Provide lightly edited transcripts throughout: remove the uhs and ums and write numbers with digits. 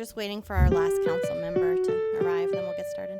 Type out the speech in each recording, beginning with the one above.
just waiting for our last council member to arrive, then we'll get started.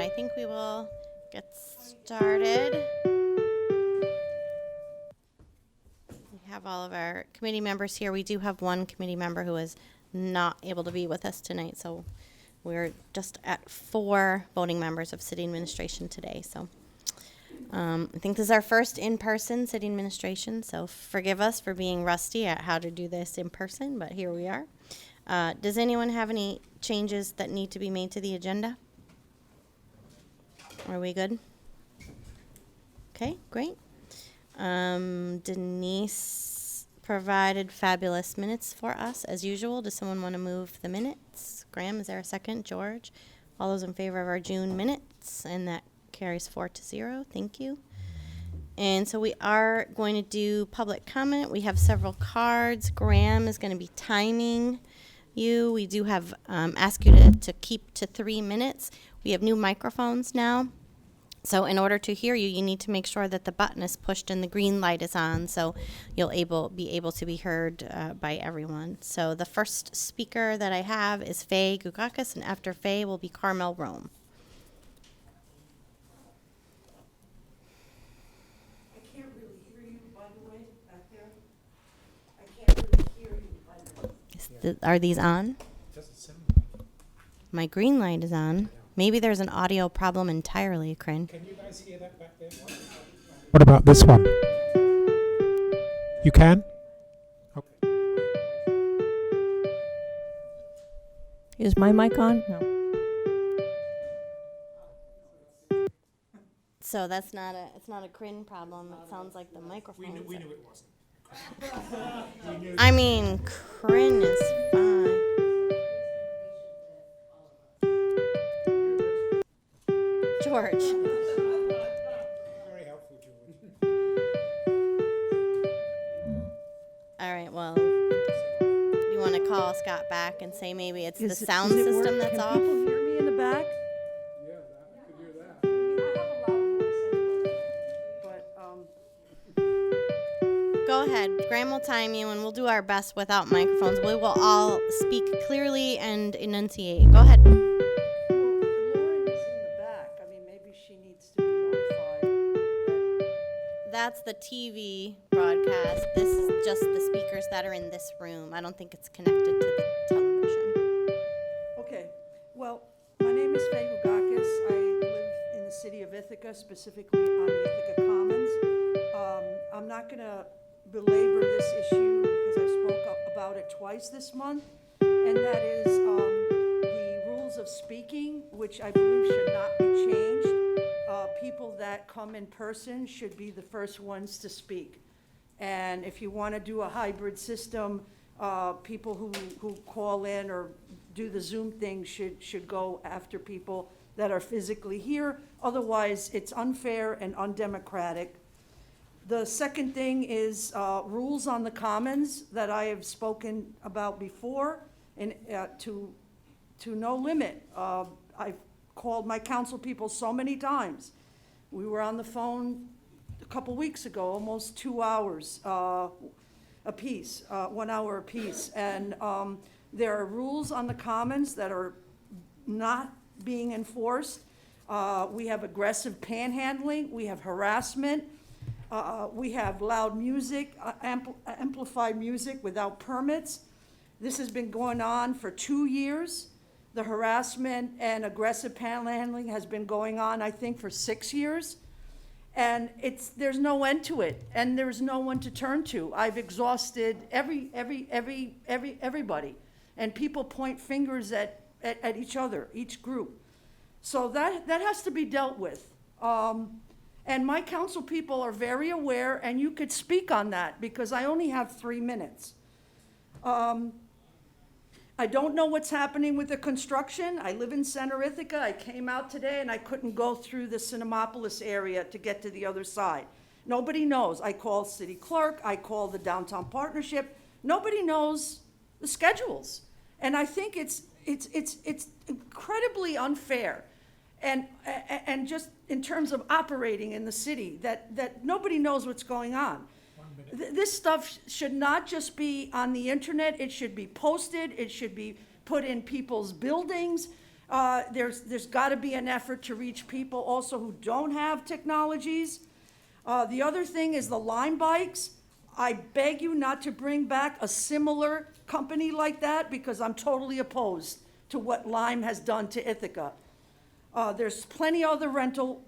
I think we will get started. We have all of our committee members here. We do have one committee member who is not able to be with us tonight, so we're just at 4 voting members of city administration today. So I think this is our first in-person city administration, so forgive us for being rusty at how to do this in person, but here we are. Does anyone have any changes that need to be made to the agenda? Are we good? Okay, great. Denise provided fabulous minutes for us, as usual. Does someone want to move the minutes? Graham, is there a second? George? All those in favor of our June minutes? And that carries 4-0. Thank you. And so we are going to do public comment. We have several cards. Graham is going to be timing you. We do have ask you to keep to 3 minutes. We have new microphones now. So in order to hear you, you need to make sure that the button is pushed and the green light is on, so you'll be able to be heard by everyone. So the first speaker that I have is Faye Gugakis, and after Faye will be Carmel Rome. I can't really hear you, by the way, back there. I can't really hear you, by the way. Are these on? Doesn't sound like it. My green light is on. Maybe there's an audio problem entirely, Corinne. Can you guys hear that back there? What about this one? You can? Okay. Is my mic on? No. So it's not a Corinne problem. It sounds like the microphone. We knew it wasn't. I mean, Corinne is fine. George. Very helpful, George. All right, well, you want to call Scott back and say maybe it's the sound system that's off? Can people hear me in the back? Yeah, I could hear that. I have a loud voice anyway, but Go ahead. Graham will time you, and we'll do our best without microphones. We will all speak clearly and enunciate. Go ahead. That's the TV broadcast. This is just the speakers that are in this room. I don't think it's connected to the television. okay. Well, my name is Faye Gugakis. I live in the city of Ithaca, specifically on the Ithaca Commons. I'm not going to belabor this issue because I spoke up about it twice this month, and that is the rules of speaking, which I believe should not be changed. People that come in person should be the first ones to speak. And if you want to do a hybrid system, people who call in or do the Zoom thing should go after people that are physically here. Otherwise, it's unfair and undemocratic. The second thing is rules on the commons that I have spoken about before, and to no limit. I've called my council people so many times. We were on the phone a couple weeks ago, almost 2 hours apiece, 1 hour apiece. And there are rules on the commons that are not being enforced. We have aggressive panhandling, we have harassment, We have loud music, amplified music without permits. This has been going on for 2 years. The harassment and aggressive panhandling has been going on, I think, for 6 years. And there's no end to it, and there's no one to turn to. I've exhausted everybody. And people point fingers at each other, each group. So that has to be dealt with. And my council people are very aware, and you could speak on that, because I only have 3 minutes. I don't know what's happening with the construction. I live in Center Ithaca. I came out today and I couldn't go through the Cinemapolis area to get to the other side. Nobody knows. I called city clerk, I called the downtown partnership. Nobody knows the schedules. And I think it's incredibly unfair. And just in terms of operating in the city, that nobody knows what's going on. This stuff should not just be on the internet, it should be posted, it should be put in people's buildings. There's gotta be an effort to reach people also who don't have technologies. The other thing is the Lime bikes. I beg you not to bring back a similar company like that, because I'm totally opposed to what Lime has done to Ithaca. There's plenty of other rental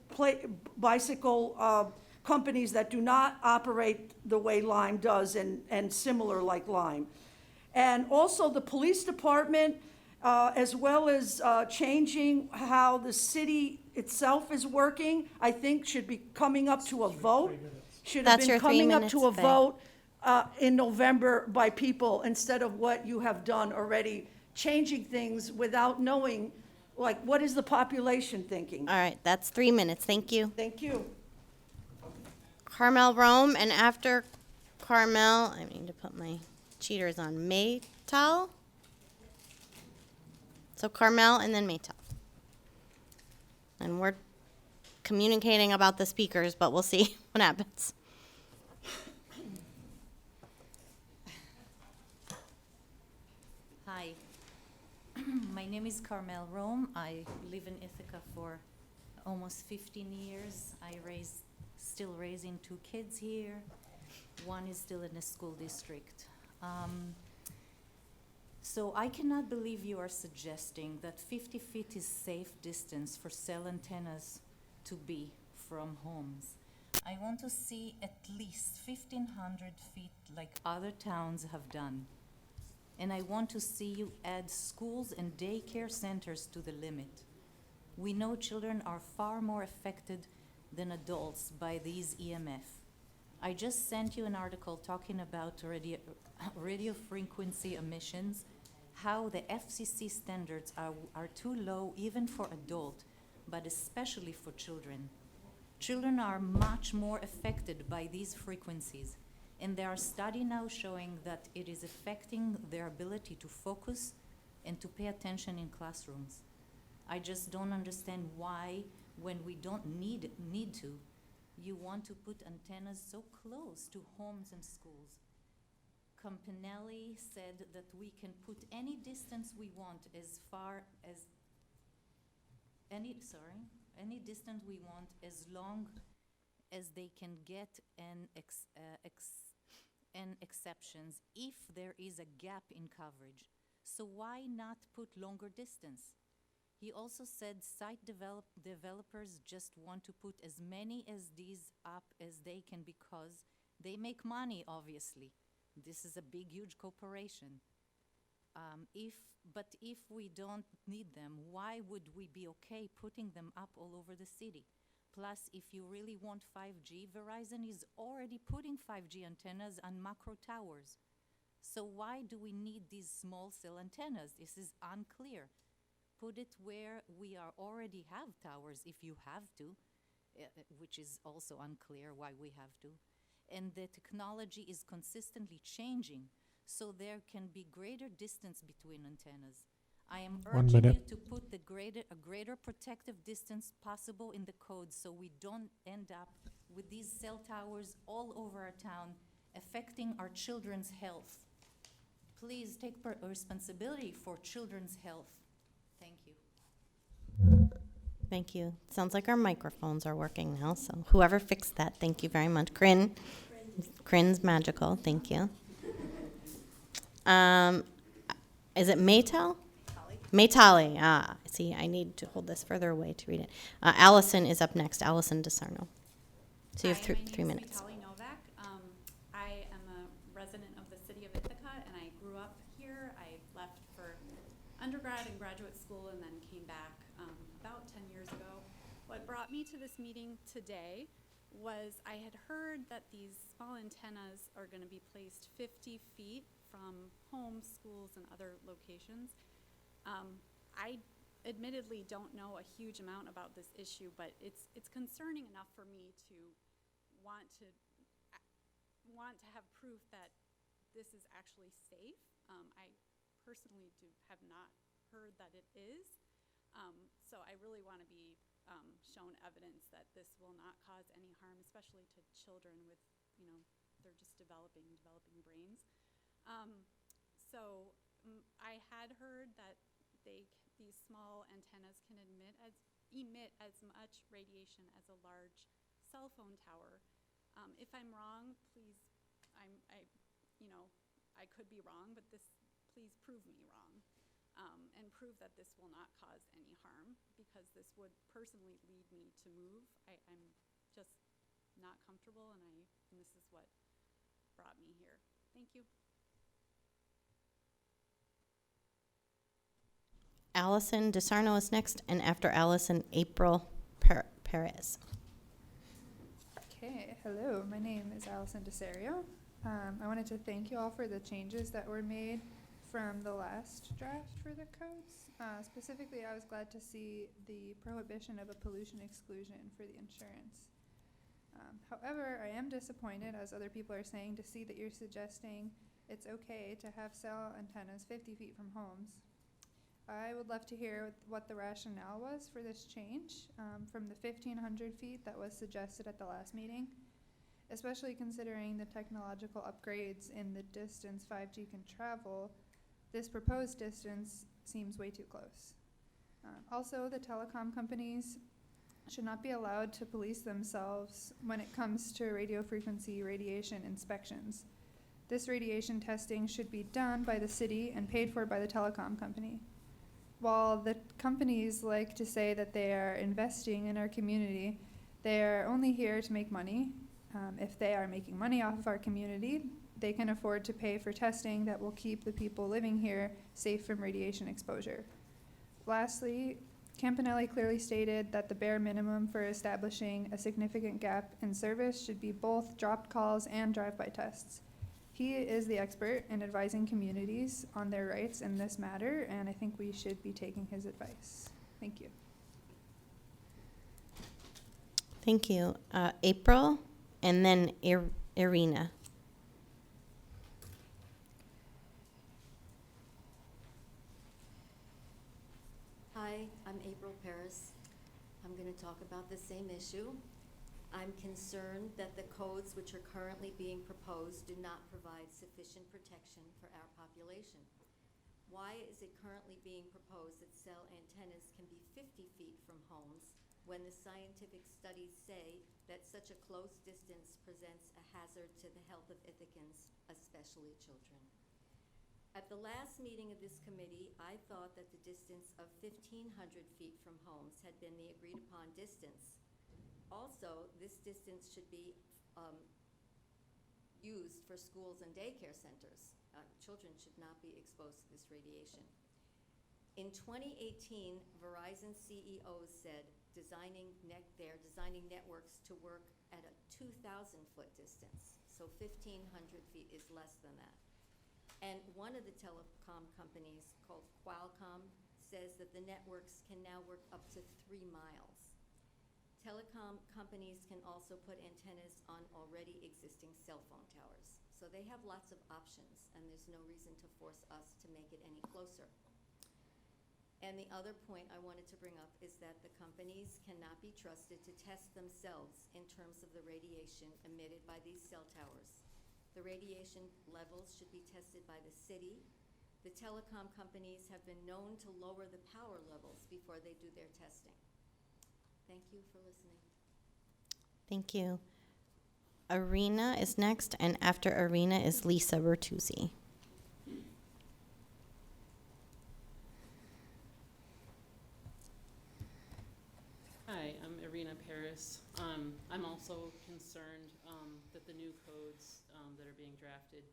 bicycle companies that do not operate the way Lime does, and similar like Lime. And also the police department, as well as changing how the city itself is working, I think should be coming up to a vote. Should have That's been your 3 coming up minutes, to a Faye. vote in November by people, instead of what you have done already, changing things without knowing, like, what is the population thinking? All right, that's 3 minutes. Thank you. Thank you. Carmel Rome, and after Carmel, I need to put my cheaters on, Maytal. So Carmel and then Maytal. And we're communicating about the speakers, but we'll see what happens. Hi, my name is Carmel Rome. I live in Ithaca for almost 15 years. Still raising 2 kids here. One is still in the school district. So I cannot believe you are suggesting that 50 feet is safe distance for cell antennas to be from homes. I want to see at least 1,500 feet like other towns have done. And I want to see you add schools and daycare centers to the limit. We know children are far more affected than adults by these EMF. I just sent you an article talking about radio frequency emissions, how the FCC standards are too low even for adult, but especially for children. Children are much more affected by these frequencies, and there are studies now showing that it is affecting their ability to focus and to pay attention in classrooms. I just don't understand why, when we don't need to, you want to put antennas so close to homes and schools. Campanelli said that we can put any distance we want, as far as any distance we want, as long as they can get an exceptions if there is a gap in coverage. So why not put longer distance? He also said site developers just want to put as many as these up as they can because they make money, obviously. This is a big, huge corporation. But if we don't need them, why would we be okay putting them up all over the city? Plus, if you really want 5G, Verizon is already putting 5G antennas on macro towers. So why do we need these small cell antennas? This is unclear. Put it where we already have towers if you have to, which is also unclear why we have to. And the technology is consistently changing, so there can be greater distance between antennas. I am urging you to put a greater protective distance possible in the code so we don't end up with these cell towers all over our town affecting our children's health. Please take responsibility for children's health. Thank you. Thank you. Sounds like our microphones are working now, so whoever fixed that, thank you very much. Crin's magical, thank you. Is it Maytal? Maytali. See, I need to hold this further away to read it. Allison is up next, Allison DeSarno. So you have Hi, my 3 name is minutes. Vitali Novak. I am a resident of the city of Ithaca, and I grew up here. I left for undergrad and graduate school and then came back about 10 years ago. What brought me to this meeting today was I had heard that these small antennas are going to be placed 50 feet from homes, schools, and other locations. I admittedly don't know a huge amount about this issue, but it's concerning enough for me to want to have proof that this is actually safe. I personally have not heard that it is, so I really want to be shown evidence that this will not cause any harm, especially to children with, they're just developing brains. I had heard that these small antennas can emit as much radiation as a large cell phone tower. If I'm wrong, please, I could be wrong, but please prove me wrong, and prove that this will not cause any harm, because this would personally lead me to move. I'm just not comfortable, and this is what brought me here. Thank you. Allison DeSarno is next, and after Allison, April Perez. Okay, hello, my name is Allison DeSario. I wanted to thank you all for the changes that were made from the last draft for the codes. Specifically, I was glad to see the prohibition of a pollution exclusion for the insurance. However, I am disappointed, as other people are saying, to see that you're suggesting it's okay to have cell antennas 50 feet from homes. I would love to hear what the rationale was for this change from the 1,500 feet that was suggested at the last meeting, especially considering the technological upgrades in the distance 5G can travel. This proposed distance seems way too close. Also, the telecom companies should not be allowed to police themselves when it comes to radio frequency radiation inspections. This radiation testing should be done by the city and paid for by the telecom company. While the companies like to say that they are investing in our community, they are only here to make money. If they are making money off of our community, they can afford to pay for testing that will keep the people living here safe from radiation exposure. Lastly, Campanelli clearly stated that the bare minimum for establishing a significant gap in service should be both dropped calls and drive-by tests. He is the expert in advising communities on their rights in this matter, and I think we should be taking his advice. Thank you. Thank you. April, and then Irina. Hi, I'm April Paris. I'm going to talk about the same issue. I'm concerned that the codes which are currently being proposed do not provide sufficient protection for our population. Why is it currently being proposed that cell antennas can be 50 feet from homes when the scientific studies say that such a close distance presents a hazard to the health of Ithacans, especially children? At the last meeting of this committee, I thought that the distance of 1,500 feet from homes had been the agreed upon distance. Also, this distance should be used for schools and daycare centers. Children should not be exposed to this radiation. In 2018, Verizon CEOs said they're designing networks to work at a 2,000-foot distance, so 1,500 feet is less than that. And one of the telecom companies, called Qualcomm, says that the networks can now work up to 3 miles. Telecom companies can also put antennas on already existing cell phone towers. So they have lots of options, and there's no reason to force us to make it any closer. And the other point I wanted to bring up is that the companies cannot be trusted to test themselves in terms of the radiation emitted by these cell towers. The radiation levels should be tested by the city. The telecom companies have been known to lower the power levels before they do their testing. Thank you for listening. Thank you. Arena is next, and after Arena is Lisa Bertuzzi. Hi, I'm Irina Paris. I'm also concerned that the new codes that are being drafted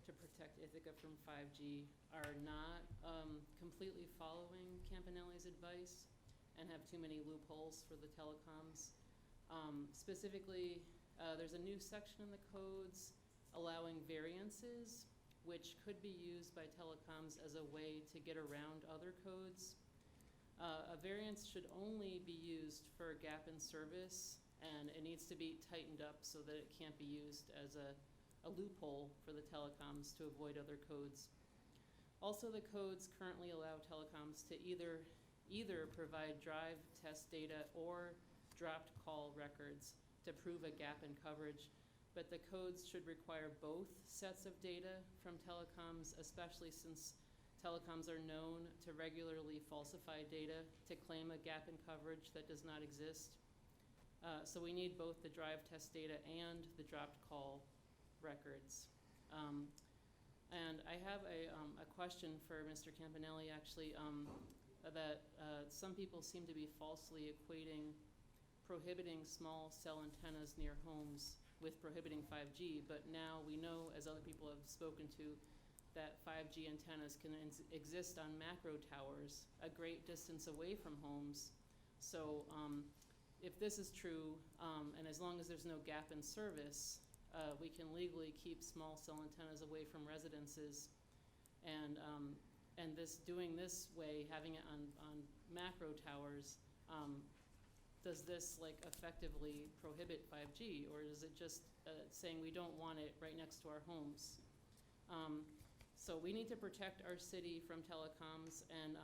to protect Ithaca from 5G are not completely following Campanelli's advice and have too many loopholes for the telecoms. Specifically, there's a new section in the codes allowing variances, which could be used by telecoms as a way to get around other codes. A variance should only be used for a gap in service, and it needs to be tightened up so that it can't be used as a loophole for the telecoms to avoid other codes. Also, the codes currently allow telecoms to either provide drive test data or dropped call records to prove a gap in coverage, but the codes should require both sets of data from telecoms, especially since telecoms are known to regularly falsify data to claim a gap in coverage that does not exist. So we need both the drive test data and the dropped call records. And I have a question for Mr. Campanelli, actually, that some people seem to be falsely equating prohibiting small cell antennas near homes with prohibiting 5G, but now we know, as other people have spoken to, that 5G antennas can exist on macro towers a great distance away from homes. So if this is true, and as long as there's no gap in service, we can legally keep small cell antennas away from residences. And doing this way, having it on macro towers, does this effectively prohibit 5G, or is it just saying we don't want it right next to our homes? So we need to protect our city from telecoms, and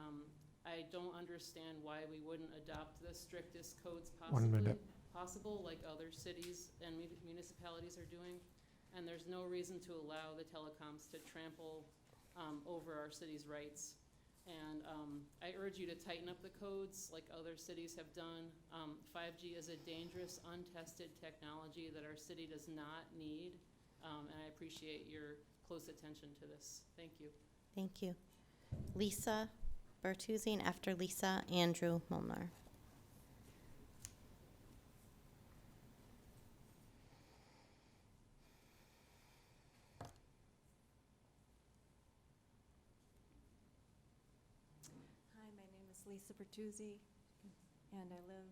I don't understand why we wouldn't adopt the strictest codes possible, like other cities and municipalities are doing. And there's no reason to allow the telecoms to trample over our city's rights. And I urge you to tighten up the codes like other cities have done. 5G is a dangerous, untested technology that our city does not need, and I appreciate your close attention to this. Thank you. Thank you. Lisa Bertuzzi, and after Lisa, Andrew Molnar. Hi, my name is Lisa Bertuzzi, and I live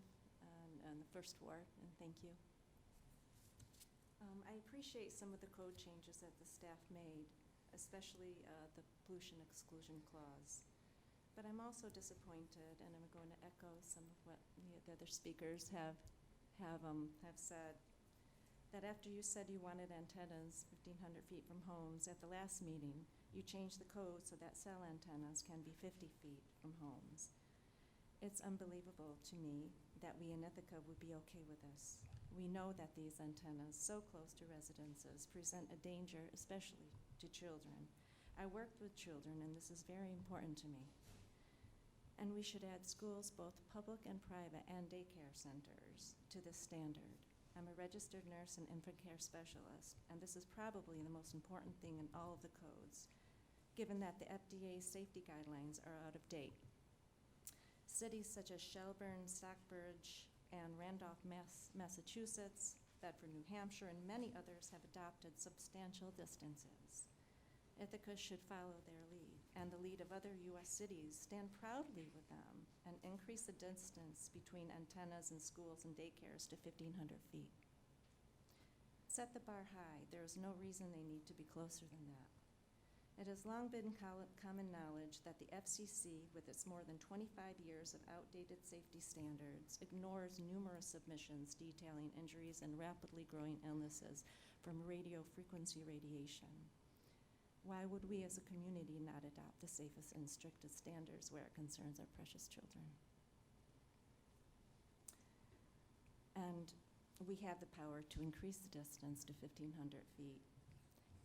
on the First Ward, and thank you. I appreciate some of the code changes that the staff made, especially the pollution exclusion clause. But I'm also disappointed, and I'm going to echo some of what the other speakers have said, that after you said you wanted antennas 1,500 feet from homes at the last meeting, you changed the code so that cell antennas can be 50 feet from homes. It's unbelievable to me that we in Ithaca would be okay with this. We know that these antennas, so close to residences, present a danger, especially to children. I worked with children, and this is very important to me. And we should add schools, both public and private, and daycare centers to this standard. I'm a registered nurse and infant care specialist, and this is probably the most important thing in all of the codes, given that the FDA safety guidelines are out of date. Cities such as Shelburne, Stockbridge, and Randolph, Massachusetts, Bedford, New Hampshire, and many others have adopted substantial distances. Ithaca should follow their lead, and the lead of other U.S. cities, stand proudly with them and increase the distance between antennas and schools and daycares to 1,500 feet. Set the bar high. There is no reason they need to be closer than that. It has long been common knowledge that the FCC, with its more than 25 years of outdated safety standards, ignores numerous submissions detailing injuries and rapidly growing illnesses from radio frequency radiation. Why would we as a community not adopt the safest and strictest standards where it concerns our precious children? And we have the power to increase the distance to 1,500 feet.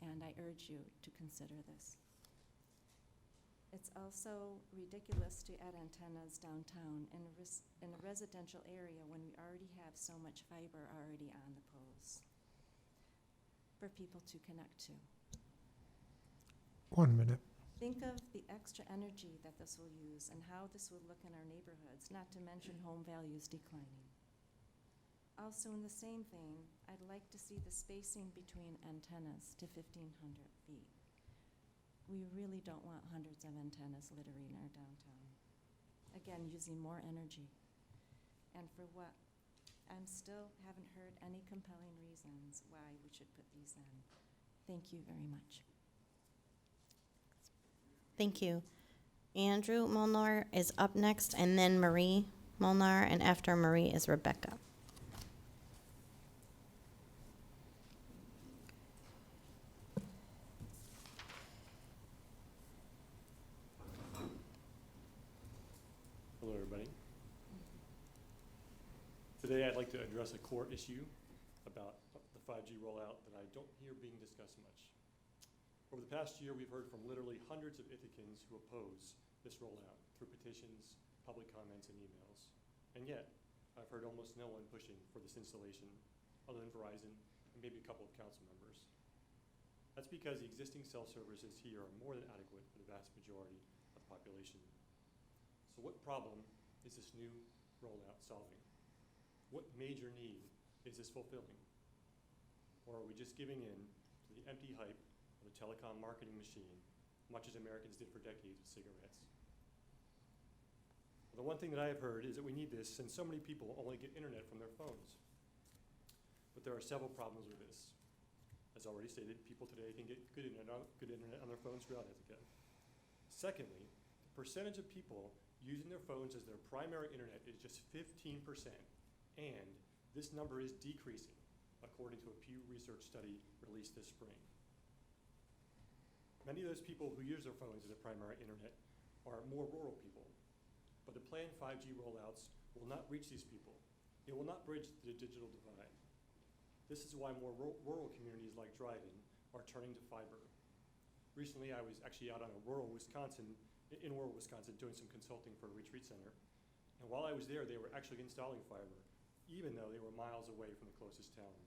And I urge you to consider this. It's also ridiculous to add antennas downtown in a residential area when we already have so much fiber already on the poles for people to connect to. 1 minute. Think of the extra energy that this will use and how this will look in our neighborhoods, not to mention home values declining. Also, in the same vein, I'd like to see the spacing between antennas to 1,500 feet. We really don't want hundreds of antennas littering our downtown. Again, using more energy. And for what? I'm still haven't heard any compelling reasons why we should put these in. Thank you very much. Thank you. Andrew Molnar is up next, and then Marie Molnar, and after Marie is Rebecca. Hello, everybody. Today, I'd like to address a core issue about the 5G rollout that I don't hear being discussed much. Over the past year, we've heard from literally hundreds of Ithacans who oppose this rollout through petitions, public comments, and emails. And yet, I've heard almost no one pushing for this installation, other than Verizon and maybe a couple of council members. That's because the existing cell services here are more than adequate for the vast majority of the population. So what problem is this new rollout solving? What major need is this fulfilling? Or are we just giving in to the empty hype of the telecom marketing machine, much as Americans did for decades with cigarettes? Well, the one thing that I have heard is that we need this since so many people only get internet from their phones. But there are several problems with this. As already stated, people today can get good internet on their phones throughout Ithaca. Secondly, the percentage of people using their phones as their primary internet is just 15%, and this number is decreasing, according to a Pew Research study released this spring. Many of those people who use their phones as their primary internet are more rural people, but the planned 5G rollouts will not reach these people. It will not bridge the digital divide. This is why more rural communities like Dryden are turning to fiber. Recently, I was actually out on in rural Wisconsin, doing some consulting for a retreat center. And while I was there, they were actually installing fiber, even though they were miles away from the closest town.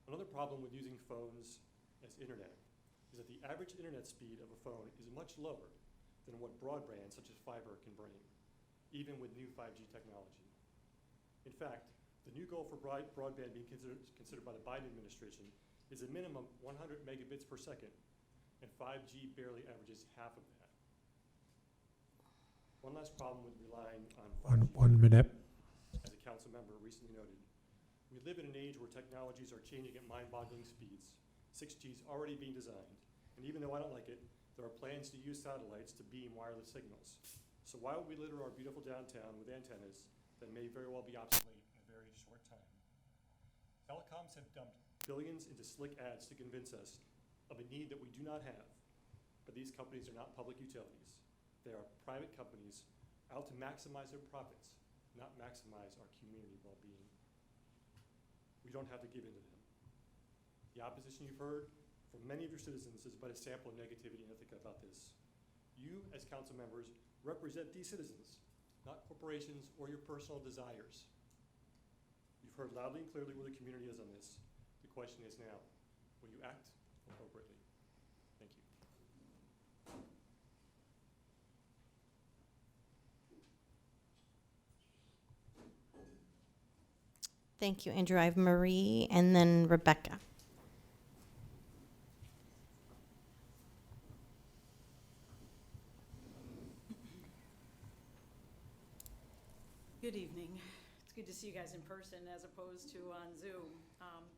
Another problem with using phones as internet is that the average internet speed of a phone is much lower than what broadband such as fiber can bring, even with new 5G technology. In fact, the new goal for broadband being considered by the Biden administration is a minimum 100 megabits per second, and 5G barely averages half of that. One last problem with relying on 5G. 1 minute. As a council member recently noted, we live in an age where technologies are changing at mind-boggling speeds. 6G is already being designed, and even though I don't like it, there are plans to use satellites to beam wireless signals. So why would we litter our beautiful downtown with antennas that may very well be obsolete in a very short time? Telecoms have dumped billions into slick ads to convince us of a need that we do not have. But these companies are not public utilities. They are private companies out to maximize their profits, not maximize our community well-being. We don't have to give in to them. The opposition you've heard from many of your citizens is but a sample of negativity in Ithaca about this. You, as council members, represent these citizens, not corporations or your personal desires. You've heard loudly and clearly where the community is on this. The question is now, will you act appropriately? Thank you. Thank you, Andrew. I have Marie and then Rebecca. Good evening. It's good to see you guys in person as opposed to on Zoom.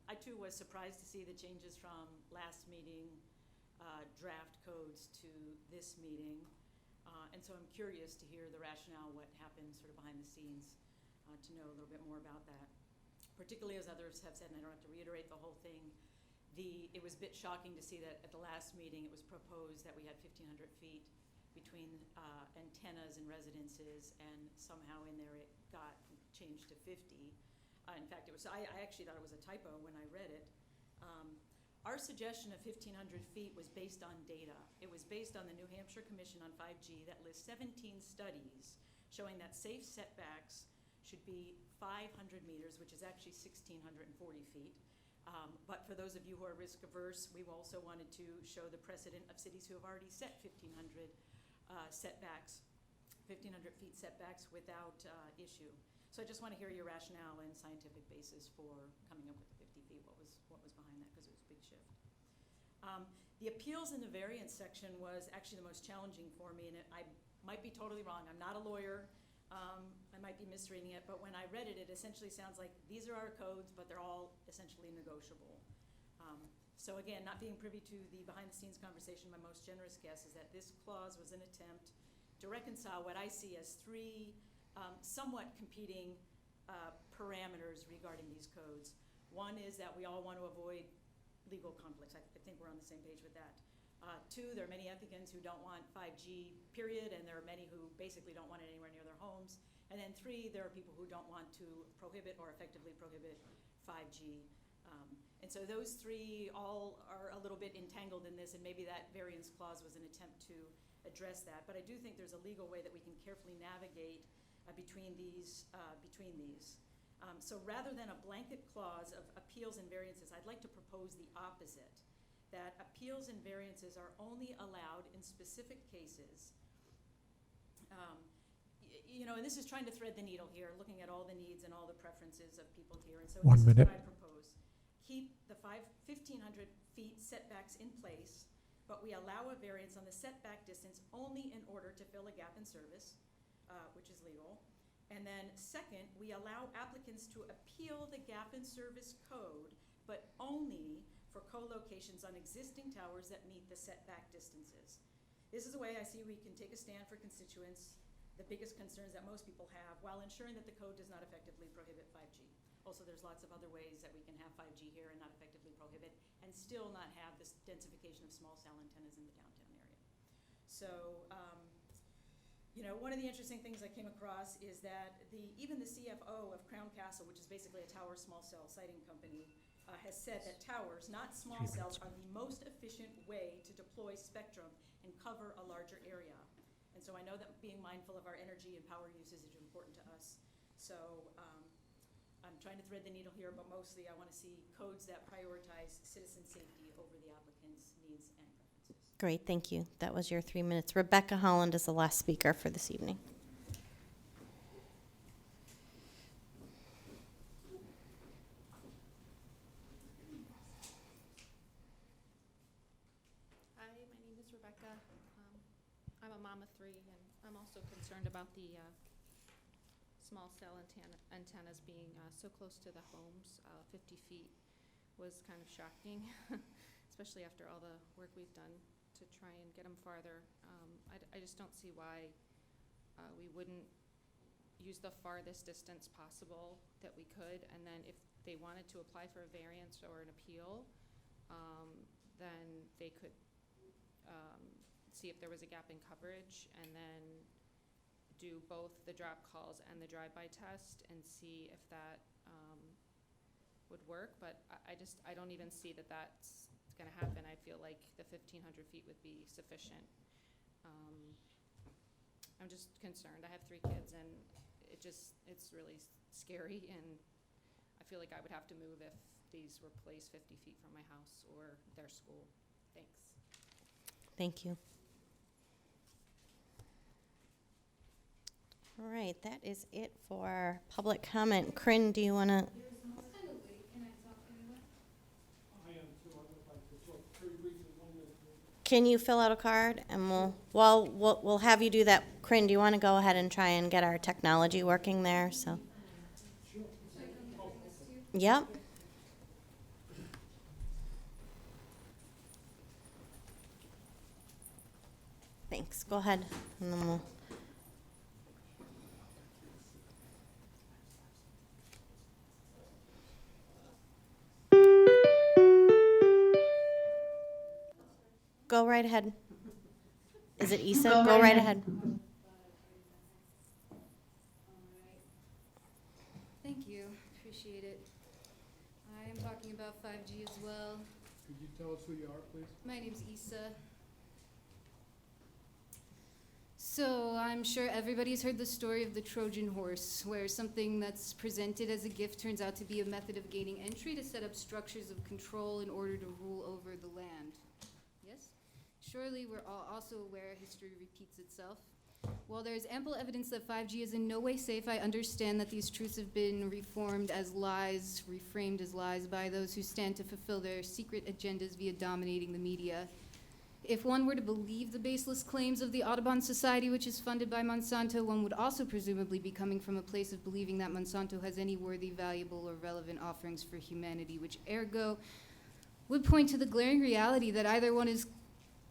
I too was surprised to see the changes from last meeting draft codes to this meeting. And so I'm curious to hear the rationale, what happened sort of behind the scenes, to know a little bit more about that. Particularly as others have said, and I don't have to reiterate the whole thing, it was a bit shocking to see that at the last meeting it was proposed that we had 1,500 feet between antennas and residences, and somehow in there it got changed to 50. In fact, I actually thought it was a typo when I read it. Our suggestion of 1,500 feet was based on data. It was based on the New Hampshire Commission on 5G that lists 17 studies showing that safe setbacks should be 500 meters, which is actually 1,640 feet. But for those of you who are risk averse, we also wanted to show the precedent of cities who have already set 1,500 setbacks, 1,500 feet setbacks without issue. So I just want to hear your rationale and scientific basis for coming up with the 50 feet. What was behind that, because it was a big shift. The appeals in the variance section was actually the most challenging for me, and I might be totally wrong. I'm not a lawyer. I might be misreading it, but when I read it, it essentially sounds like these are our codes, but they're all essentially negotiable. So again, not being privy to the behind-the-scenes conversation, my most generous guess is that this clause was an attempt to reconcile what I see as three somewhat competing parameters regarding these codes. One is that we all want to avoid legal conflicts. I think we're on the same page with that. Two, there are many ethicans who don't want 5G, period, and there are many who basically don't want it anywhere near their homes. And then three, there are people who don't want to prohibit or effectively prohibit 5G. And so those three all are a little bit entangled in this, and maybe that variance clause was an attempt to address that. But I do think there's a legal way that we can carefully navigate between these. So rather than a blanket clause of appeals and variances, I'd like to propose the opposite, that appeals and variances are only allowed in specific cases. And this is trying to thread the needle here, looking at all the needs and all the preferences of people here. And so this is what I propose. Keep the 1,500 feet setbacks in place, but we allow a variance on the setback distance only in order to fill a gap in service, which is legal. And then second, we allow applicants to appeal the gap in service code, but only for co-locations on existing towers that meet the setback distances. This is a way I see we can take a stand for constituents, the biggest concerns that most people have, while ensuring that the code does not effectively prohibit 5G. Also, there's lots of other ways that we can have 5G here and not effectively prohibit, and still not have this densification of small cell antennas in the downtown area. So, one of the interesting things I came across is that even the CFO of Crown Castle, which is basically a tower small cell siting company, has said that towers, not small cells, are the most efficient way to deploy spectrum and cover a larger area. And so I know that being mindful of our energy and power usage is important to us. So I'm trying to thread the needle here, but mostly I want to see codes that prioritize citizen safety over the applicant's needs and preferences. Great, thank you. That was your 3 minutes. Rebecca Holland is the last speaker for this evening. Hi, my name is Rebecca. I'm a mom of 3, and I'm also concerned about the small cell antennas being so close to the homes. 50 feet was kind of shocking, especially after all the work we've done to try and get them farther. I just don't see why we wouldn't use the farthest distance possible that we could, and then if they wanted to apply for a variance or an appeal, then they could see if there was a gap in coverage, and then do both the drop calls and the drive-by test and see if that would work. But I don't even see that that's going to happen. I feel like the 1,500 feet would be sufficient. I'm just concerned. I have 3 kids, and it's really scary, and I feel like I would have to move if these were placed 50 feet from my house or their school. Thanks. Thank you. All right, that is it for public comment. Corinne, do you want to? Can you fill out a card, and we'll have you do that. Corinne, do you want to go ahead and try and get our technology working there? So. Yep. Thanks. Go ahead, and then we'll. Go right ahead. Is it Issa? Go right ahead. Thank you. Appreciate it. I am talking about 5G as well. Could you tell us who you are, please? My name's Issa. So I'm sure everybody's heard the story of the Trojan horse, where something that's presented as a gift turns out to be a method of gaining entry to set up structures of control in order to rule over the land. Yes? Surely we're all also aware history repeats itself. While there is ample evidence that 5G is in no way safe, I understand that these truths have been reframed as lies by those who stand to fulfill their secret agendas via dominating the media. If one were to believe the baseless claims of the Audubon Society, which is funded by Monsanto, one would also presumably be coming from a place of believing that Monsanto has any worthy, valuable, or relevant offerings for humanity, which ergo would point to the glaring reality that either one is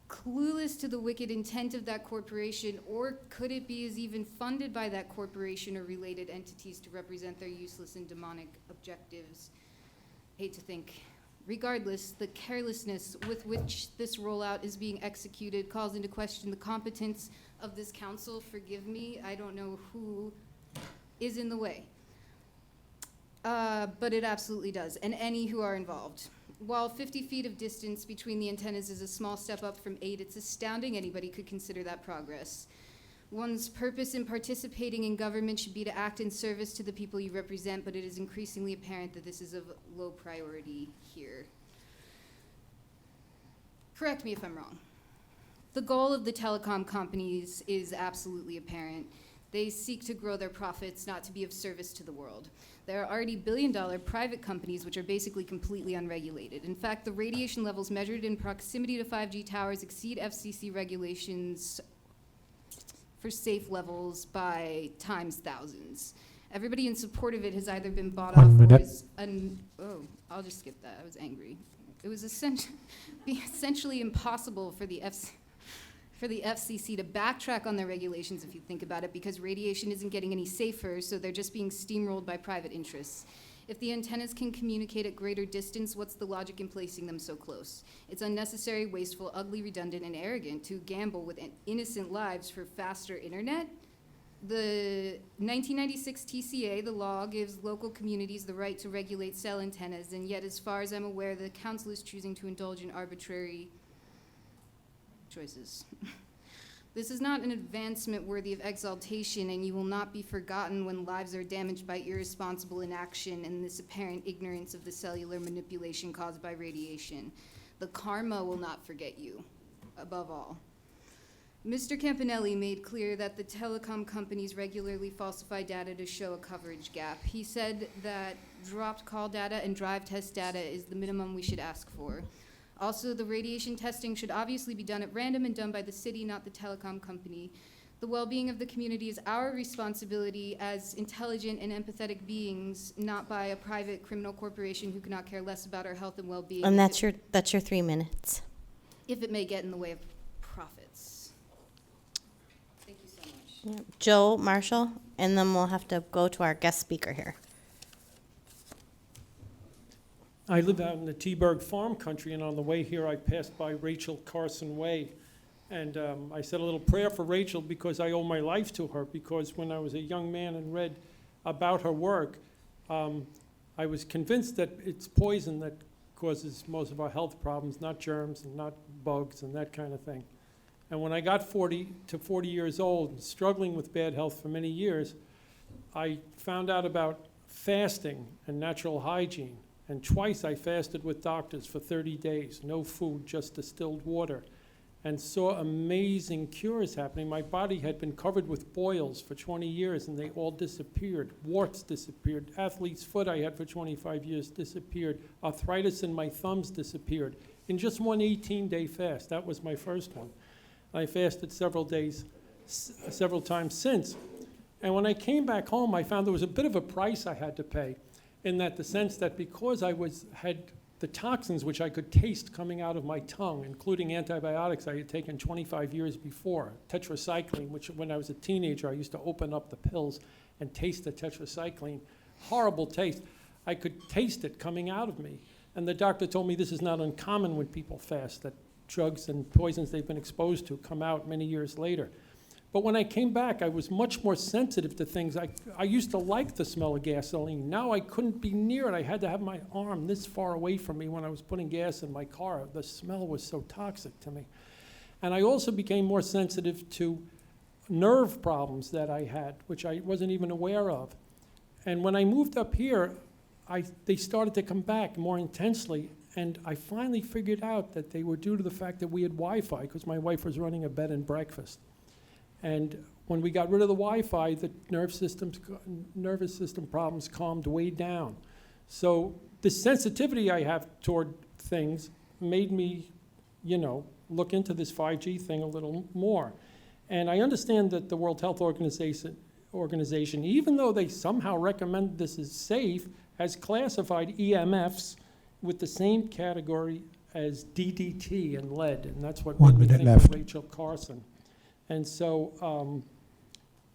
clueless to the wicked intent of that corporation, or could it be is even funded by that corporation or related entities to represent their useless and demonic objectives? Hate to think. Regardless, the carelessness with which this rollout is being executed calls into question the competence of this council. Forgive me, I don't know who is in the way. But it absolutely does, and any who are involved. While 50 feet of distance between the antennas is a small step up from 8, it's astounding anybody could consider that progress. One's purpose in participating in government should be to act in service to the people you represent, but it is increasingly apparent that this is of low priority here. Correct me if I'm wrong. The goal of the telecom companies is absolutely apparent. They seek to grow their profits, not to be of service to the world. There are already billion-dollar private companies which are basically completely unregulated. In fact, the radiation levels measured in proximity to 5G towers exceed FCC regulations for safe levels by times thousands. Everybody in support of it has either been bought off or is I'll just skip that. I was angry. It was essentially impossible for the FCC to backtrack on their regulations, if you think about it, because radiation isn't getting any safer, so they're just being steamrolled by private interests. If the antennas can communicate at greater distance, what's the logic in placing them so close? It's unnecessary, wasteful, ugly, redundant, and arrogant to gamble with innocent lives for faster internet. The 1996 TCA, the law, gives local communities the right to regulate cell antennas, and yet, as far as I'm aware, the council is choosing to indulge in arbitrary choices. This is not an advancement worthy of exaltation, and you will not be forgotten when lives are damaged by irresponsible inaction and this apparent ignorance of the cellular manipulation caused by radiation. The karma will not forget you, above all. Mr. Campanelli made clear that the telecom companies regularly falsify data to show a coverage gap. He said that dropped call data and drive test data is the minimum we should ask for. Also, the radiation testing should obviously be done at random and done by the city, not the telecom company. The well-being of the community is our responsibility as intelligent and empathetic beings, not by a private criminal corporation who cannot care less about our health and well-being. And that's your 3 minutes. If it may get in the way of profits. Thank you so much. Yep. Joe Marshall, and then we'll have to go to our guest speaker here. I live out in the Teaberg farm country, and on the way here I passed by Rachel Carson Way. And I said a little prayer for Rachel because I owe my life to her, because when I was a young man and read about her work, I was convinced that it's poison that causes most of our health problems, not germs and not bugs and that kind of thing. And when I got 40 years old and struggling with bad health for many years, I found out about fasting and natural hygiene. And twice I fasted with doctors for 30 days, no food, just distilled water, and saw amazing cures happening. My body had been covered with boils for 20 years, and they all disappeared. Warts disappeared. Athlete's foot I had for 25 years disappeared. Arthritis in my thumbs disappeared. In just one 18-day fast. That was my first one. I fasted several times since. And when I came back home, I found there was a bit of a price I had to pay, in that the sense that because I had the toxins which I could taste coming out of my tongue, including antibiotics I had taken 25 years before, tetracycline, which when I was a teenager, I used to open up the pills and taste the tetracycline. Horrible taste. I could taste it coming out of me. And the doctor told me this is not uncommon when people fast, that drugs and poisons they've been exposed to come out many years later. But when I came back, I was much more sensitive to things. I used to like the smell of gasoline. Now I couldn't be near it. I had to have my arm this far away from me when I was putting gas in my car. The smell was so toxic to me. And I also became more sensitive to nerve problems that I had, which I wasn't even aware of. And when I moved up here, they started to come back more intensely. And I finally figured out that they were due to the fact that we had Wi-Fi, because my wife was running a bed and breakfast. And when we got rid of the Wi-Fi, the nervous system problems calmed way down. So the sensitivity I have toward things made me, look into this 5G thing a little more. And I understand that the World Health Organization, even though they somehow recommend this is safe, has classified EMFs with the same category as DDT and lead, and that's what made me think of Rachel Carson. And so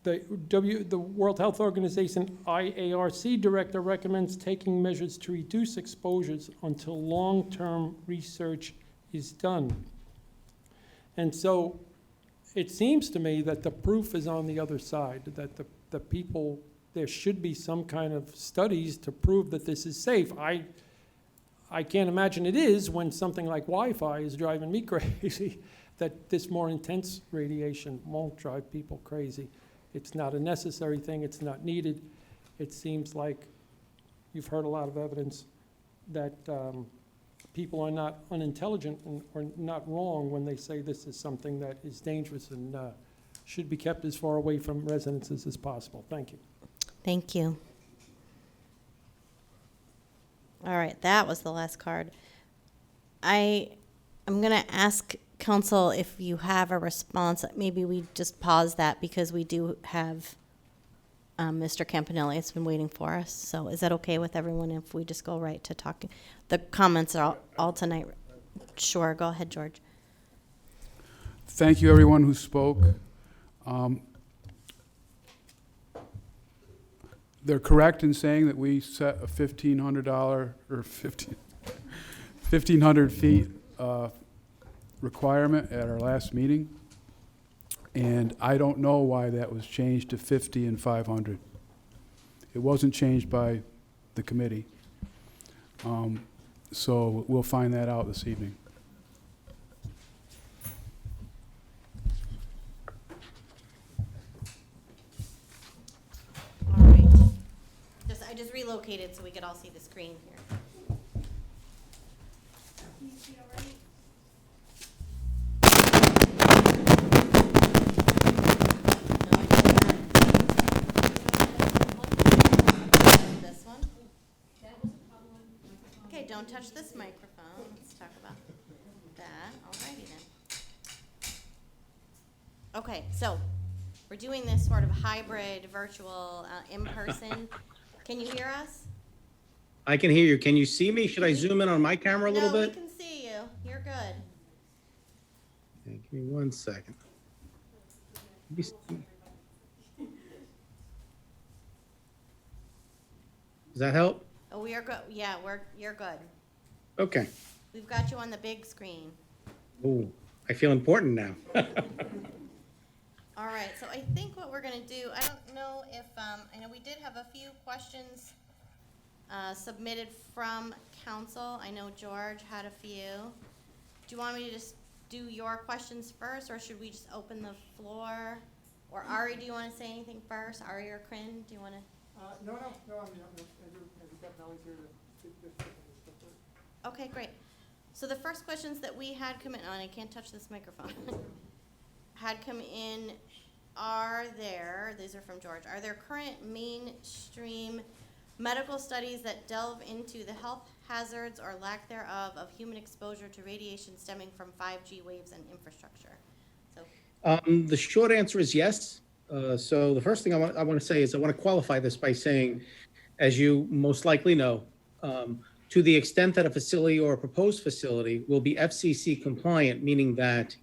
the World Health Organization IARC director recommends taking measures to reduce exposures until long-term research is done. And so it seems to me that the proof is on the other side, that the people, there should be some kind of studies to prove that this is safe. I can't imagine it is when something like Wi-Fi is driving me crazy, that this more intense radiation won't drive people crazy. It's not a necessary thing, it's not needed. It seems like you've heard a lot of evidence that people are not unintelligent or not wrong when they say this is something that is dangerous and should be kept as far away from residences as possible. Thank you. Thank you. All right, that was the last card. I'm going to ask Council if you have a response. Maybe we just pause that because we do have Mr. Campanelli has been waiting for us. So is that okay with everyone if we just go right to talking? The comments are all tonight. Sure, go ahead, George. Thank you, everyone who spoke. They're correct in saying that we set a $1,500 or 1,500 feet requirement at our last meeting, and I don't know why that was changed to 50 and 500. It wasn't changed by the committee, so we'll find that out this evening. All right. I just relocated so we could all see the screen here. Can you see all right? This one? Okay, don't touch this microphone. Let's talk about that. Alrighty then. Okay, so we're doing this sort of hybrid, virtual, in-person. Can you hear us? I can hear you. Can you see me? Should I zoom in on my camera a little No, bit? we can see you. You're good. Okay, give me 1 second. Does that help? Oh, we are good. Yeah, you're good. Okay. We've got you on the big screen. Ooh, I feel important now. All right, so I think what we're gonna do, I don't know if, I know we did have a few questions submitted from council. I know George had a few. Do you want me to just do your questions first, or should we just open the floor? Or Ari, do you wanna say anything first? Ari or Corinne, do you wanna? No, I mean, Andrew Capnelli's here to Okay, great. So the first questions that we had come in, oh, and I can't touch this microphone, had come in, these are from George, are there current mainstream medical studies that delve into the health hazards or lack thereof of human exposure to radiation stemming from 5G waves and infrastructure? So, The short answer is yes. So the first thing I want to say is I want to qualify this by saying, as you most likely know, to the extent that a facility or a proposed facility will be FCC compliant, meaning that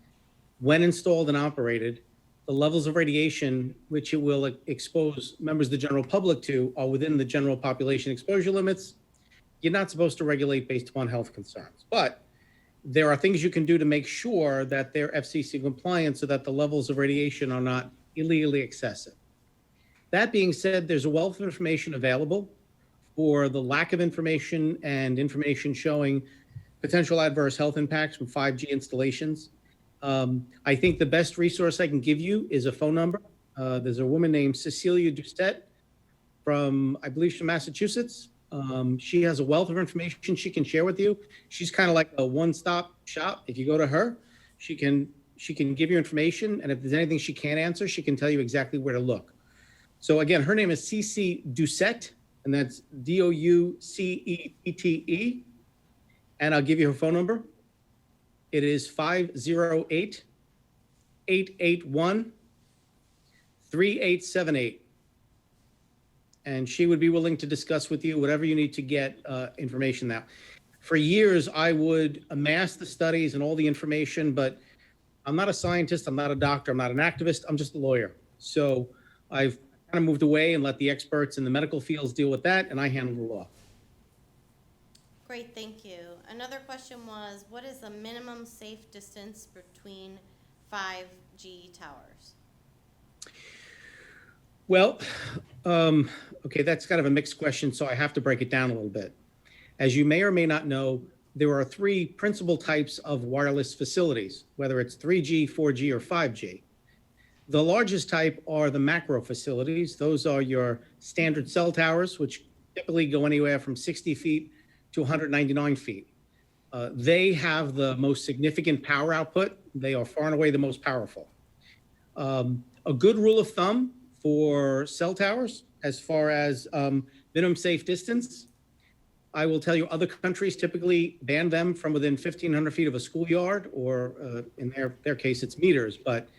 when installed and operated, the levels of radiation which it will expose members of the general public to are within the general population exposure limits. You're not supposed to regulate based upon health concerns, but there are things you can do to make sure that they're FCC compliant so that the levels of radiation are not illegally access it. That being said, there's a wealth of information available for the lack of information and information showing potential adverse health impacts from 5G installations. I think the best resource I can give you is a phone number. There's a woman named Cecilia Doucette from, I believe, from Massachusetts. She has a wealth of information she can share with you. She's kind of like a one-stop shop. If you go to her, she can give you information, and if there's anything she can't answer, she can tell you exactly where to look. So again, her name is Fcc Doucette, and that's Doucette, and I'll give you her phone number. It is 508-881-3878. And she would be willing to discuss with you whatever you need to get information now. For years, I would amass the studies and all the information, but I'm not a scientist, I'm not a doctor, I'm not an activist, I'm just a lawyer. So I've kind of moved away and let the experts in the medical fields deal with that, and I handle the law. Great, thank you. Another question was, what is the minimum safe distance between 5G towers? Well, okay, that's kind of a mixed question, so I have to break it down a little bit. As you may or may not know, there are three principal types of wireless facilities, whether it's 3G, 4G, or 5G. The largest type are the macro facilities. Those are your standard cell towers, which typically go anywhere from 60 feet to 199 feet. They have the most significant power output. They are far and away the most powerful. A good rule of thumb for cell towers, as far as minimum safe distance, I will tell you other countries typically ban them from within 1,500 feet of a schoolyard, or in their case, it's meters. But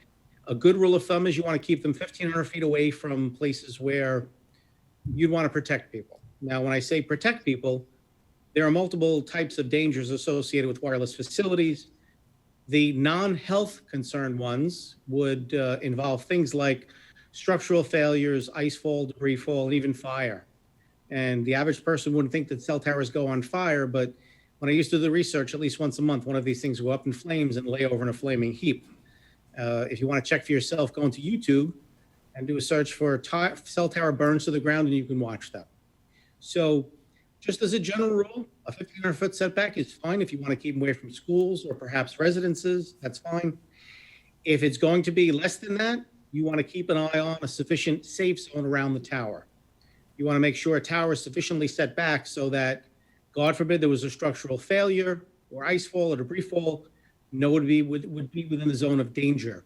a good rule of thumb is you want to keep them 1,500 feet away from places where you'd want to protect people. Now, when I say protect people, there are multiple types of dangers associated with wireless facilities. The non-health concerned ones would involve things like structural failures, ice fall, debris fall, and even fire. And the average person wouldn't think that cell towers go on fire, but when I used to do the research, at least once a month, one of these things would go up in flames and lay over in a flaming heap. If you want to check for yourself, go into YouTube and do a search for cell tower burns to the ground, and you can watch that. So just as a general rule, a 1,500-foot setback is fine if you want to keep them away from schools or perhaps residences, that's fine. If it's going to be less than that, you want to keep an eye on a sufficient safe zone around the tower. You want to make sure a tower is sufficiently set back so that, God forbid, there was a structural failure or ice fall or debris fall, no one would be within the zone of danger.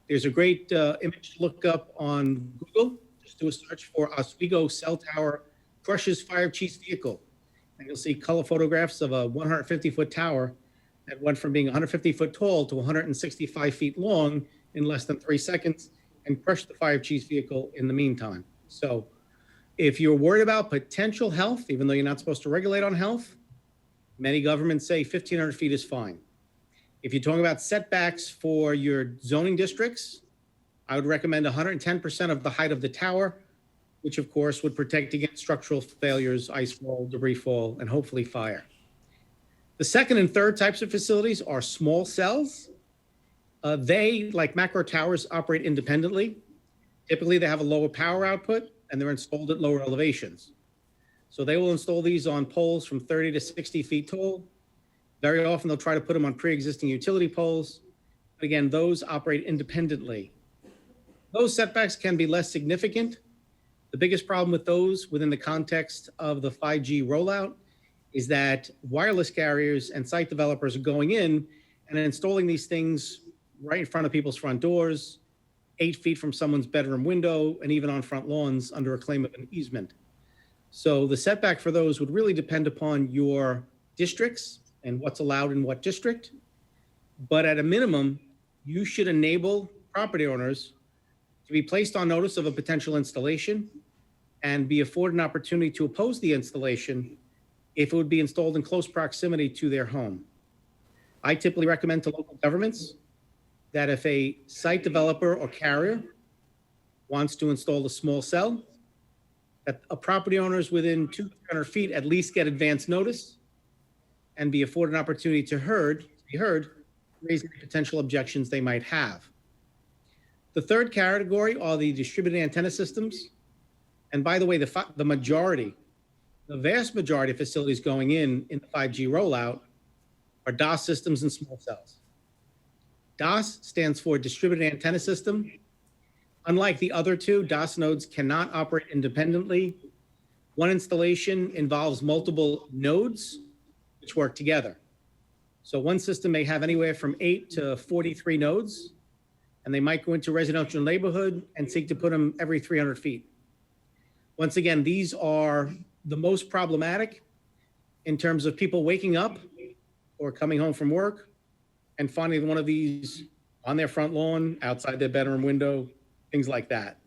There's a great image to look up on Google. Just do a search for Oswego cell tower crushes fire chief's vehicle. And you'll see color photographs of a 150-foot tower that went from being 150 foot tall to 165 feet long in less than 3 seconds and crushed the fire chief's vehicle in the meantime. So if you're worried about potential health, even though you're not supposed to regulate on health, many governments say 1,500 feet is fine. If you're talking about setbacks for your zoning districts, I would recommend 110% of the height of the tower, which of course would protect against structural failures, ice fall, debris fall, and hopefully fire. The second and third types of facilities are small cells. They, like macro towers, operate independently. Typically, they have a lower power output and they're installed at lower elevations. So they will install these on poles from 30 to 60 feet tall. Very often, they'll try to put them on pre-existing utility poles. But again, those operate independently. Those setbacks can be less significant. The biggest problem with those within the context of the 5G rollout is that wireless carriers and site developers are going in and installing these things right in front of people's front doors, 8 feet from someone's bedroom window, and even on front lawns under a claim of an easement. So the setback for those would really depend upon your districts and what's allowed in what district. But at a minimum, you should enable property owners to be placed on notice of a potential installation and be afforded an opportunity to oppose the installation if it would be installed in close proximity to their home. I typically recommend to local governments that if a site developer or carrier wants to install a small cell, that a property owners within 200 feet at least get advance notice and be afforded an opportunity to be heard, raise any potential objections they might have. The third category are the distributed antenna systems. And by the way, the vast majority of facilities going in the 5G rollout are DOS systems and small cells. DOS stands for Distributed Antenna System. Unlike the other two, DOS nodes cannot operate independently. One installation involves multiple nodes which work together. So one system may have anywhere from 8 to 43 nodes, and they might go into a residential neighborhood and seek to put them every 300 feet. Once again, these are the most problematic in terms of people waking up or coming home from work and finding one of these on their front lawn, outside their bedroom window, things like that.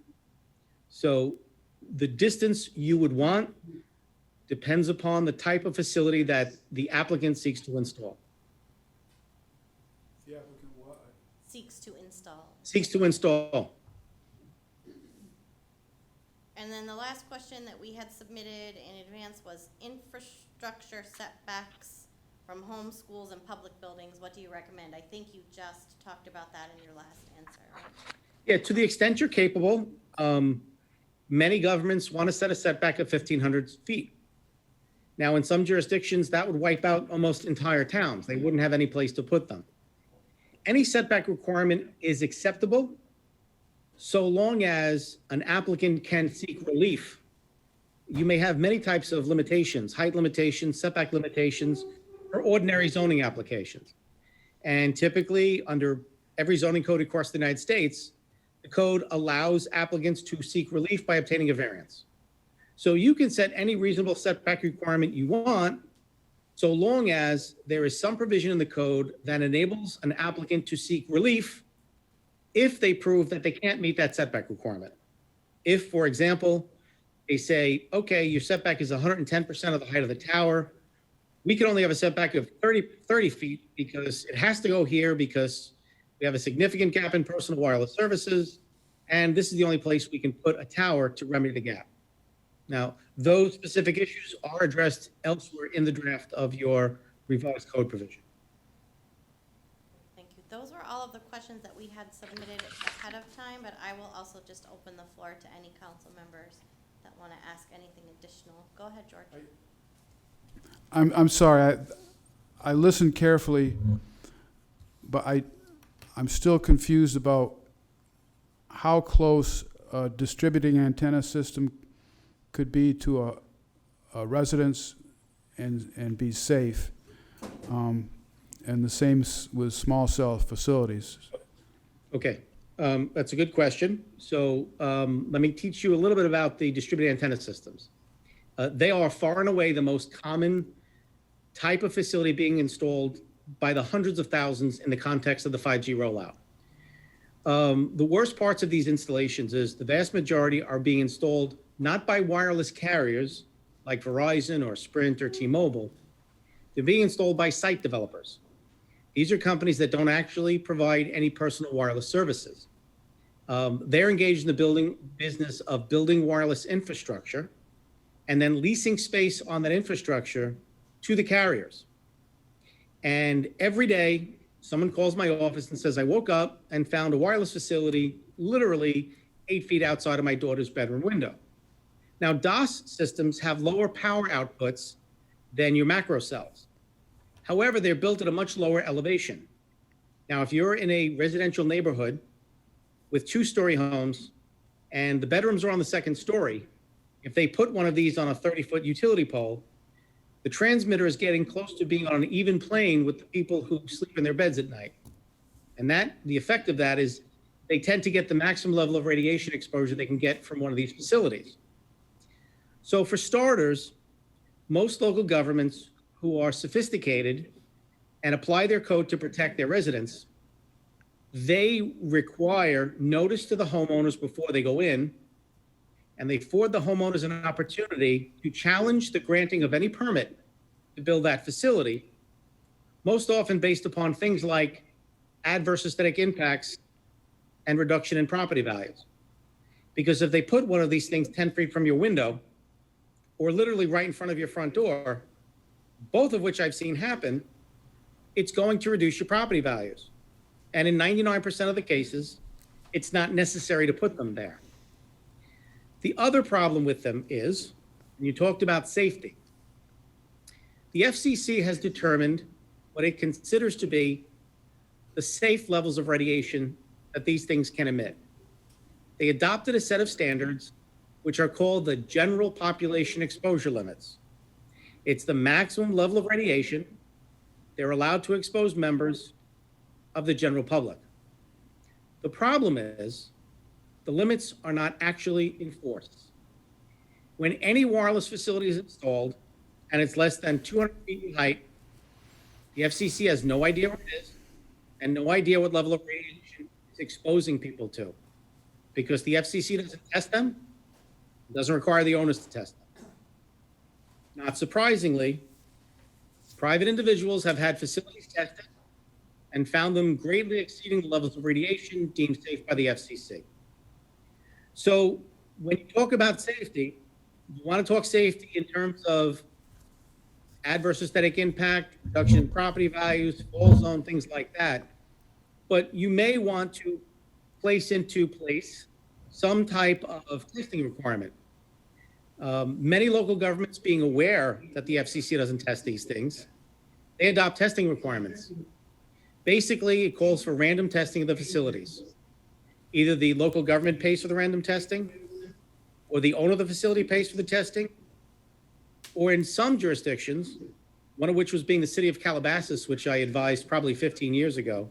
So the distance you would want depends upon the type of facility that the applicant seeks to install. The applicant what? Seeks to install. Seeks to install. And then the last question that we had submitted in advance was infrastructure setbacks from homes, schools, and public buildings. What do you recommend? I think you just talked about that in your last answer, right? Yeah, to the extent you're capable, many governments want to set a setback of 1,500 feet. Now, in some jurisdictions, that would wipe out almost entire towns. They wouldn't have any place to put them. Any setback requirement is acceptable so long as an applicant can seek relief. You may have many types of limitations, height limitations, setback limitations, or ordinary zoning applications. And typically, under every zoning code across the United States, the code allows applicants to seek relief by obtaining a variance. So you can set any reasonable setback requirement you want, so long as there is some provision in the code that enables an applicant to seek relief if they prove that they can't meet that setback requirement. If, for example, they say, okay, your setback is 110% of the height of the tower, we can only have a setback of 30 feet because it has to go here because we have a significant gap in personal wireless services, and this is the only place we can put a tower to remedy the gap. Now, those specific issues are addressed elsewhere in the draft of your revised code provision. Thank you. Those were all of the questions that we had submitted ahead of time, but I will also just open the floor to any council members that want to ask anything additional. Go ahead, George. I'm sorry, I listened carefully, but I'm still confused about how close a distributing antenna system could be to a residence and be safe. And the same with small cell facilities. Okay, that's a good question. So let me teach you a little bit about the distributed antenna systems. They are far and away the most common type of facility being installed by the hundreds of thousands in the context of the 5G rollout. The worst parts of these installations is the vast majority are being installed not by wireless carriers like Verizon or Sprint or T-Mobile. They're being installed by site developers. These are companies that don't actually provide any personal wireless services. They're engaged in the business of building wireless infrastructure and then leasing space on that infrastructure to the carriers. And every day, someone calls my office and says, I woke up and found a wireless facility literally 8 feet outside of my daughter's bedroom window. Now, DOS systems have lower power outputs than your macro cells. However, they're built at a much lower elevation. Now, if you're in a residential neighborhood with 2-story homes and the bedrooms are on the 2nd story, if they put one of these on a 30-foot utility pole, the transmitter is getting close to being on an even plane with the people who sleep in their beds at night. And the effect of that is they tend to get the maximum level of radiation exposure they can get from one of these facilities. So for starters, most local governments who are sophisticated and apply their code to protect their residents, they require notice to the homeowners before they go in, and they afford the homeowners an opportunity to challenge the granting of any permit to build that facility, most often based upon things like adverse aesthetic impacts and reduction in property values. Because if they put one of these things 10 feet from your window, or literally right in front of your front door, both of which I've seen happen, it's going to reduce your property values. And in 99% of the cases, it's not necessary to put them there. The other problem with them is, and you talked about safety, the FCC has determined what it considers to be the safe levels of radiation that these things can emit. They adopted a set of standards which are called the general population exposure limits. It's the maximum level of radiation they're allowed to expose members of the general public. The problem is the limits are not actually enforced. When any wireless facility is installed and it's less than 200 feet in height, the FCC has no idea what it is and no idea what level of radiation it's exposing people to, because the FCC doesn't test them, doesn't require the owners to test them. Not surprisingly, private individuals have had facilities tested and found them greatly exceeding the levels of radiation deemed safe by the FCC. So when you talk about safety, you want to talk safety in terms of adverse aesthetic impact, reduction in property values, fall zone, things like that. But you may want to place into place some type of testing requirement. Many local governments, being aware that the FCC doesn't test these things, they adopt testing requirements. Basically, it calls for random testing of the facilities. Either the local government pays for the random testing, or the owner of the facility pays for the testing, or in some jurisdictions, one of which was being the city of Calabasas, which I advised probably 15 years ago,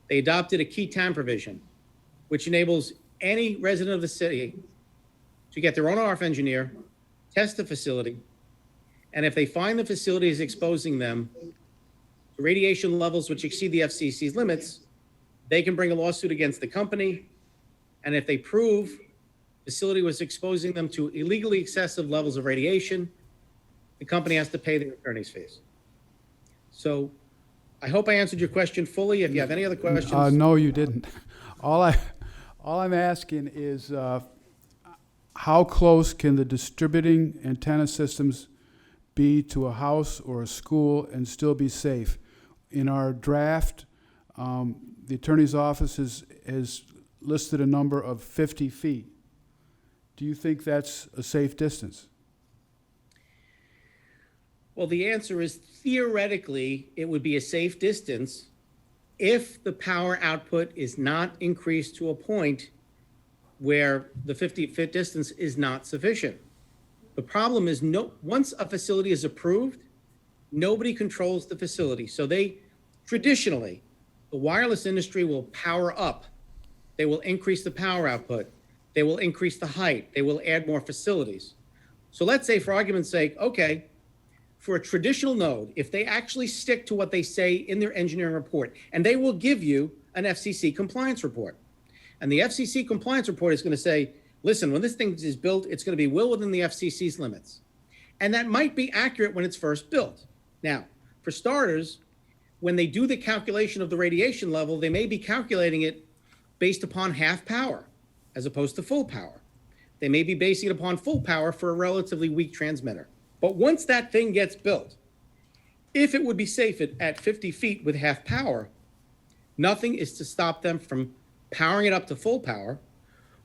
they adopted a key time provision, which enables any resident of the city to get their own RF engineer, test the facility, and if they find the facility is exposing them to radiation levels which exceed the FCC's limits, they can bring a lawsuit against the company, and if they prove the facility was exposing them to illegally excessive levels of radiation, the company has to pay the attorney's fees. So I hope I answered your question fully. If you have any other questions. No, you didn't. All I'm asking is how close can the distributing antenna systems be to a house or a school and still be safe? In our draft, the attorney's office has listed a number of 50 feet. Do you think that's a safe distance? Well, the answer is theoretically, it would be a safe distance if the power output is not increased to a point where the 50-foot distance is not sufficient. The problem is once a facility is approved, nobody controls the facility. So traditionally, the wireless industry will power up. They will increase the power output. They will increase the height. They will add more facilities. So let's say, for argument's sake, okay, for a traditional node, if they actually stick to what they say in their engineering report, and they will give you an FCC compliance report. And the FCC compliance report is going to say, listen, when this thing is built, it's going to be well within the FCC's limits. And that might be accurate when it's first built. Now, for starters, when they do the calculation of the radiation level, they may be calculating it based upon half power as opposed to full power. They may be basing it upon full power for a relatively weak transmitter. But once that thing gets built, if it would be safe at 50 feet with half power, nothing is to stop them from powering it up to full power,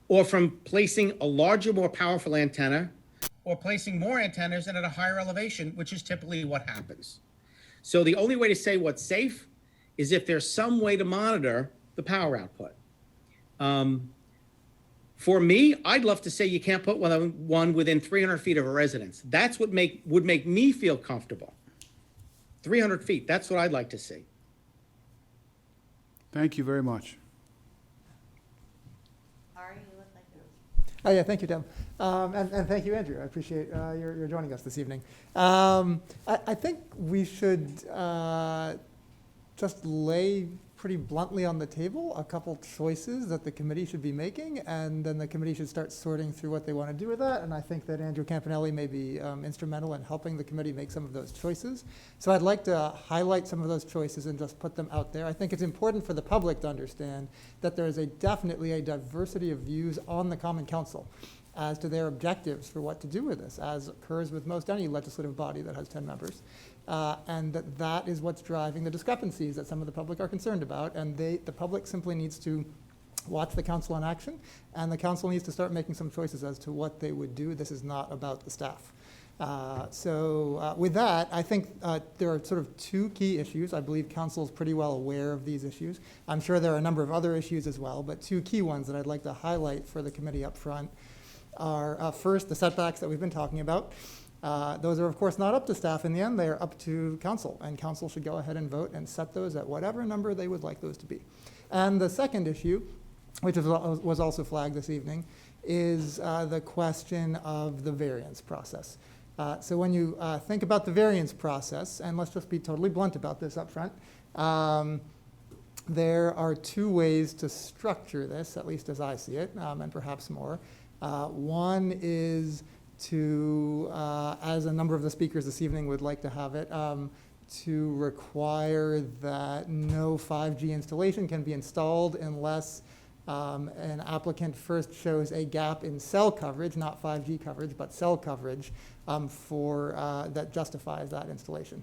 or from placing a larger, more powerful antenna, or placing more antennas at a higher elevation, which is typically what happens. So the only way to say what's safe is if there's some way to monitor the power output. For me, I'd love to say you can't put one within 300 feet of a residence. That's what would make me feel comfortable. 300 feet, that's what I'd like to see. Thank you very much. Ari, you look like you. Oh, yeah, thank you, Deb. And thank you, Andrew. I appreciate your joining us this evening. I think we should just lay pretty bluntly on the table a couple choices that the committee should be making, and then the committee should start sorting through what they want to do with that. And I think that Andrew Campanelli may be instrumental in helping the committee make some of those choices. So I'd like to highlight some of those choices and just put them out there. I think it's important for the public to understand that there is definitely a diversity of views on the Common Council as to their objectives for what to do with this, as occurs with most any legislative body that has 10 members. And that is what's driving the discrepancies that some of the public are concerned about. And the public simply needs to watch the council in action, and the council needs to start making some choices as to what they would do. This is not about the staff. With that, I think there are sort of two key issues. I believe council is pretty well aware of these issues. I'm sure there are a number of other issues as well, but two key ones that I'd like to highlight for the committee up front are first, the setbacks that we've been talking about. Those are, of course, not up to staff in the end. They are up to council, and council should go ahead and vote and set those at whatever number they would like those to be. And the second issue, which was also flagged this evening, is the question of the variance process. So when you think about the variance process, and let's just be totally blunt about this up front, there are two ways to structure this, at least as I see it, and perhaps more. One is to, as a number of the speakers this evening would like to have it, to require that no 5G installation can be installed unless an applicant first shows a gap in cell coverage, not 5G coverage, but cell coverage that justifies that installation.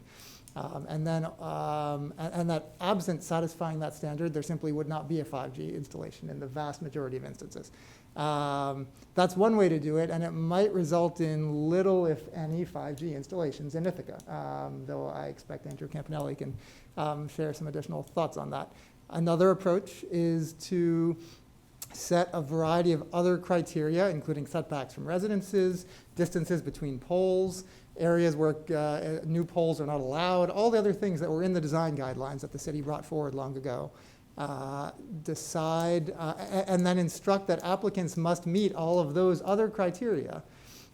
And that absent satisfying that standard, there simply would not be a 5G installation in the vast majority of instances. That's one way to do it, and it might result in little, if any, 5G installations in Ithaca, though I expect Andrew Campanelli can share some additional thoughts on that. Another approach is to set a variety of other criteria, including setbacks from residences, distances between poles, areas where new poles are not allowed, all the other things that were in the design guidelines that the city brought forward long ago. Decide and then instruct that applicants must meet all of those other criteria.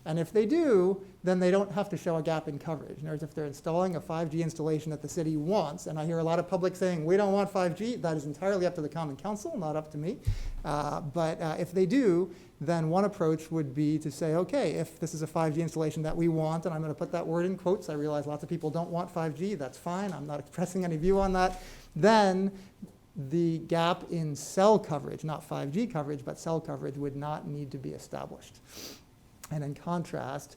And if they do, then they don't have to show a gap in coverage. In other words, if they're installing a 5G installation that the city wants, and I hear a lot of public saying, we don't want 5G, that is entirely up to the Common Council, not up to me. But if they do, then one approach would be to say, okay, if this is a 5G installation that we want, and I'm going to put that word in quotes, I realize lots of people don't want 5G, that's fine, I'm not expressing any view on that, then the gap in cell coverage, not 5G coverage, but cell coverage would not need to be established. And in contrast,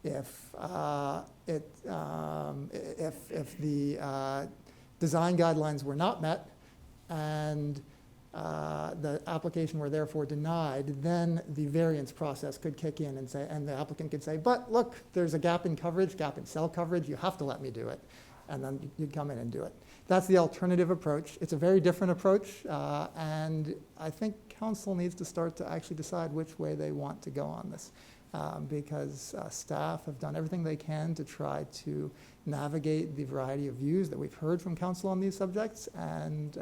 if the design guidelines were not met and the application were therefore denied, then the variance process could kick in and say, and the applicant could say, but look, there's a gap in coverage, gap in cell coverage, you have to let me do it. And then you'd come in and do it. That's the alternative approach. It's a very different approach, and I think council needs to start to actually decide which way they want to go on this. Because staff have done everything they can to try to navigate the variety of views that we've heard from council on these subjects, and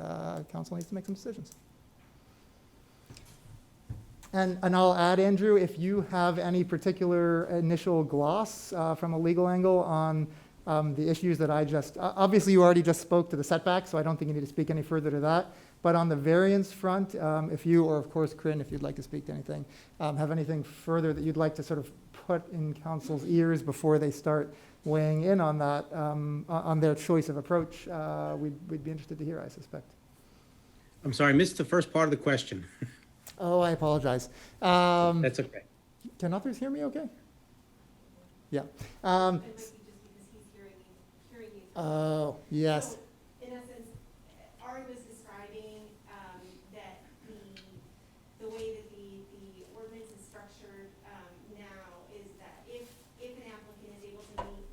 council needs to make some decisions. And I'll add, Andrew, if you have any particular initial gloss from a legal angle on the issues that I just, obviously you already just spoke to the setbacks, so I don't think you need to speak any further to that. But on the variance front, if you, or of course, Corinne, if you'd like to speak to anything, have anything further that you'd like to sort of put in council's ears before they start weighing in on that, on their choice of approach, we'd be interested to hear, I suspect. I'm sorry, I missed the first part of the question. Oh, I apologize. That's okay. Can others hear me okay? Yeah. It might be just because he's hearing you. Oh, yes. So, in essence, Ari was describing that the way that the ordinance is structured now is that if an applicant is able to meet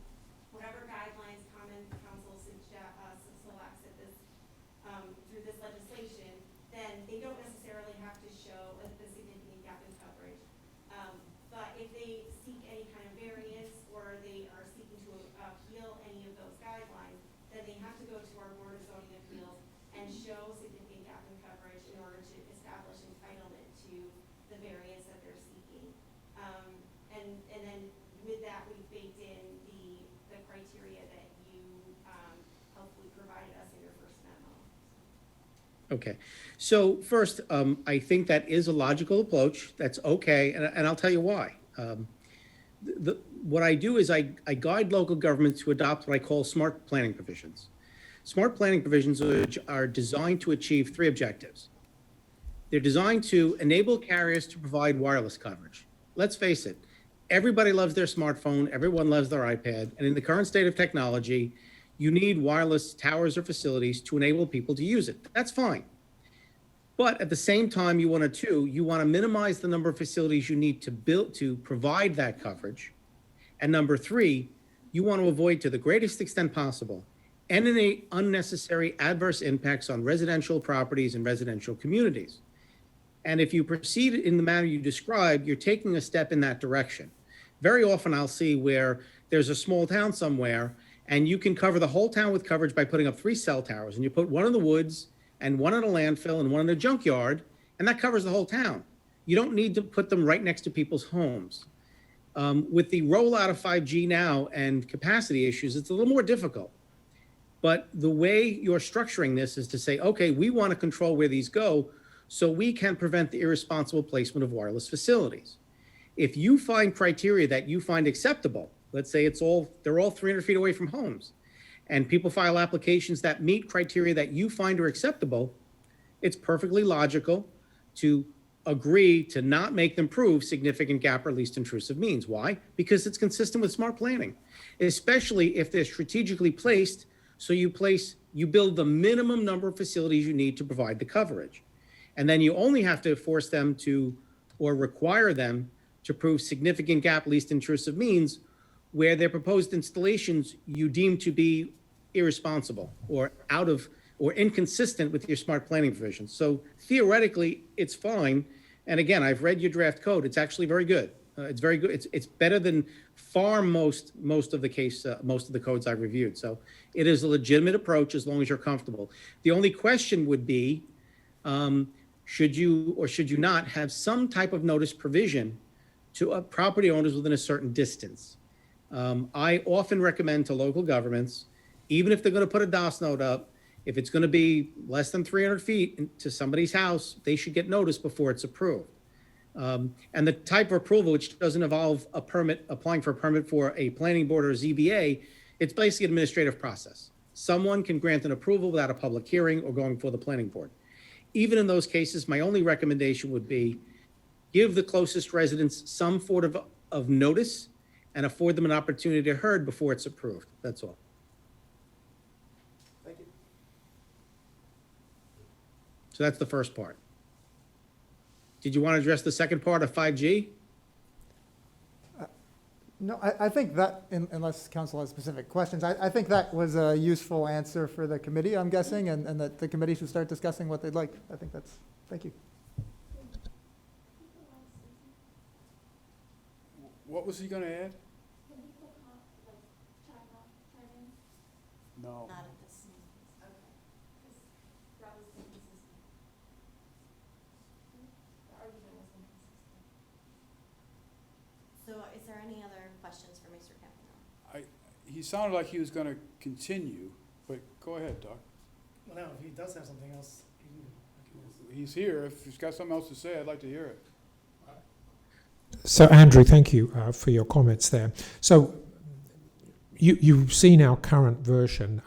whatever guidelines Common Council selects at this through this legislation, then they don't necessarily have to show a significant gap in coverage. But if they seek any kind of variance or they are seeking to appeal any of those guidelines, then they have to go to our Board of Zoning Appeals and show significant gap in coverage in order to establish entitlement to the variance that they're seeking. And then with that, we've baked in the criteria that you hopefully provided us in your first memo. Okay. So first, I think that is a logical approach. That's okay, and I'll tell you why. What I do is I guide local governments to adopt what I call smart planning provisions. Smart planning provisions are designed to achieve three objectives. They're designed to enable carriers to provide wireless coverage. Let's face it, everybody loves their smartphone, everyone loves their iPad, and in the current state of technology, you need wireless towers or facilities to enable people to use it. That's fine. But at the same time, you want to minimize the number of facilities you need to build to provide that coverage. And number three, you want to avoid to the greatest extent possible any unnecessary adverse impacts on residential properties and residential communities. And if you proceed in the manner you described, you're taking a step in that direction. Very often I'll see where there's a small town somewhere and you can cover the whole town with coverage by putting up 3 cell towers, and you put one in the woods and one in a landfill and one in a junkyard, and that covers the whole town. You don't need to put them right next to people's homes. With the rollout of 5G now and capacity issues, it's a little more difficult. But the way you're structuring this is to say, okay, we want to control where these go so we can prevent the irresponsible placement of wireless facilities. If you find criteria that you find acceptable, let's say they're all 300 feet away from homes, and people file applications that meet criteria that you find are acceptable, it's perfectly logical to agree to not make them prove significant gap or least intrusive means. Why? Because it's consistent with smart planning, especially if they're strategically placed. So you build the minimum number of facilities you need to provide the coverage. And then you only have to force them to, or require them to prove significant gap, least intrusive means where their proposed installations you deem to be irresponsible or or inconsistent with your smart planning provisions. So theoretically, it's fine. And again, I've read your draft code. It's actually very good. It's very good. It's better than most of the codes I've reviewed. So it is a legitimate approach as long as you're comfortable. The only question would be, should you or should you not have some type of notice provision to property owners within a certain distance? I often recommend to local governments, even if they're going to put a DOS note up, if it's going to be less than 300 feet to somebody's house, they should get notice before it's approved. And the type of approval, which doesn't involve applying for a permit for a planning board or a ZBA, it's basically an administrative process. Someone can grant an approval without a public hearing or going for the planning board. Even in those cases, my only recommendation would be give the closest residents some sort of notice and afford them an opportunity to be heard before it's approved. That's all. Thank you. So that's the first part. Did you want to address the second part of 5G? No, I think that, unless council has specific questions, I think that was a useful answer for the committee, I'm guessing, and that the committee should start discussing what they'd like. I think thank you. What was he going to add? No. Not at this. So is there any other questions for Mr. Campanella? He sounded like he was going to continue, but go ahead, Doc. Well, now, if he does have something else, He's here. If he's got something else to say, I'd like to hear it. So, Andrew, thank you for your comments there. So, you've seen our current version.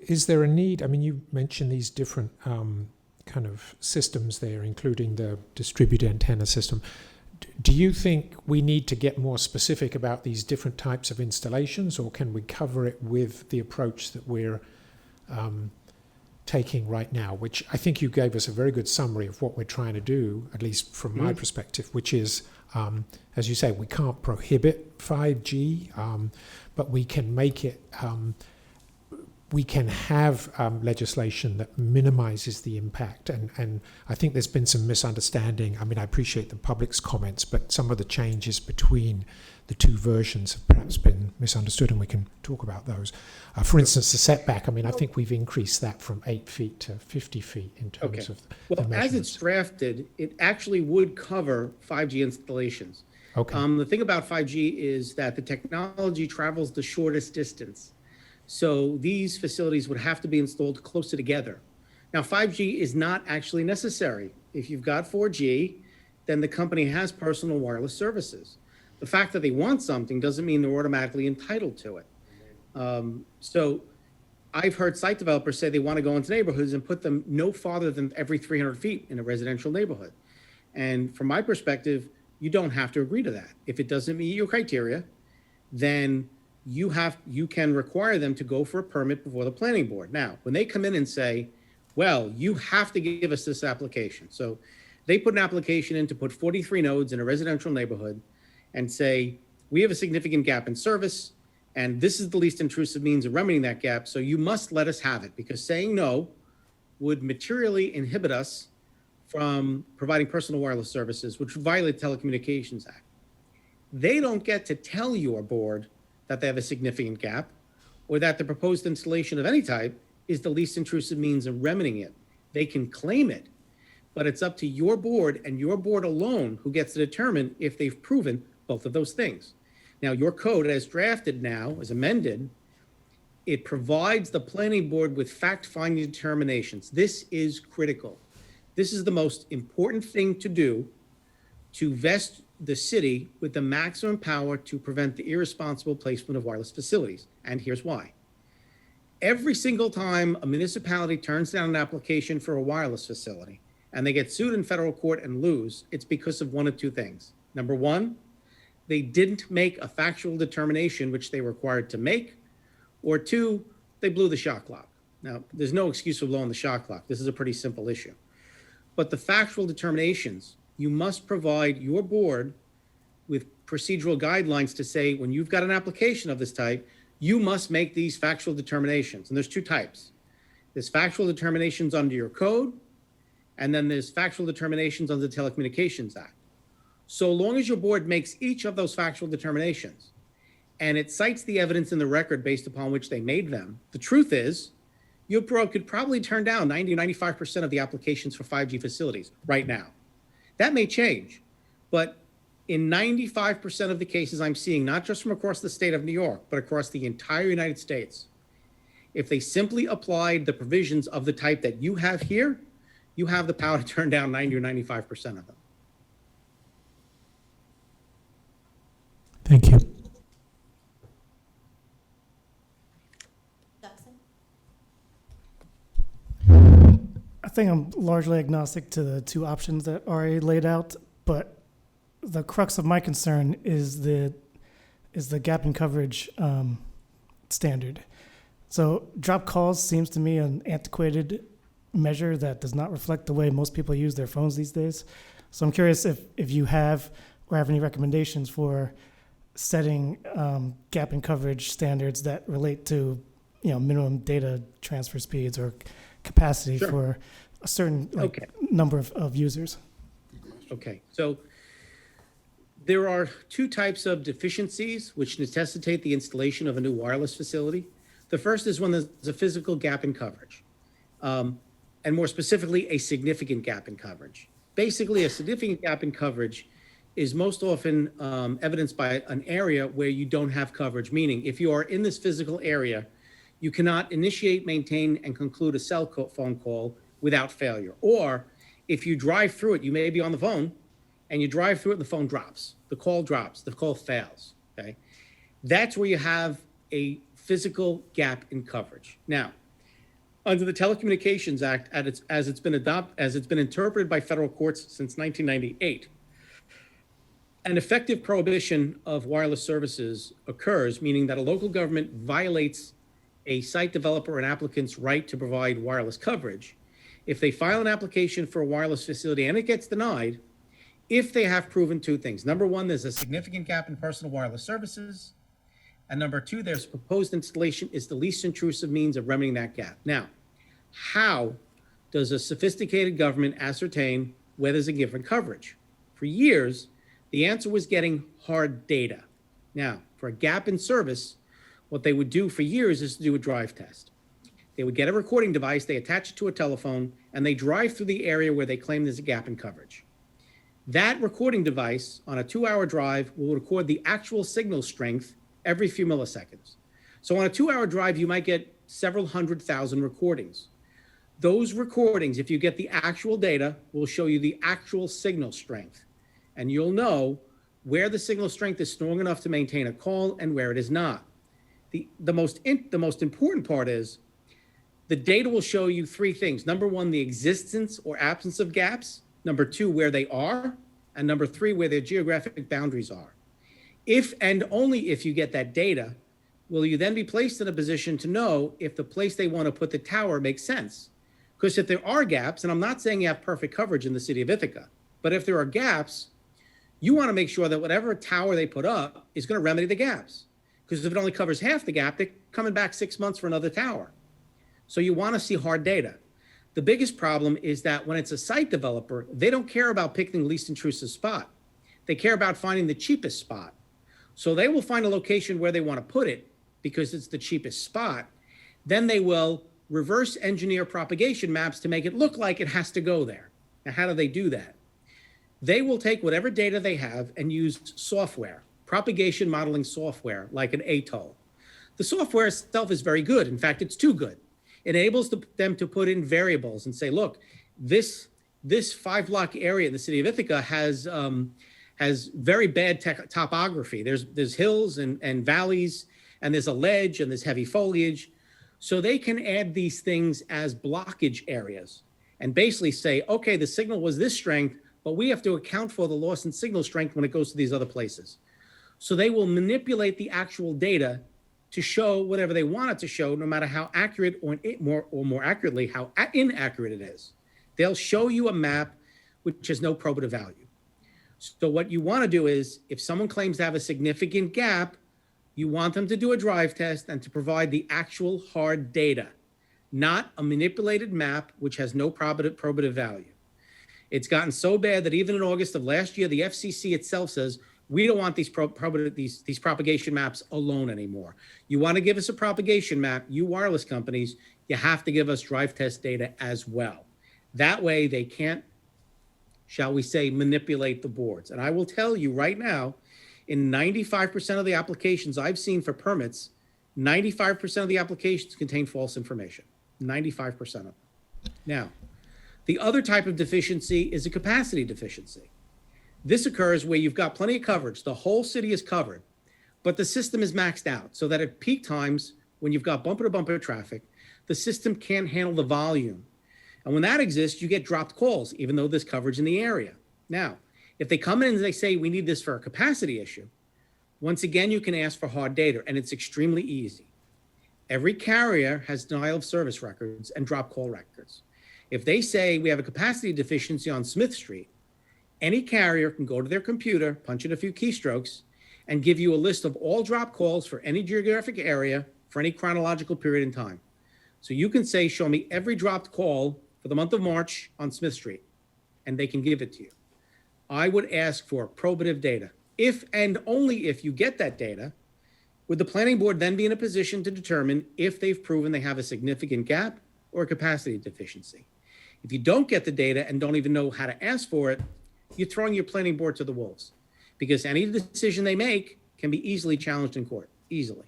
Is there a need? I mean, you mentioned these different kind of systems there, including the distributed antenna system. Do you think we need to get more specific about these different types of installations, or can we cover it with the approach that we're taking right now, which I think you gave us a very good summary of what we're trying to do, at least from my perspective, which is, as you say, we can't prohibit 5G, but we can make it, we can have legislation that minimizes the impact. And I think there's been some misunderstanding. I mean, I appreciate the public's comments, but some of the changes between the two versions have perhaps been misunderstood, and we can talk about those. For instance, the setback, I mean, I think we've increased that from 8 feet to 50 feet in terms of the measurements. As it's drafted, it actually would cover 5G installations. Okay. The thing about 5G is that the technology travels the shortest distance. So these facilities would have to be installed closer together. Now, 5G is not actually necessary. If you've got 4G, then the company has personal wireless services. The fact that they want something doesn't mean they're automatically entitled to it. So I've heard site developers say they want to go into neighborhoods and put them no farther than every 300 feet in a residential neighborhood. And from my perspective, you don't have to agree to that. If it doesn't meet your criteria, then you can require them to go for a permit before the planning board. Now, when they come in and say, well, you have to give us this application. So they put an application in to put 43 nodes in a residential neighborhood and say, we have a significant gap in service, and this is the least intrusive means of remedying that gap, so you must let us have it, because saying no would materially inhibit us from providing personal wireless services, which would violate the Telecommunications Act. They don't get to tell your board that they have a significant gap or that the proposed installation of any type is the least intrusive means of remedying it. They can claim it, but it's up to your board and your board alone who gets to determine if they've proven both of those things. Now, your code as drafted now, as amended, it provides the planning board with fact-finding determinations. This is critical. This is the most important thing to do to vest the city with the maximum power to prevent the irresponsible placement of wireless facilities. And here's why. Every single time a municipality turns down an application for a wireless facility and they get sued in federal court and lose, it's because of one of two things. Number one, they didn't make a factual determination, which they were required to make, or two, they blew the shot clock. Now, there's no excuse for blowing the shot clock. This is a pretty simple issue. But the factual determinations, you must provide your board with procedural guidelines to say, when you've got an application of this type, you must make these factual determinations. And there's two types. There's factual determinations under your code, and then there's factual determinations under the Telecommunications Act. So long as your board makes each of those factual determinations, and it cites the evidence in the record based upon which they made them, the truth is, your board could probably turn down 90 or 95% of the applications for 5G facilities right now. That may change, but in 95% of the cases I'm seeing, not just from across the state of New York, but across the entire United States, if they simply applied the provisions of the type that you have here, you have the power to turn down 90 or 95% of them. Thank you. I think I'm largely agnostic to the two options that Ari laid out, but the crux of my concern is the gap in coverage standard. So drop calls seems to me an antiquated measure that does not reflect the way most people use their phones these days. So I'm curious if you have or have any recommendations for setting gap in coverage standards that relate to minimum data transfer speeds or capacity Sure. for a certain number of users. Okay, so there are two types of deficiencies which necessitate the installation of a new wireless facility. The first is when there's a physical gap in coverage, and more specifically, a significant gap in coverage. Basically, a significant gap in coverage is most often evidenced by an area where you don't have coverage, meaning if you are in this physical area, you cannot initiate, maintain, and conclude a cell phone call without failure. Or if you drive through it, you may be on the phone, and you drive through it and the phone drops. The call drops, the call fails, okay? That's where you have a physical gap in coverage. Now, under the Telecommunications Act, as it's been interpreted by federal courts since 1998, an effective prohibition of wireless services occurs, meaning that a local government violates a site developer and applicant's right to provide wireless coverage if they file an application for a wireless facility and it gets denied, if they have proven two things. Number one, there's a significant gap in personal wireless services. And number two, their proposed installation is the least intrusive means of remedying that gap. Now, how does a sophisticated government ascertain whether there's a given coverage? For years, the answer was getting hard data. Now, for a gap in service, what they would do for years is to do a drive test. They would get a recording device, they attach it to a telephone, and they drive through the area where they claim there's a gap in coverage. That recording device on a 2-hour drive will record the actual signal strength every few milliseconds. So on a 2-hour drive, you might get several 100,000 recordings. Those recordings, if you get the actual data, will show you the actual signal strength. And you'll know where the signal strength is strong enough to maintain a call and where it is not. The most important part is the data will show you three things. Number one, the existence or absence of gaps. Number two, where they are. And number three, where their geographic boundaries are. If and only if you get that data, will you then be placed in a position to know if the place they want to put the tower makes sense. Because if there are gaps, and I'm not saying you have perfect coverage in the city of Ithaca, but if there are gaps, you want to make sure that whatever tower they put up is going to remedy the gaps. Because if it only covers half the gap, they're coming back 6 months for another tower. So you want to see hard data. The biggest problem is that when it's a site developer, they don't care about picking the least intrusive spot. They care about finding the cheapest spot. So they will find a location where they want to put it because it's the cheapest spot. Then they will reverse engineer propagation maps to make it look like it has to go there. Now, how do they do that? They will take whatever data they have and use software, propagation modeling software, like an ATOL. The software itself is very good. In fact, it's too good. It enables them to put in variables and say, look, this 5-block area in the city of Ithaca has very bad topography. There's hills and valleys, and there's a ledge, and there's heavy foliage. So they can add these things as blockage areas and basically say, okay, the signal was this strength, but we have to account for the loss in signal strength when it goes to these other places. So they will manipulate the actual data to show whatever they want it to show, no matter how accurate or more accurately, how inaccurate it is. They'll show you a map which has no probative value. So what you want to do is, if someone claims to have a significant gap, you want them to do a drive test and to provide the actual hard data, not a manipulated map which has no probative value. It's gotten so bad that even in August of last year, the FCC itself says, we don't want these propagation maps alone anymore. You want to give us a propagation map, you wireless companies, you have to give us drive test data as well. That way they can't, shall we say, manipulate the boards. And I will tell you right now, in 95% of the applications I've seen for permits, 95% of the applications contain false information. 95% of them. Now, the other type of deficiency is a capacity deficiency. This occurs where you've got plenty of coverage. The whole city is covered, but the system is maxed out so that at peak times, when you've got bumper-to-bumper traffic, the system can't handle the volume. And when that exists, you get dropped calls, even though there's coverage in the area. Now, if they come in and they say, we need this for a capacity issue, once again, you can ask for hard data, and it's extremely easy. Every carrier has denial of service records and drop call records. If they say we have a capacity deficiency on Smith Street, any carrier can go to their computer, punch in a few keystrokes, and give you a list of all drop calls for any geographic area for any chronological period in time. So you can say, show me every dropped call for the month of March on Smith Street, and they can give it to you. I would ask for probative data. If and only if you get that data, would the planning board then be in a position to determine if they've proven they have a significant gap or a capacity deficiency? If you don't get the data and don't even know how to ask for it, you're throwing your planning board to the wolves, because any decision they make can be easily challenged in court, easily.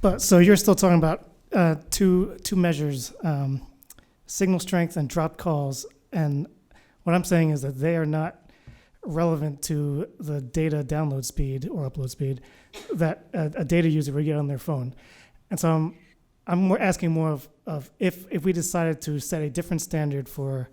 But so you're still talking about two measures, signal strength and drop calls. And what I'm saying is that they are not relevant to the data download speed or upload speed that a data user would get on their phone. And so I'm asking more of if we decided to set a different standard for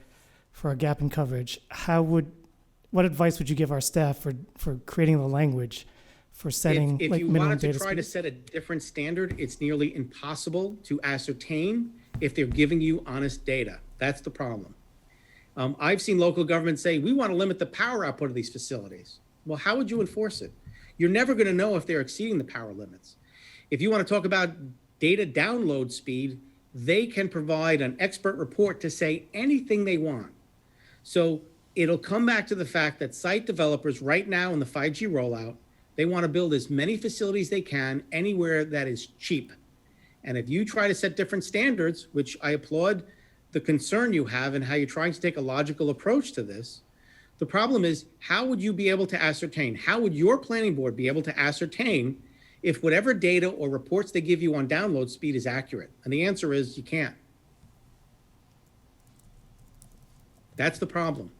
a gap in coverage, what advice would you give our staff for creating the language for setting if like you minimum wanted to data try speed? to set a different standard, it's nearly impossible to ascertain if they're giving you honest data. That's the problem. I've seen local governments say, we want to limit the power output of these facilities. Well, how would you enforce it? You're never going to know if they're exceeding the power limits. If you want to talk about data download speed, they can provide an expert report to say anything they want. So it'll come back to the fact that site developers right now in the 5G rollout, they want to build as many facilities they can anywhere that is cheap. And if you try to set different standards, which I applaud the concern you have and how you're trying to take a logical approach to this, the problem is, how would you be able to ascertain? How would your planning board be able to ascertain if whatever data or reports they give you on download speed is accurate? And the answer is you can't. That's the problem.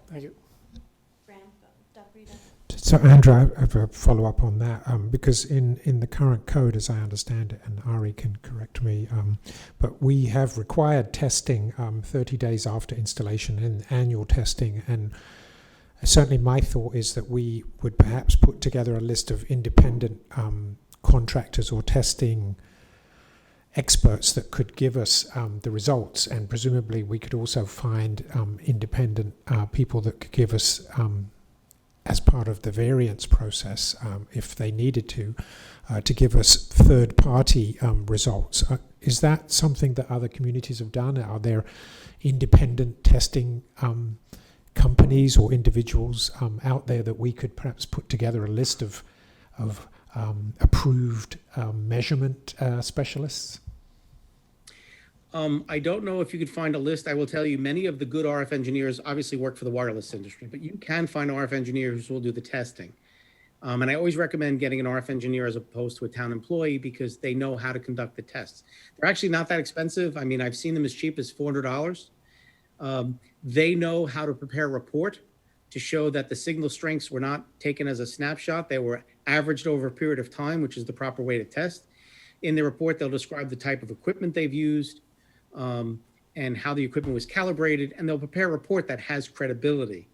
Thank you. So, Andrew, I have a follow-up on that, because in the current code, as I understand it, and Ari can correct me, but we have required testing 30 days after installation and annual testing, and certainly my thought is that we would perhaps put together a list of independent contractors or testing experts that could give us the results, and presumably we could also find independent people that could give us, as part of the variance process, if they needed to give us third-party results. Is that something that other communities have done? Are there independent testing companies or individuals out there that we could perhaps put together a list of approved measurement specialists? I don't know if you could find a list. I will tell you, many of the good RF engineers obviously work for the wireless industry, but you can find RF engineers who will do the testing. And I always recommend getting an RF engineer as opposed to a town employee because they know how to conduct the tests. They're actually not that expensive. I mean, I've seen them as cheap as $400. They know how to prepare a report to show that the signal strengths were not taken as a snapshot. They were averaged over a period of time, which is the proper way to test. In the report, they'll describe the type of equipment they've used, and how the equipment was calibrated, and they'll prepare a report that has credibility.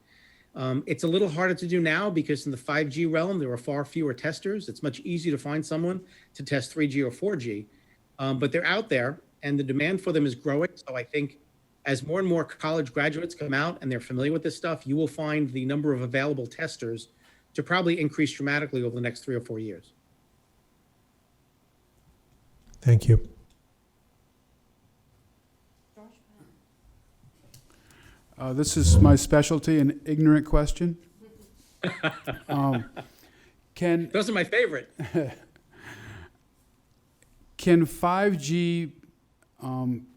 It's a little harder to do now because in the 5G realm, there are far fewer testers. It's much easier to find someone to test 3G or 4G, but they're out there and the demand for them is growing. So I think as more and more college graduates come out and they're familiar with this stuff, you will find the number of available testers to probably increase dramatically over the next 3 or 4 years. Thank you. This is my specialty, an ignorant question. Those are my favorite. Can 5G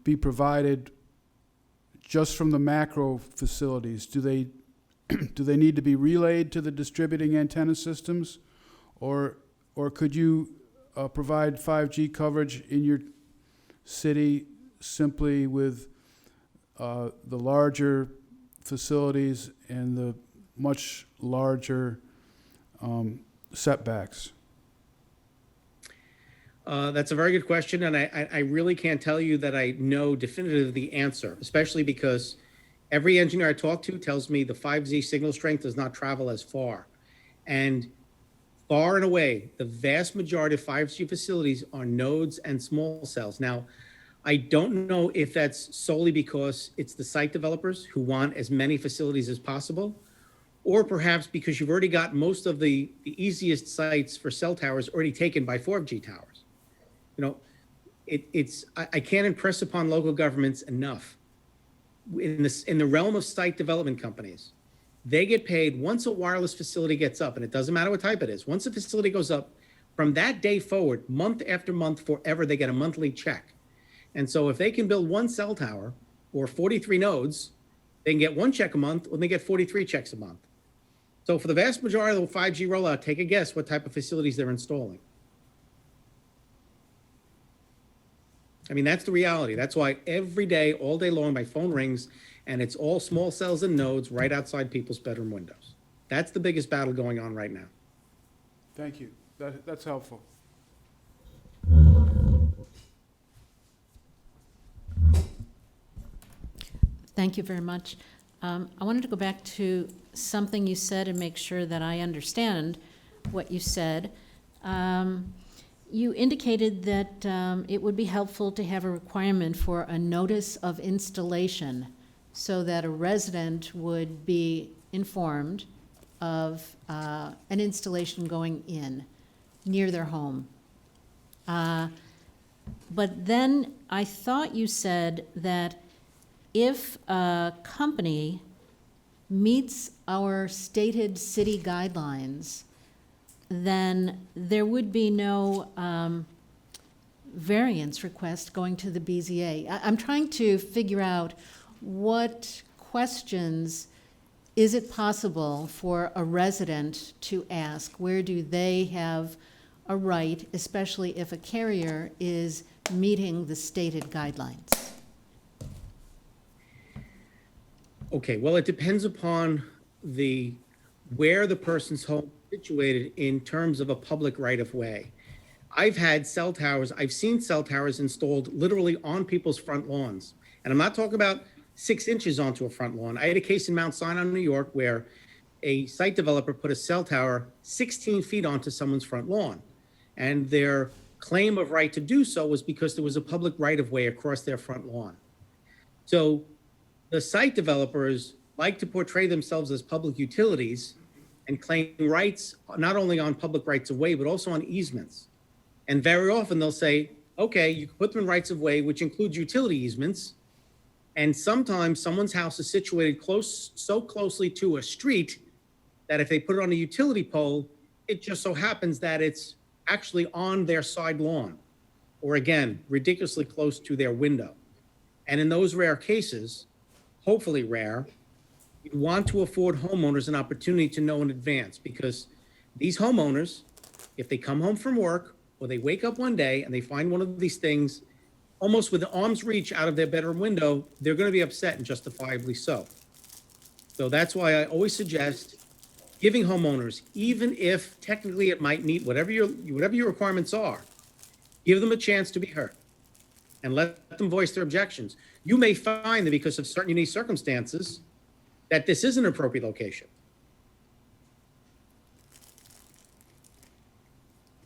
be provided just from the macro facilities? Do they need to be relayed to the distributing antenna systems, or could you provide 5G coverage in your city simply with the larger facilities and the much larger setbacks? That's a very good question, and I really can't tell you that I know definitively the answer, especially because every engineer I talk to tells me the 5G signal strength does not travel as far. And far and away, the vast majority of 5G facilities are nodes and small cells. Now, I don't know if that's solely because it's the site developers who want as many facilities as possible, or perhaps because you've already got most of the easiest sites for cell towers already taken by 4G towers. You know, I can't impress upon local governments enough. In the realm of site development companies, they get paid once a wireless facility gets up, and it doesn't matter what type it is. Once a facility goes up, from that day forward, month after month, forever, they get a monthly check. And so if they can build one cell tower or 43 nodes, they can get one check a month, or they get 43 checks a month. So for the vast majority of the 5G rollout, take a guess what type of facilities they're installing. I mean, that's the reality. That's why every day, all day long, my phone rings, and it's all small cells and nodes right outside people's bedroom windows. That's the biggest battle going on right now. Thank you. That's helpful. Thank you very much. I wanted to go back to something you said and make sure that I understand what you said. You indicated that it would be helpful to have a requirement for a notice of installation so that a resident would be informed of an installation going in near their home. But then I thought you said that if a company meets our stated city guidelines, then there would be no variance request going to the BZA. I'm trying to figure out what questions is it possible for a resident to ask? Where do they have a right, especially if a carrier is meeting the stated guidelines? Okay, well, it depends upon where the person's home is situated in terms of a public right-of-way. I've seen cell towers installed literally on people's front lawns. And I'm not talking about 6 inches onto a front lawn. I had a case in Mount Sinai, New York, where a site developer put a cell tower 16 feet onto someone's front lawn. And their claim of right to do so was because there was a public right-of-way across their front lawn. So the site developers like to portray themselves as public utilities and claim rights not only on public rights of way, but also on easements. And very often they'll say, okay, you can put them in rights of way, which includes utility easements. And sometimes someone's house is situated so closely to a street that if they put it on a utility pole, it just so happens that it's actually on their side lawn, or again, ridiculously close to their window. And in those rare cases, hopefully rare, you want to afford homeowners an opportunity to know in advance, because these homeowners, if they come home from work or they wake up one day and they find one of these things almost with arm's reach out of their bedroom window, they're going to be upset, and justifiably so. So that's why I always suggest giving homeowners, even if technically it might meet whatever your requirements are, give them a chance to be heard and let them voice their objections. You may find that because of certain unique circumstances, that this is an appropriate location.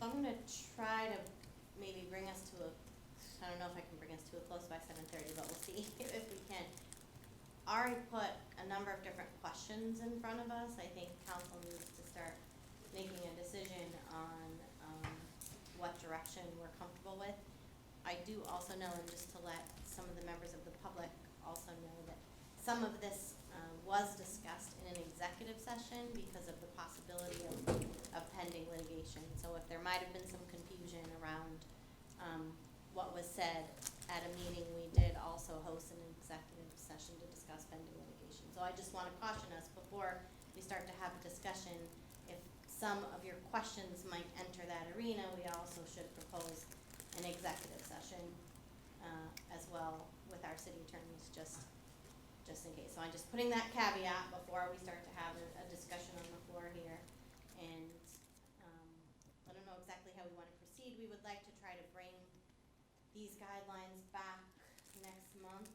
I'm gonna try to maybe bring us to I don't know if I can bring us to a close by 7:30, but we'll see if we can. Ari put a number of different questions in front of us. I think council needs to start making a decision on what direction we're comfortable with. I do also know, and just to let some of the members of the public also know, that some of this was discussed in an executive session because of the possibility of pending litigation. So if there might have been some confusion around what was said at a meeting, we did also host an executive session to discuss pending litigation. So I just want to caution us before we start to have a discussion, if some of your questions might enter that arena, we also should propose an executive session as well with our city attorneys, just in case. So I'm just putting that caveat before we start to have a discussion on the floor here. And I don't know exactly how we want to proceed. We would like to try to bring these guidelines back next month,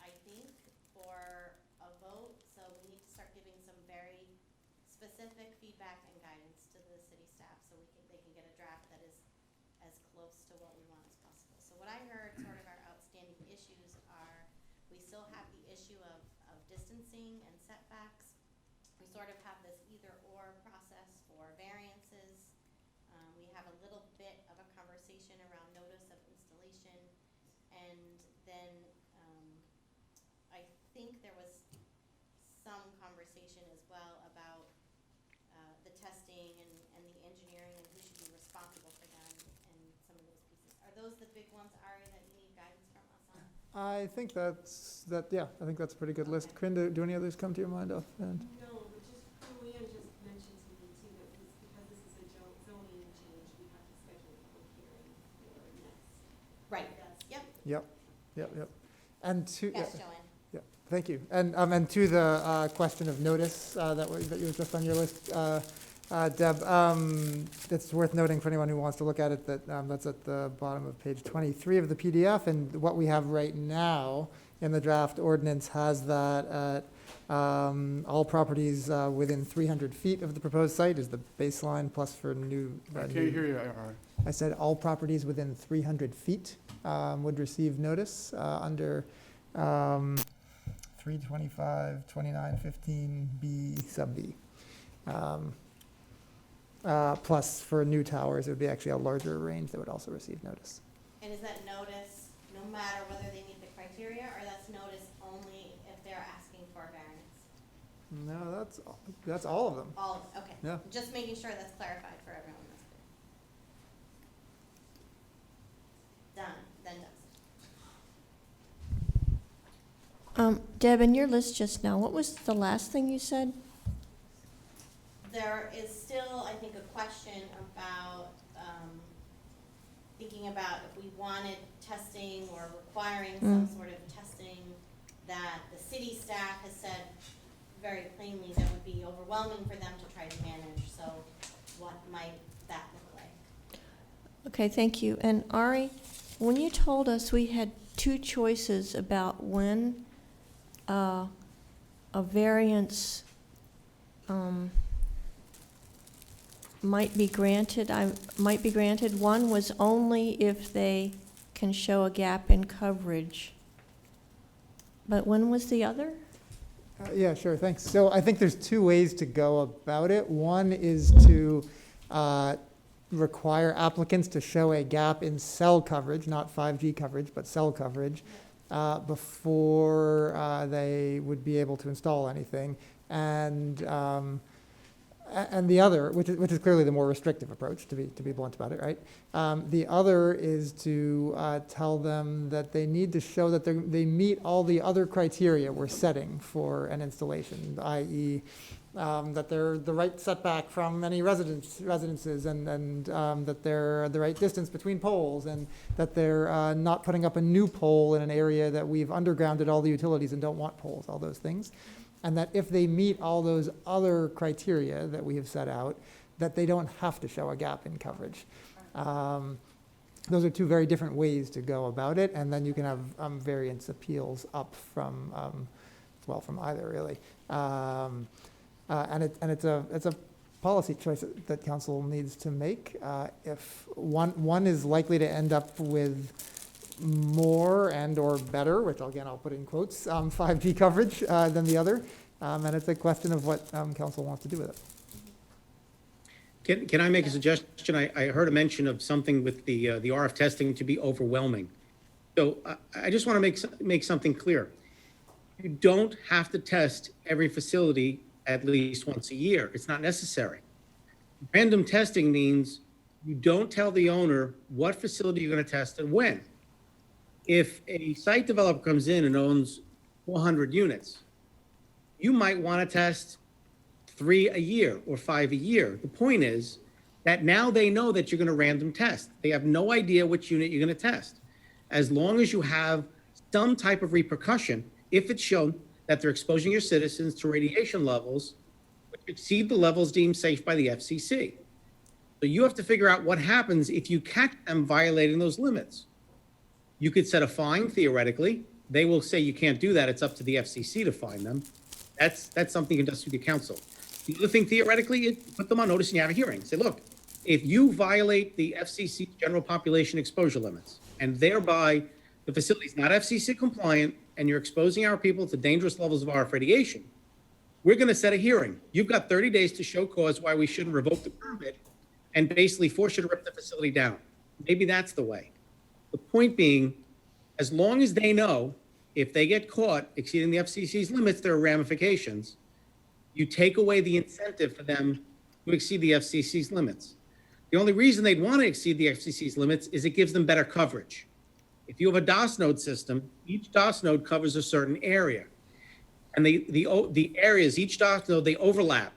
I think, for a vote. So we need to start giving some very specific feedback and guidance to the city staff so they can get a draft that is as close to what we want as possible. So what I heard, sort of our outstanding issues are, we still have the issue of distancing and setbacks. We sort of have this either or process for variances. We have a little bit of a conversation around notice of installation. And then I think there was some conversation as well about the testing and the engineering and who should be responsible for them and some of those pieces. Are those the big ones, Ari, that you need guidance from us on? I think yeah, I think that's a pretty good list. Corinne, do any others come to your mind offhand? No, but just, Luann just mentioned to me too, that because this is a zoning change, we have to schedule a public hearing for next. Right, That's- Yep. And to, Yes, Joanne. yeah, thank you. And to the question of notice that you was just on your list, Deb, it's worth noting for anyone who wants to look at it that that's at the bottom of page 23 of the PDF, and what we have right now in the draft ordinance has that at all properties within 300 feet of the proposed site is the baseline, plus for new. I can't hear you, Ari. I said all properties within 300 feet would receive notice under 325, 29, 15B sub B. Plus for new towers, it would be actually a larger range that would also receive notice. And is that notice no matter whether they meet the criteria, or that's notice only if they're asking for a variance? No, that's all of them. All of it, okay. Yeah. Just making sure that's clarified for everyone. That's good. Done, then does. Deb, in your list just now, what was the last thing you said? There is still, I think, a question about thinking about if we wanted testing or requiring some sort of testing that the city staff has said very plainly that would be overwhelming for them to try to manage. So what might that look like? Okay, thank you. And Ari, when you told us we had two choices about when a variance might be granted. One was only if they can show a gap in coverage. But when was the other? Yeah, sure, thanks. So I think there's two ways to go about it. One is to require applicants to show a gap in cell coverage, not 5G coverage, but cell coverage, before they would be able to install anything. And the other, which is clearly the more restrictive approach, to be blunt about it, right? The other is to tell them that they need to show that they meet all the other criteria we're setting for an installation, i.e., that they're the right setback from any residences, and that they're the right distance between poles, and that they're not putting up a new pole in an area that we've undergrounded all the utilities and don't want poles, all those things. And that if they meet all those other criteria that we have set out, that they don't have to show a gap in coverage. Those are two very different ways to go about it, and then you can have variance appeals up from, from either, really. And it's a policy choice that council needs to make. If one is likely to end up with more and or better, which again I'll put in quotes, 5G coverage than the other, and it's a question of what council wants to do with it. Can I make a suggestion? I heard a mention of something with the RF testing to be overwhelming. So I just want to make something clear. You don't have to test every facility at least once a year. It's not necessary. Random testing means you don't tell the owner what facility you're going to test and when. If a site developer comes in and owns 400 units, you might want to test 3 a year or 5 a year. The point is that now they know that you're going to random test. They have no idea which unit you're going to test. As long as you have some type of repercussion, if it's shown that they're exposing your citizens to radiation levels which exceed the levels deemed safe by the FCC. So you have to figure out what happens if you catch them violating those limits. You could set a fine, theoretically. They will say you can't do that. It's up to the FCC to fine them. That's something you can discuss with your council. The other thing, theoretically, is put them on notice and you have a hearing. Say, look, if you violate the FCC general population exposure limits, and thereby the facility is not FCC compliant, and you're exposing our people to dangerous levels of RF radiation, we're going to set a hearing. You've got 30 days to show cause why we shouldn't revoke the permit and basically force you to rip the facility down. Maybe that's the way. The point being, as long as they know if they get caught exceeding the FCC's limits, there are ramifications. You take away the incentive for them to exceed the FCC's limits. The only reason they'd want to exceed the FCC's limits is it gives them better coverage. If you have a DOS node system, each DOS node covers a certain area. And the areas, each DOS node, they overlap.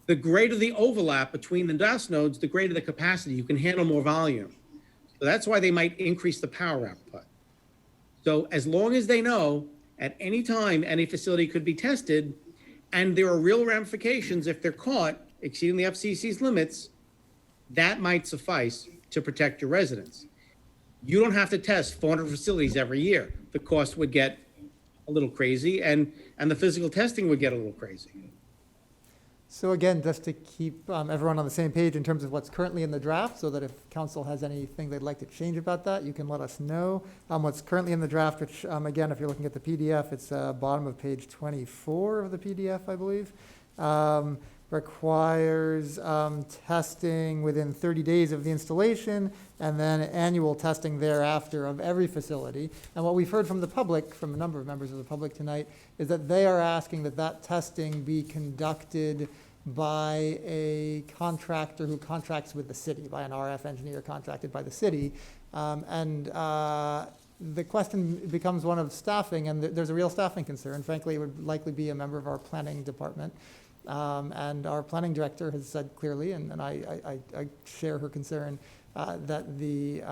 The greater the overlap between the DOS nodes, the greater the capacity. You can handle more volume. So that's why they might increase the power output. So as long as they know at any time any facility could be tested, and there are real ramifications if they're caught exceeding the FCC's limits, that might suffice to protect your residents. You don't have to test 400 facilities every year. The cost would get a little crazy, and the physical testing would get a little crazy. So again, just to keep everyone on the same page in terms of what's currently in the draft, so that if council has anything they'd like to change about that, you can let us know. What's currently in the draft, which again, if you're looking at the PDF, it's bottom of page 24 of the PDF, I believe, requires testing within 30 days of the installation, and then annual testing thereafter of every facility. And what we've heard from the public, from a number of members of the public tonight, is that they are asking that that testing be conducted by a contractor who contracts with the city, by an RF engineer contracted by the city. The question becomes one of staffing, and there's a real staffing concern. Frankly, it would likely be a member of our planning department. And our planning director has said clearly, and I share her concern, that the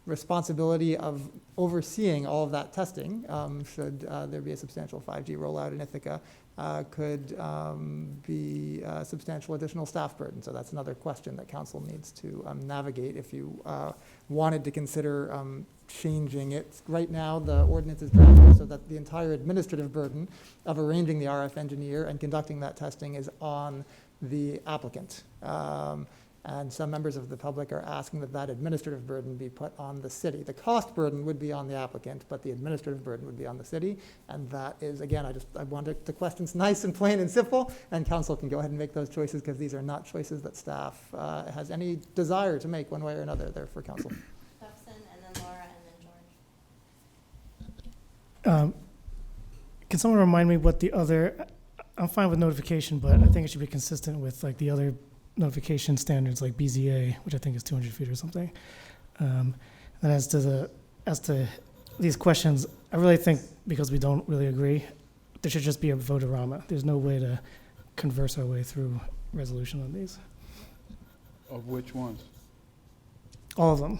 responsibility of overseeing all of that testing, should there be a substantial 5G rollout in Ithaca, could be a substantial additional staff burden. So that's another question that council needs to navigate if you wanted to consider changing it. Right now, the ordinance is drafted so that the entire administrative burden of arranging the RF engineer and conducting that testing is on the applicant. And some members of the public are asking that that administrative burden be put on the city. The cost burden would be on the applicant, but the administrative burden would be on the city. And that is, again, I wanted the questions nice and plain and simple, and council can go ahead and make those choices, because these are not choices that staff has any desire to make one way or another. They're for council. Duxon, and then Laura, and then George. Can someone remind me what the other, I'm fine with notification, but I think it should be consistent with like the other notification standards like BZA, which I think is 200 feet or something. And as to these questions, I really think because we don't really agree, there should just be a vote-a-rama. There's no way to converse our way through resolution on these. Of which ones? All of them,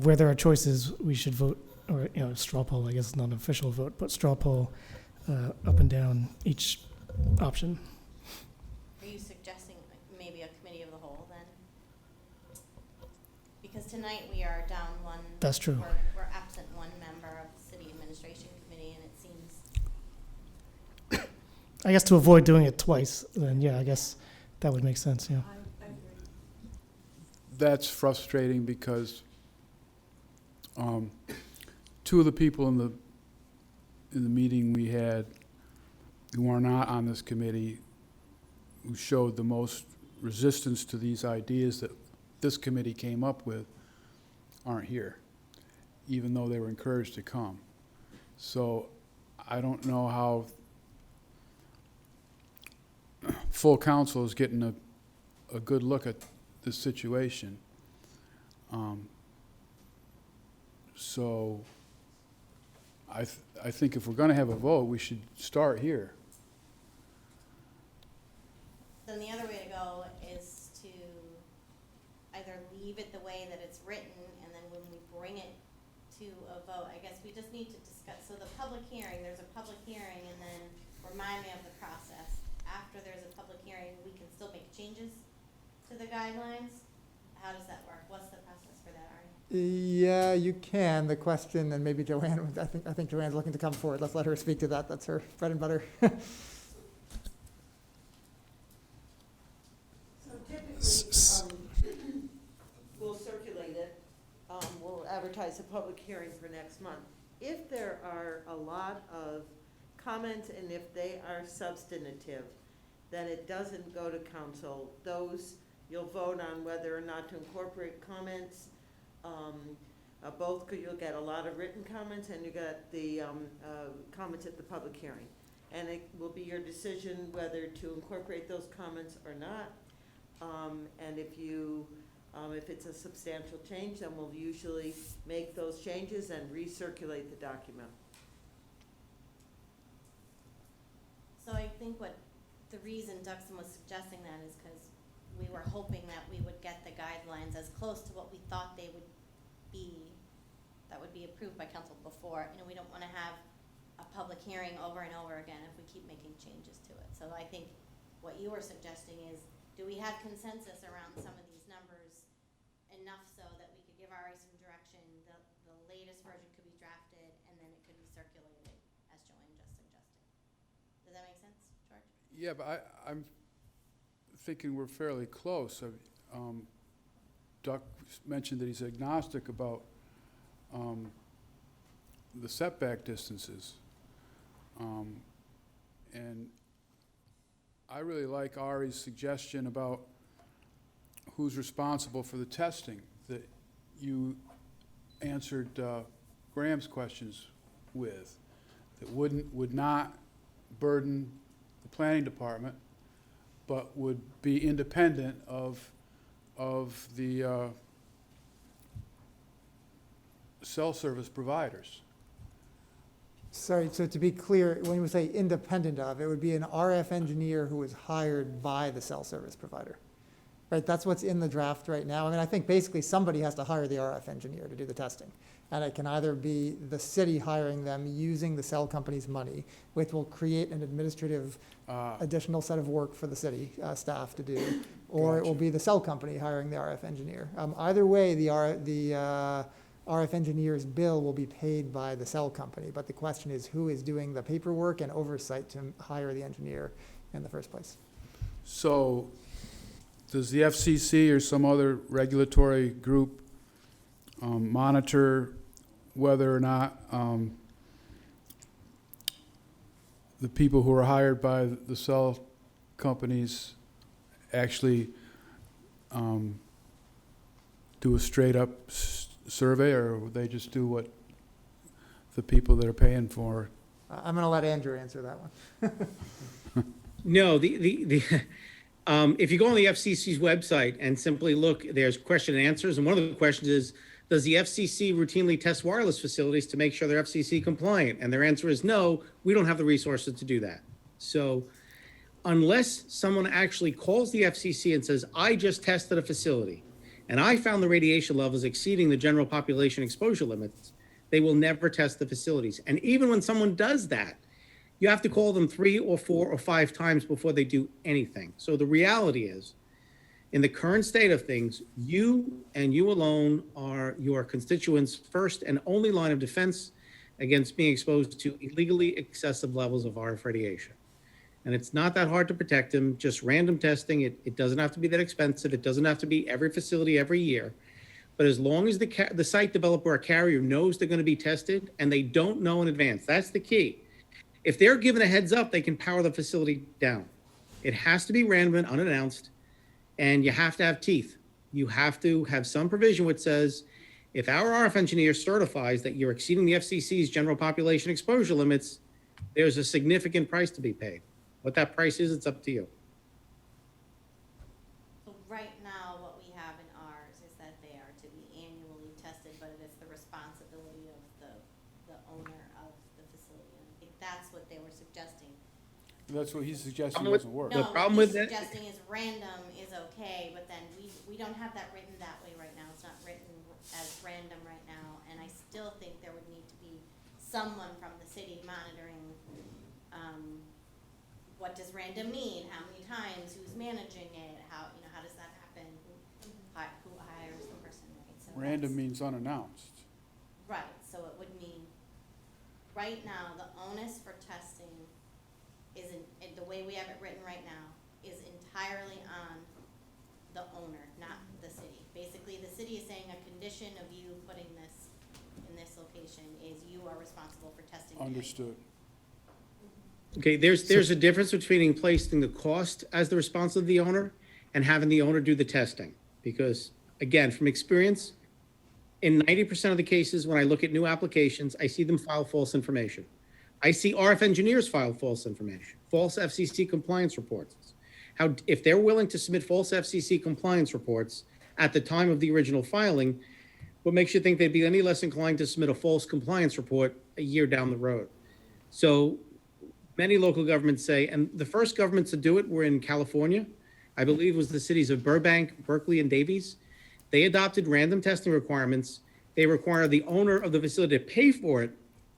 where there are choices, we should vote, or, straw poll, I guess it's not an official vote, but straw poll up and down each option. Are you suggesting maybe a committee of the whole then? Because tonight we are down one. That's true. We're absent one member of the city administration committee, and it seems. I guess to avoid doing it twice, then I guess that would make sense, yeah. I agree. That's frustrating because two of the people in the meeting we had who are not on this committee, who showed the most resistance to these ideas that this committee came up with, aren't here, even though they were encouraged to come. So I don't know how full council is getting a good look at this situation. So I think if we're going to have a vote, we should start here. Then the other way to go is to either leave it the way that it's written, and then when we bring it to a vote, I guess we just need to discuss. So the public hearing, there's a public hearing, and then remind me of the process. After there's a public hearing, we can still make changes to the guidelines. How does that work? What's the process for that, Ari? Yeah, you can. The question, and maybe Joanne, I think Joanne's looking to come forward. Let's let her speak to that. That's her bread and butter. So typically, we'll circulate it, we'll advertise a public hearing for next month. If there are a lot of comments and if they are substantive, then it doesn't go to council. Those, you'll vote on whether or not to incorporate comments. Both, because you'll get a lot of written comments and you get the comments at the public hearing. And it will be your decision whether to incorporate those comments or not. And if it's a substantial change, then we'll usually make those changes and recirculate the document. So I think the reason Duxon was suggesting that is because we were hoping that we would get the guidelines as close to what we thought they would be, that would be approved by council before, and we don't want to have a public hearing over and over again if we keep making changes to it. So I think what you were suggesting is, do we have consensus around some of these numbers enough so that we could give Ari some direction, the latest version could be drafted, and then it could be circulated, as Joanne just suggested. Does that make sense, George? Yeah, but I'm thinking we're fairly close. Duck mentioned that he's agnostic about the setback distances. And I really like Ari's suggestion about who's responsible for the testing that you answered Graham's questions with, that would not burden the planning department, but would be independent of the cell service providers. Sorry, so to be clear, when you say independent of, it would be an RF engineer who is hired by the cell service provider. Right, that's what's in the draft right now. I mean, I think basically somebody has to hire the RF engineer to do the testing. And it can either be the city hiring them using the cell company's money, which will create an administrative additional set of work for the city staff to do, or it will be the cell company hiring the RF engineer. Either way, the RF engineer's bill will be paid by the cell company, but the question is who is doing the paperwork and oversight to hire the engineer in the first place. So, does the FCC or some other regulatory group monitor whether or not the people who are hired by the cell companies actually do a straight-up survey, or would they just do what the people that are paying for? I'm going to let Andrew answer that one. No, if you go on the FCC's website and simply look, there's question and answers, and one of the questions is, does the FCC routinely test wireless facilities to make sure they're FCC compliant? And their answer is no, we don't have the resources to do that. So unless someone actually calls the FCC and says, I just tested a facility and I found the radiation levels exceeding the general population exposure limits, they will never test the facilities. And even when someone does that, you have to call them 3 or 4 or 5 times before they do anything. So the reality is, in the current state of things, you and you alone are your constituents' first and only line of defense against being exposed to illegally excessive levels of RF radiation. And it's not that hard to protect them, just random testing. It doesn't have to be that expensive. It doesn't have to be every facility every year. But as long as the site developer or carrier knows they're going to be tested and they don't know in advance, that's the key. If they're given a heads up, they can power the facility down. It has to be random and unannounced, and you have to have teeth. You have to have some provision which says, if our RF engineer certifies that you're exceeding the FCC's general population exposure limits, there's a significant price to be paid. What that price is, it's up to you. So right now, what we have in ours is that they are to be annually tested, but it is the responsibility of the owner of the facility. And I think that's what they were suggesting. That's what he's suggesting doesn't work. The No, problem what with he's that- suggesting is random is okay, but then we don't have that written that way right now. It's not written as random right now, and I still think there would need to be someone from the city monitoring, what does random mean, how many times, who's managing it, how does that happen, who hires the person, right? So Random that's- means unannounced. Right, so it would mean, right now, the onus for testing the way we have it written right now, is entirely on the owner, not the city. Basically, the city is saying a condition of you putting this in this location is you are responsible for testing. it. Understood. Okay, there's a difference between placing the cost as the responsibility of the owner and having the owner do the testing. Because, again, from experience, in 90% of the cases when I look at new applications, I see them file false information. I see RF engineers file false information, false FCC compliance reports. If they're willing to submit false FCC compliance reports at the time of the original filing, what makes you think they'd be any less inclined to submit a false compliance report a year down the road? So many local governments say, and the first governments to do it were in California. I believe it was the cities of Burbank, Berkeley, and Davies. They adopted random testing requirements. They require the owner of the facility to pay for it,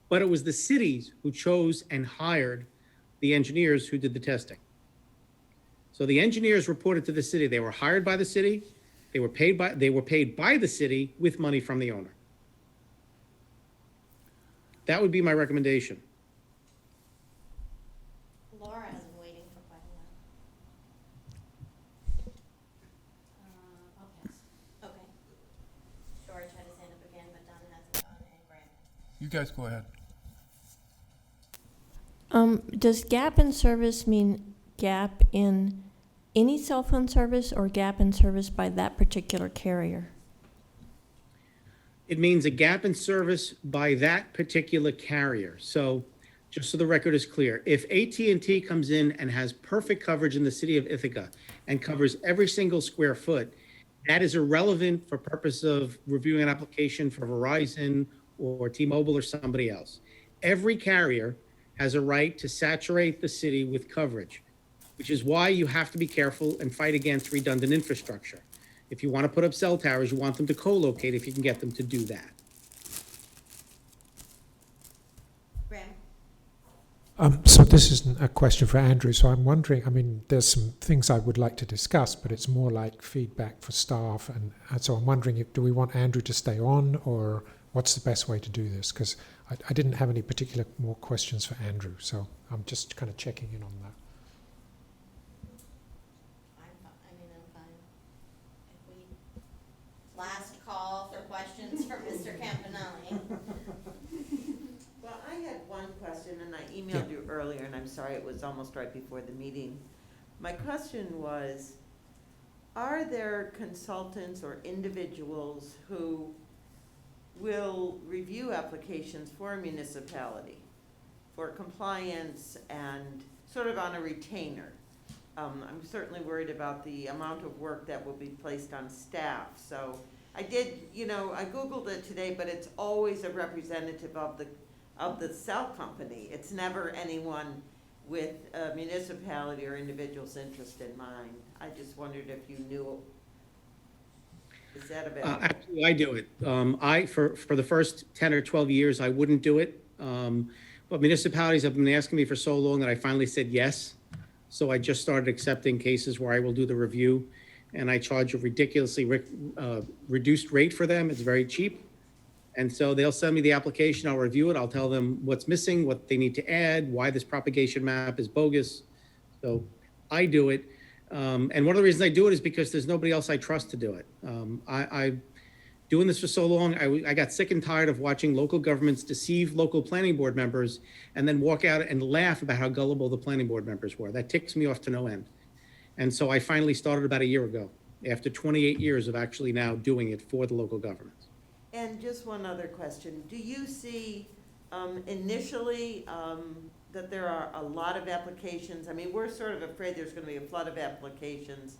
but it was the cities who chose and hired the engineers who did the testing. So the engineers reported to the city. They were hired by the city. They were paid by the city with money from the owner. That would be my recommendation. Laura has been waiting for quite a while. Okay. George had his hand up again, but Donna hasn't gone, and Grant. You guys go ahead. Does gap in service mean gap in any cell phone service or gap in service by that particular carrier? It means a gap in service by that particular carrier. So just so the record is clear, if AT&T comes in and has perfect coverage in the city of Ithaca and covers every single square foot, that is irrelevant for purpose of reviewing an application for Verizon or T-Mobile or somebody else. Every carrier has a right to saturate the city with coverage, which is why you have to be careful and fight against redundant infrastructure. If you want to put up cell towers, you want them to co-locate if you can get them to do that. Graham? So this isn't a question for Andrew, so I'm wondering, I mean, there's some things I would like to discuss, but it's more like feedback for staff, and so I'm wondering, do we want Andrew to stay on, or what's the best way to do this? Because I didn't have any particular more questions for Andrew, so I'm just kind of checking in on that. Well, I had one question, and I emailed you earlier, and I'm sorry, it was almost right before the meeting. My question was, are there consultants or individuals who will review applications for a municipality for compliance and sort of on a retainer? I'm certainly worried about the amount of work that will be placed on staff, so I did, I Googled it today, but it's always a representative of the cell company. It's never anyone with a municipality or individual's interest in mind. I just wondered if you knew, is that available? Actually, I do it. For the first 10 or 12 years, I wouldn't do it. But municipalities have been asking me for so long that I finally said yes. So I just started accepting cases where I will do the review, and I charge a ridiculously reduced rate for them. It's very cheap. And so they'll send me the application, I'll review it, I'll tell them what's missing, what they need to add, why this propagation map is bogus. So I do it. And one of the reasons I do it is because there's nobody else I trust to do it. I've doing this for so long, I got sick and tired of watching local governments deceive local planning board members and then walk out and laugh about how gullible the planning board members were. That ticks me off to no end. And so I finally started about a year ago, after 28 years of actually now doing it for the local governments. And just one other question. Do you see initially that there are a lot of applications? I mean, we're sort of afraid there's going to be a flood of applications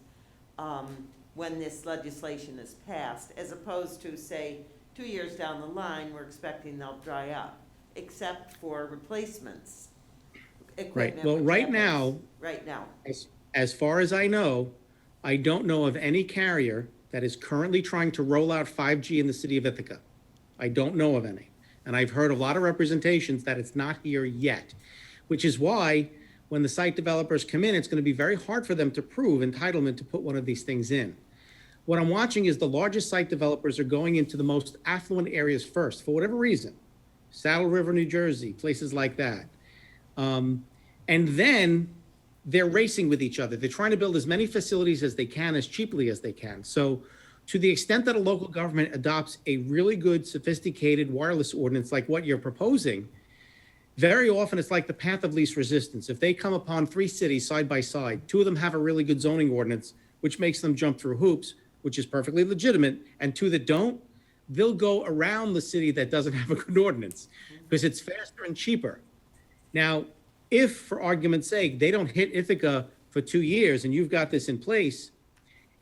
when this legislation is passed, as opposed to, say, 2 years down the line, we're expecting they'll dry up, except for replacements. Right. Well, right now, as far as I know, I don't know of any carrier that is currently trying to roll out 5G in the city of Ithaca. I don't know of any. And I've heard a lot of representations that it's not here yet, which is why when the site developers come in, it's going to be very hard for them to prove entitlement to put one of these things in. What I'm watching is the largest site developers are going into the most affluent areas first, for whatever reason. Saddle River, New Jersey, places like that. And then they're racing with each other. They're trying to build as many facilities as they can, as cheaply as they can. So to the extent that a local government adopts a really good, sophisticated wireless ordinance like what you're proposing, very often it's like the path of least resistance. If they come upon 3 cities side by side, 2 of them have a really good zoning ordinance, which makes them jump through hoops, which is perfectly legitimate, and 2 that don't, they'll go around the city that doesn't have a good ordinance because it's faster and cheaper. Now, if, for argument's sake, they don't hit Ithaca for 2 years and you've got this in place,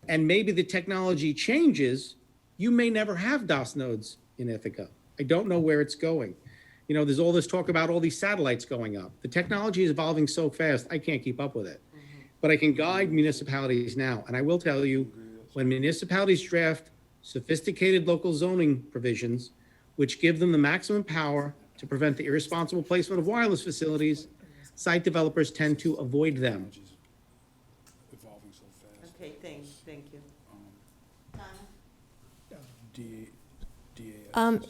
and maybe the technology changes, you may never have DOS nodes in Ithaca. I don't know where it's going. There's all this talk about all these satellites going up. The technology is evolving so fast, I can't keep up with it. But I can guide municipalities now. And I will tell you, when municipalities draft sophisticated local zoning provisions, which give them the maximum power to prevent the irresponsible placement of wireless facilities, site developers tend to avoid them. Evolving so fast. Okay, thank you.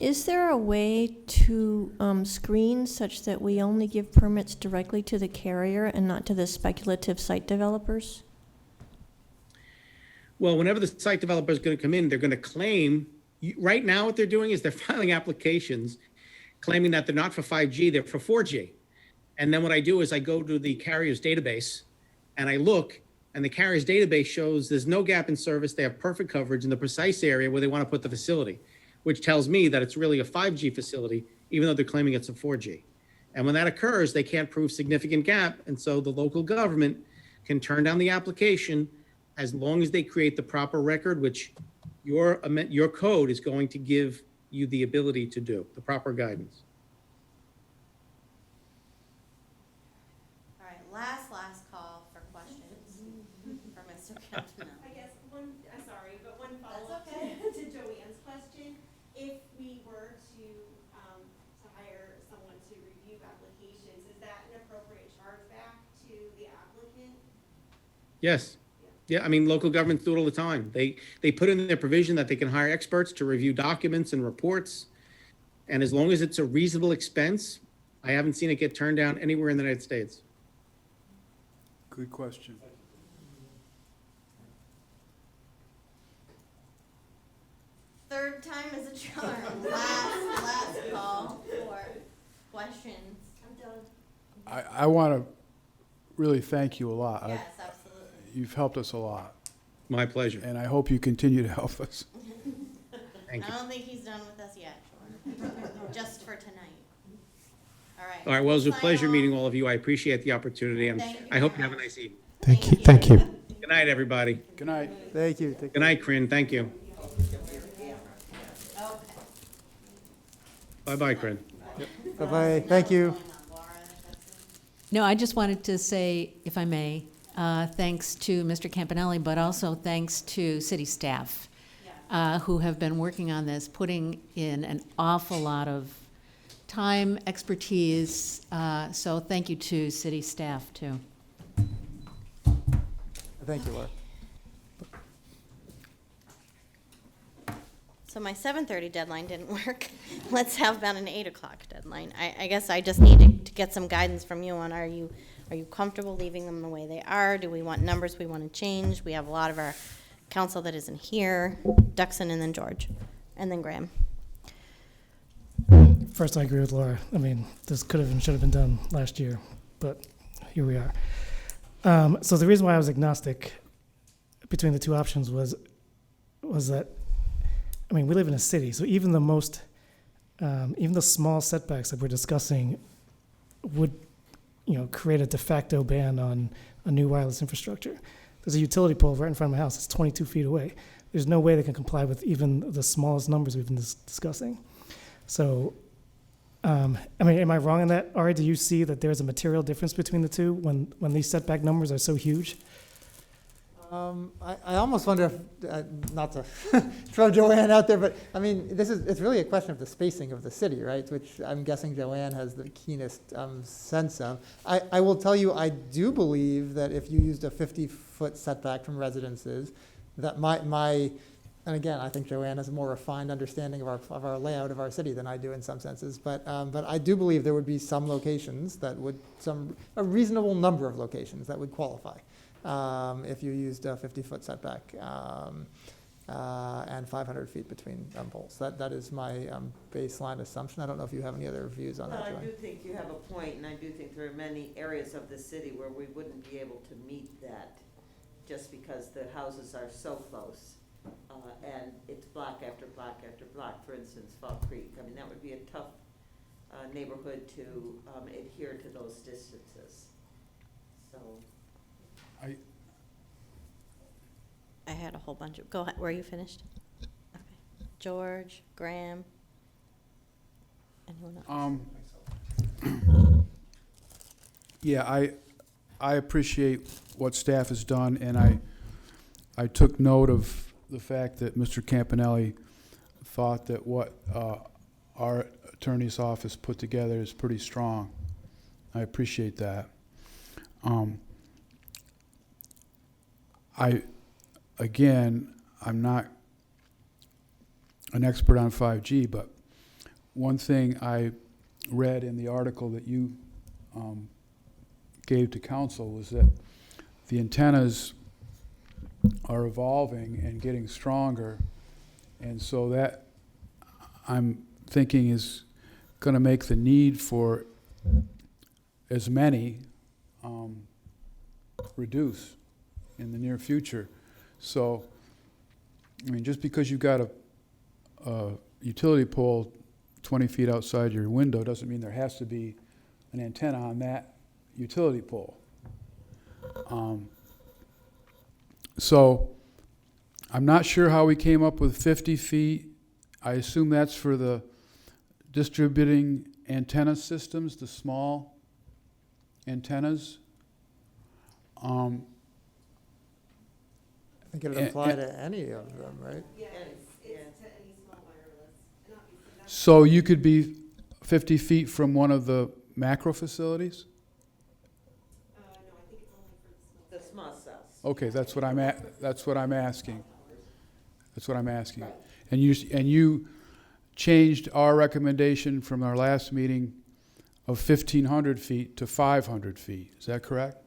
Is there a way to screen such that we only give permits directly to the carrier and not to the speculative site developers? Well, whenever the site developer is going to come in, they're going to claim, right now what they're doing is they're filing applications claiming that they're not for 5G, they're for 4G. And then what I do is I go to the carrier's database and I look, and the carrier's database shows there's no gap in service, they have perfect coverage in the precise area where they want to put the facility, which tells me that it's really a 5G facility, even though they're claiming it's a 4G. And when that occurs, they can't prove significant gap, and so the local government can turn down the application as long as they create the proper record, which your code is going to give you the ability to do, the proper guidance. All right, last call for questions for Mr. Campanelli. I guess one follow-up That's okay. to Joanne's question. If we were to hire someone to review applications, is that an appropriate chargeback to the applicant? Yes. Yeah, I mean, local governments do it all the time. They put in their provision that they can hire experts to review documents and reports. And as long as it's a reasonable expense, I haven't seen it get turned down anywhere in the United States. Good question. Third time is a charm. Last call for questions. I'm done. I want to really thank you a lot. Yes, absolutely. You've helped us a lot, My pleasure. and I hope you continue to help us. Thank you. I don't think he's done with us yet, just for tonight. All right. All right, well, it was a Sign pleasure off. meeting all of you. I appreciate the opportunity, and Thank you I hope very you have a much. nice evening. Thank you. Thank you. Good night, everybody. Good night. Thank you. Take Good care. night, Corinne. Thank you. Okay. Bye-bye, Corinne. Bye-bye. Thank you. No, I just wanted to say, if I may, thanks to Mr. Campanelli, but also thanks to city staff who have been working on this, putting in an awful lot of time, expertise. So thank you to city staff, too. Thank you, Laura. So my 7:30 deadline didn't work. Let's have about an 8 o'clock deadline. I guess I just need to get some guidance from you on, are you comfortable leaving them the way they are? Do we want numbers we want to change? We have a lot of our council that isn't here. Duxon and then George, and then Graham. First, I agree with Laura. I mean, this could have and should have been done last year, but here we are. So the reason why I was agnostic between the two options was that, I mean, we live in a city, so even the most, even the small setbacks that we're discussing would, create a de facto ban on a new wireless infrastructure. There's a utility pole right in front of my house. It's 22 feet away. There's no way they can comply with even the smallest numbers we've been discussing. So, I mean, am I wrong in that, Ari? Do you see that there's a material difference between the two when these setback numbers are so huge? I almost wonder if, not to throw Joanne out there, but I mean, it's really a question of the spacing of the city, right? Which I'm guessing Joanne has the keenest sense of. I will tell you, I do believe that if you used a 50-foot setback from residences, that and again, I think Joanne has a more refined understanding of our layout of our city than I do in some senses, but I do believe there would be some locations that would, a reasonable number of locations that would qualify. If you used a 50-foot setback and 500 feet between poles. That is my baseline assumption. I don't know if you have any other views on that, I Joanne. do think you have a point, and I do think there are many areas of the city where we wouldn't be able to meet that just because the houses are so close. And it's block after block after block. For instance, Fall Creek. I mean, that would be a tough neighborhood to adhere to those distances. So. I had a whole bunch of, go ahead, were you finished? Okay. George, Graham, anyone else? Yeah, I appreciate what staff has done, and I took note of the fact that Mr. Campanelli thought that what our attorney's office put together is pretty strong. I appreciate that. I'm not an expert on 5G, but one thing I read in the article that you gave to council was that the antennas are evolving and getting stronger, and so that I'm thinking is going to make the need for as many reduce in the near future. So, I mean, just because you've got a utility pole 20 feet outside your window doesn't mean there has to be an antenna on that utility pole. So, I'm not sure how we came up with 50 feet. I assume that's for the distributing antenna systems, the small antennas. I think it would apply to any of them, right? Yeah, it's to any small wireless. And obviously that's So you could be 50 feet from one of the macro facilities? no, I think it's only for The small cells. Okay, that's what I'm asking. That's what I'm asking. And you changed our recommendation from our last meeting of 1,500 feet to 500 feet. Is that correct?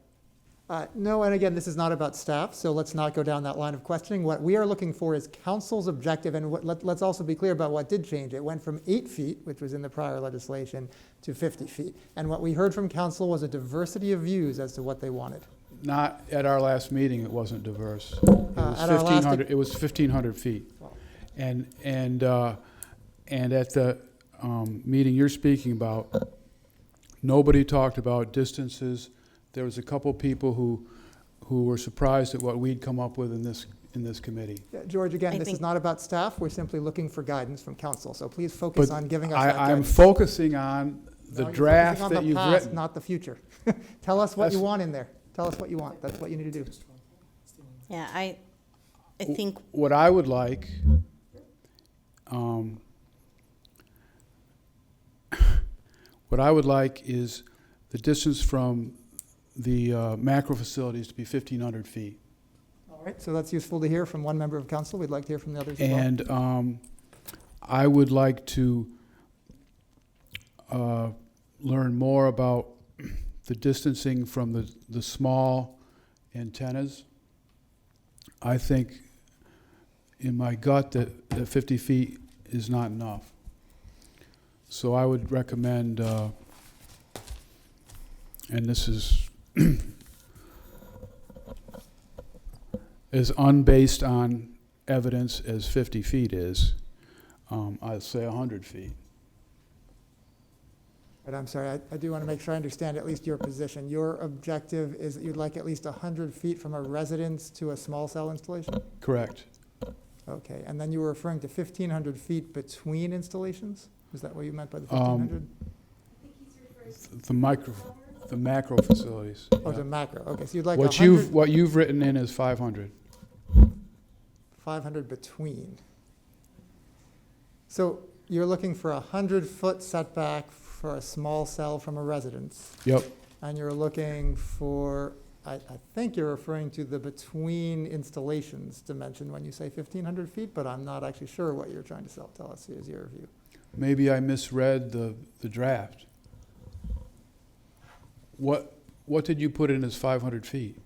No, and again, this is not about staff, so let's not go down that line of questioning. What we are looking for is council's objective, and let's also be clear about what did change. It went from 8 feet, which was in the prior legislation, to 50 feet. And what we heard from council was a diversity of views as to what they wanted. Not at our last meeting, it wasn't diverse. At our last- It was 1,500 feet. And at the meeting you're speaking about, nobody talked about distances. There was a couple people who were surprised at what we'd come up with in this committee. Yeah, George, again, I this is think- not about staff. We're simply looking for guidance from council. So please focus on giving us that I'm guidance. focusing on the No, you're draft focusing that on the you've past, written. not the future. Tell us what you That's- want in there. Tell us what you want. That's what you need to do. Yeah, I think What I would like, is the distance from the macro facilities to be 1,500 feet. All right, so that's useful to hear from one member of council. We'd like to hear from the others as well. And I would like to learn more about the distancing from the small antennas. I think in my gut that 50 feet is not enough. So I would recommend, and this is as unbased on evidence as 50 feet is, I'd say 100 feet. But I'm sorry, I do want to make sure I understand at least your position. Your objective is that you'd like at least 100 feet from a residence to a small cell installation? Correct. Okay, and then you were referring to 1,500 feet between installations? Is that what you meant by the 1,500? The macro facilities. Oh, it's yeah. a macro. Okay, so you'd like What you've written in is 500. 500 between. So you're looking for a 100-foot setback for a small cell from a residence. Yep. And you're looking for, I think you're referring to the between installations dimension when you say 1,500 feet, but I'm not actually sure what you're trying to tell us is your view. Maybe I misread the draft. What did you put in as 500 feet?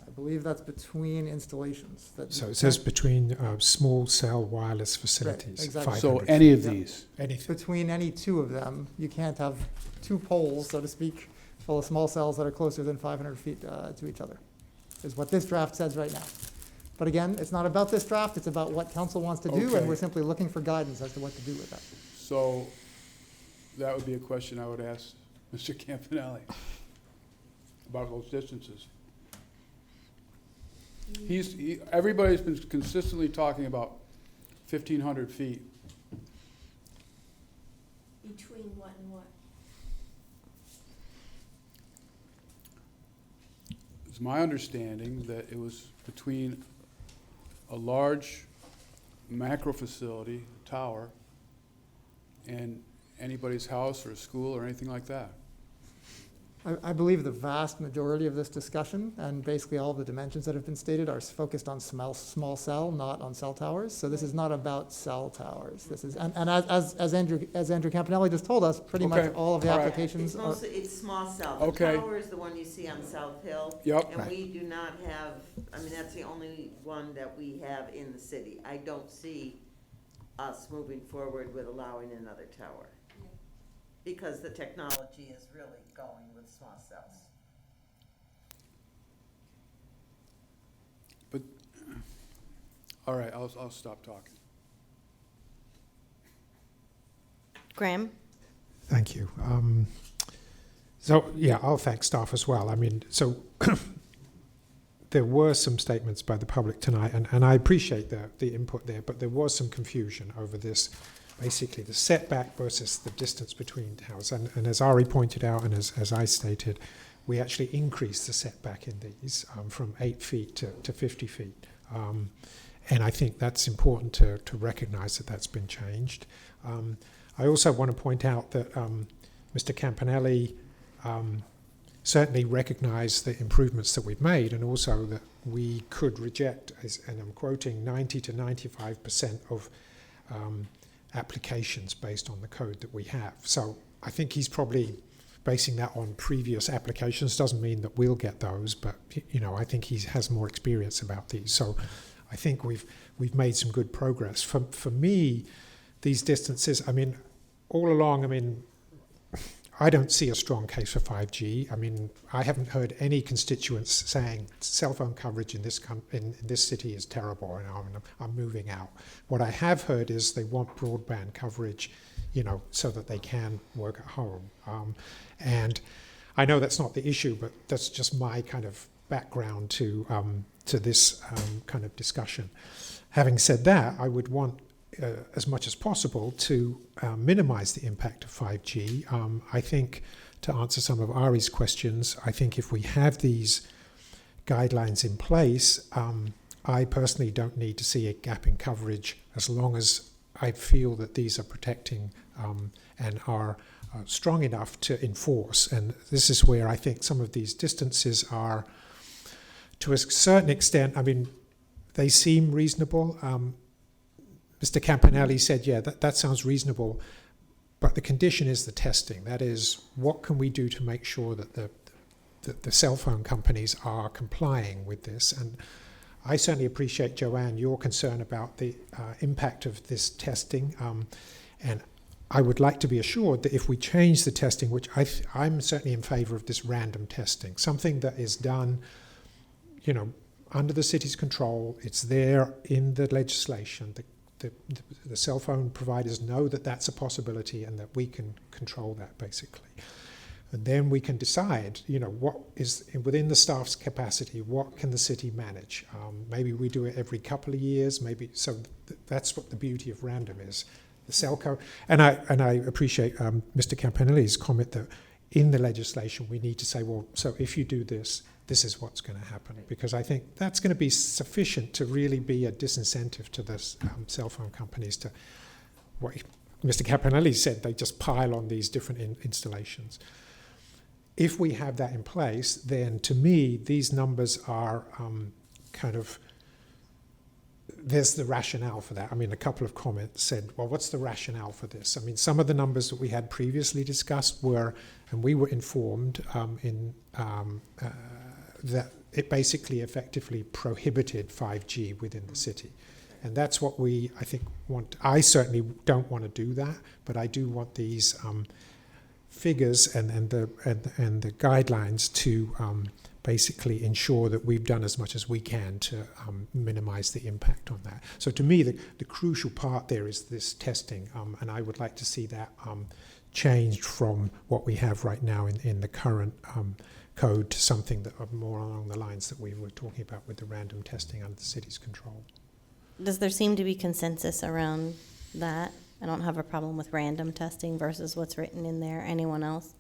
I believe that's between installations. So it says between small cell wireless facilities. exactly. 500 So any of Yeah. these? Anything. Between any two of them, you can't have two poles, so to speak, full of small cells that are closer than 500 feet to each other, is what this draft says right now. But again, it's not about this draft, it's about what council wants to do, Okay. and we're simply looking for guidance as to what to do with that. So that would be a question I would ask Mr. Campanelli about those distances. Everybody's been consistently talking about 1,500 feet. Between what and what? It's my understanding that it was between a large macro facility, tower, and anybody's house or a school or anything like that. I believe the vast majority of this discussion, and basically all the dimensions that have been stated, are focused on small cell, not on cell towers. So this is not about cell towers. This is, and as Andrew Campanelli just told us, pretty much Okay. all of the All right. applications It's are. mostly, it's small cell. Okay. The tower is the one you see on South Hill. Yep. And Right. we do not have, I mean, that's the only one that we have in the city. I don't see us moving forward with allowing another tower. Because the technology is really going with small cells. But, all right, I'll stop talking. Graham? Thank you. So, yeah, I'll thank staff as well. I mean, so there were some statements by the public tonight, and I appreciate the input there, but there was some confusion over this, basically the setback versus the distance between towers. And as Ari pointed out, and as I stated, we actually increased the setback in these from 8 feet to 50 feet. And I think that's important to recognize that that's been changed. I also want to point out that Mr. Campanelli certainly recognized the improvements that we've made, and also that we could reject, and I'm quoting, 90 to 95% of applications based on the code that we have. So I think he's probably basing that on previous applications doesn't mean that we'll get those, but I think he has more experience about these. So I think we've made some good progress. For me, these distances, all along, I don't see a strong case for 5G. I haven't heard any constituents saying cell phone coverage in this city is terrible and I'm moving out. What I have heard is they want broadband coverage, so that they can work at home. And I know that's not the issue, but that's just my kind of background to this kind of discussion. Having said that, I would want as much as possible to minimize the impact of 5G. I think, to answer some of Ari's questions, I think if we have these guidelines in place, I personally don't need to see a gap in coverage as long as I feel that these are protecting and are strong enough to enforce. And this is where I think some of these distances are, to a certain extent, they seem reasonable. Mr. Campanelli said, yeah, that sounds reasonable, but the condition is the testing. That is, what can we do to make sure that the cell phone companies are complying with this? And I certainly appreciate, Joanne, your concern about the impact of this testing. And I would like to be assured that if we change the testing, which I'm certainly in favor of this random testing, something that is done, under the city's control, it's there in the legislation. The cell phone providers know that that's a possibility and that we can control that, basically. And then we can decide, what is within the staff's capacity, what can the city manage? Maybe we do it every couple of years, that's what the beauty of random is. The cell code, and I appreciate Mr. Campanelli's comment that in the legislation we need to say, well, so if you do this, this is what's going to happen, because I think that's going to be sufficient to really be a disincentive to the cell phone companies to, what Mr. Campanelli said, they just pile on these different installations. If we have that in place, then to me, these numbers are there's the rationale for that. A couple of comments said, well, what's the rationale for this? Some of the numbers that we had previously discussed were, and we were informed that it basically effectively prohibited 5G within the city. And that's what I think, want. I certainly don't want to do that, but I do want these figures and the guidelines to basically ensure that we've done as much as we can to minimize the impact on that. So to me, the crucial part there is this testing, and I would like to see that changed from what we have right now in the current code to something that are more along the lines that we were talking about with the random testing under the city's control. Does there seem to be consensus around that? I don't have a problem with random testing versus what's written in there. Anyone else?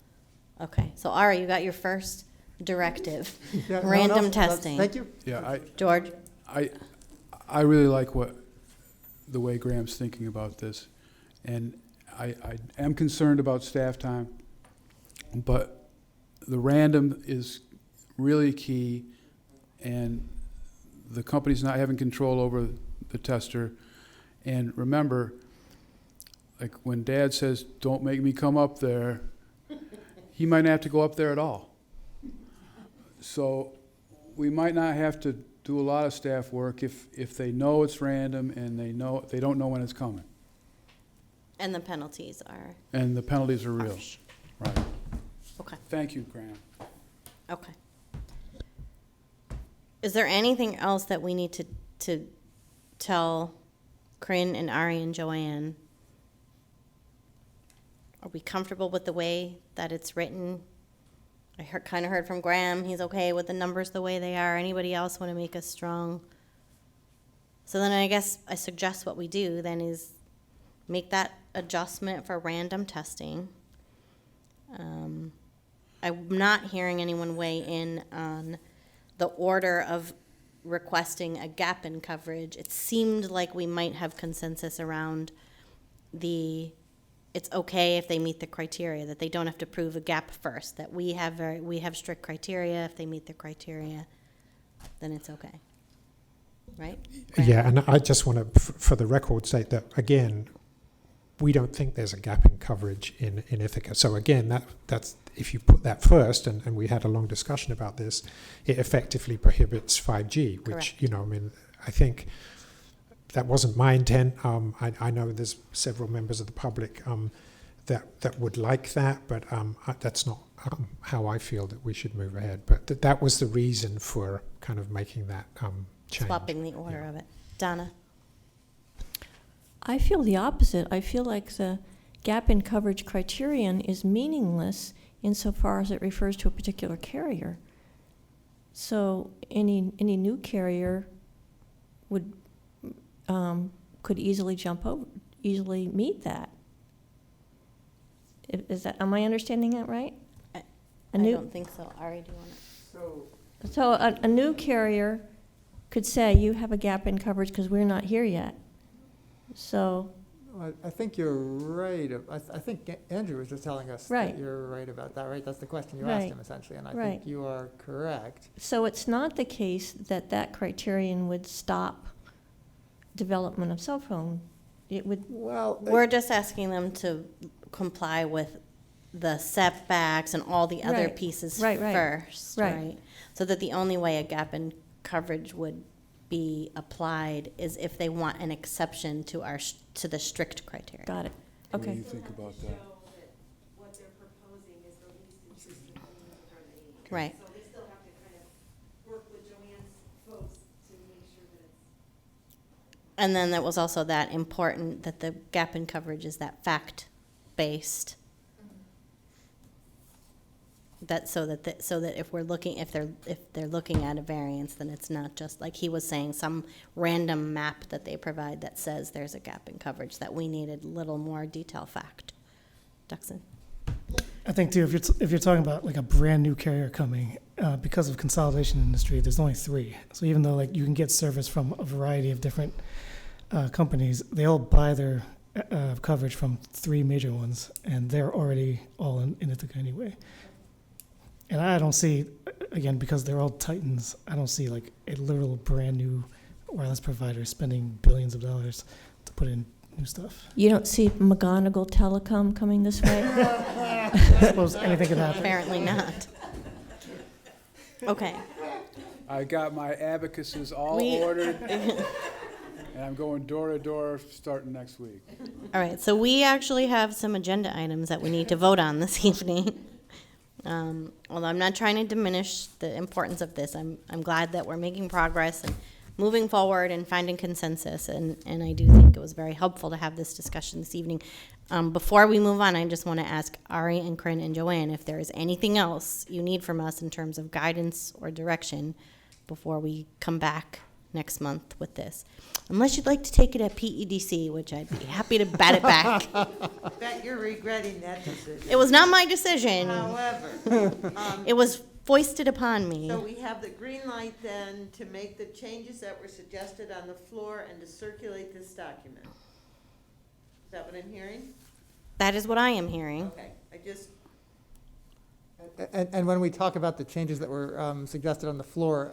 Okay, so Ari, you got your first directive. Yeah, random testing. Thank you. Yeah, George? I really like the way Graham's thinking about this. And I am concerned about staff time, but the random is really key, and the company's not having control over the tester. And remember, like when Dad says, don't make me come up there, he might not have to go up there at all. So we might not have to do a lot of staff work if they know it's random and they don't know when it's coming. And the penalties are? And the penalties are real. Harsh. Right. Okay. Thank you, Graham. Okay. Is there anything else that we need to tell Corinne and Ari and Joanne? Are we comfortable with the way that it's written? I kind of heard from Graham, he's okay with the numbers the way they are. Anybody else want to make us strong? So then I guess I suggest what we do then is make that adjustment for random testing. I'm not hearing anyone weigh in on the order of requesting a gap in coverage. It seemed like we might have consensus around it's okay if they meet the criteria, that they don't have to prove a gap first, that we have strict criteria. If they meet the criteria, then it's okay. Right? Yeah, and I just want to, for the record, say that, again, we don't think there's a gap in coverage in Ithaca. So again, that's if you put that first, and we had a long discussion about this, it effectively prohibits 5G, which, Correct. I think that wasn't my intent. I know there's several members of the public that would like that, but that's not how I feel that we should move ahead. But that was the reason for kind of making that change. Swapping the order of it. Donna? I feel the opposite. I feel like the gap in coverage criterion is meaningless insofar as it refers to a particular carrier. So any new carrier would could easily easily meet that. Am I understanding that right? I don't think so. Ari, do you want to? So a new carrier could say, you have a gap in coverage because we're not here yet. So. I think you're right. I think Andrew was just telling us Right. that you're right about that, right? That's the question you asked him essentially, and I Right. think you are correct. So it's not the case that that criterion would stop development of cell phone. It would. Well, We're just asking them to comply with the setbacks and all the other Right. pieces Right. first, Right. right? So that the only way a gap in coverage would be applied is if they want an exception to to the strict criteria. Got it. What do Okay. you think about that? What they're proposing is the least intrusive means for the. Right. So they still have to kind of work with Joanne's folks to make sure that it's. And then there was also that important that the gap in coverage is that fact-based. That so that if they're looking at a variance, then it's not just like he was saying, some random map that they provide that says there's a gap in coverage, that we needed a little more detail fact. Duxon? I think too, if you're talking about like a brand new carrier coming, because of consolidation industry, there's only 3. So even though like you can get service from a variety of different companies, they all buy their coverage from 3 major ones, and they're already all in Ithaca anyway. And I don't see, again, because they're all titans, I don't see like a literal brand new wireless provider spending billions of dollars to put in new stuff. You don't see McGonigal Telecom coming this way? I suppose anything could happen. Apparently not. Okay. I got my abacuses all ordered, and I'm going door to door starting next week. All right, so we actually have some agenda items that we need to vote on this evening. Although I'm not trying to diminish the importance of this, I'm glad that we're making progress and moving forward and finding consensus, and I do think it was very helpful to have this discussion this evening. Before we move on, I just want to ask Ari and Corinne and Joanne if there is anything else you need from us in terms of guidance or direction before we come back next month with this. Unless you'd like to take it at PEDC, which I'd be happy to bat it back. Bet you're regretting that decision. It was not my decision. However, It was foisted upon me. so we have the green light then to make the changes that were suggested on the floor and to circulate this document. Is that what I'm hearing? That is what I am hearing. Okay, I just, And when we talk about the changes that were suggested on the floor,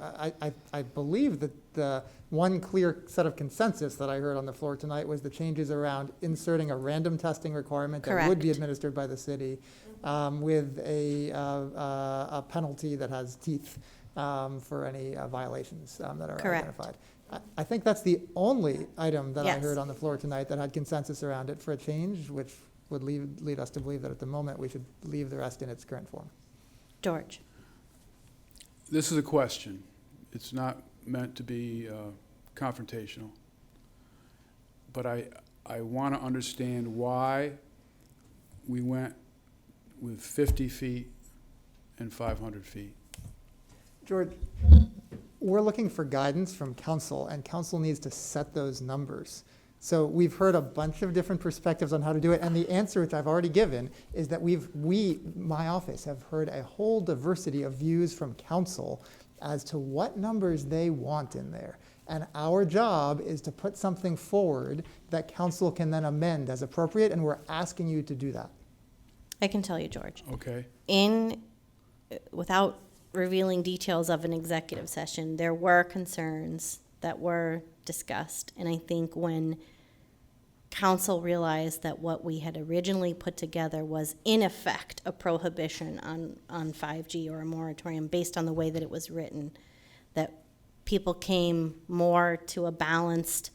I believe that the one clear set of consensus that I heard on the floor tonight was the changes around inserting a random testing requirement that would be Correct. administered by the city with a penalty that has teeth for any violations that are Correct. identified. I think that's the only item that I Yes. heard on the floor tonight that had consensus around it for a change, which would lead us to believe that at the moment we should leave the rest in its current form. George. This is a question. It's not meant to be confrontational. But I want to understand why we went with 50 feet and 500 feet. George, we're looking for guidance from council, and council needs to set those numbers. So we've heard a bunch of different perspectives on how to do it, and the answer, which I've already given, is that my office, have heard a whole diversity of views from council as to what numbers they want in there. And our job is to put something forward that council can then amend as appropriate, and we're asking you to do that. I can tell you, George. Okay. Without revealing details of an executive session, there were concerns that were discussed. And I think when council realized that what we had originally put together was in effect a prohibition on 5G or a moratorium based on the way that it was written, that people came more to a balanced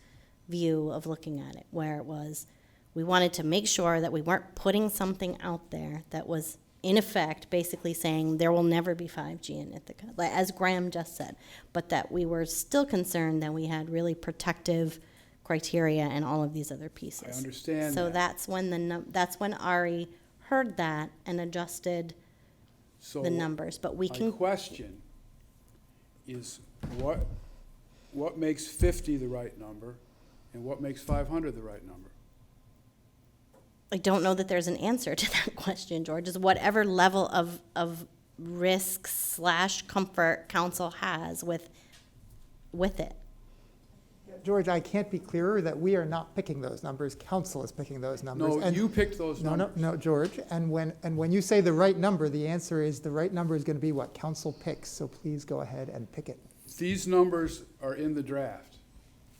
view of looking at it, where it was, we wanted to make sure that we weren't putting something out there that was in effect basically saying there will never be 5G in Ithaca, like, as Graham just said, but that we were still concerned that we had really protective criteria and all of these other pieces. I understand So that. that's when Ari heard that and adjusted So the numbers, but we my can. question is, what makes 50 the right number, and what makes 500 the right number? I don't know that there's an answer to that question, George. Is whatever level of risk / comfort council has with it. George, I can't be clearer that we are not picking those numbers. Council is picking those numbers. No, And- you picked those numbers. No, George. And when you say the right number, the answer is the right number is going to be what council picks. So please go ahead and pick it. These numbers are in the draft.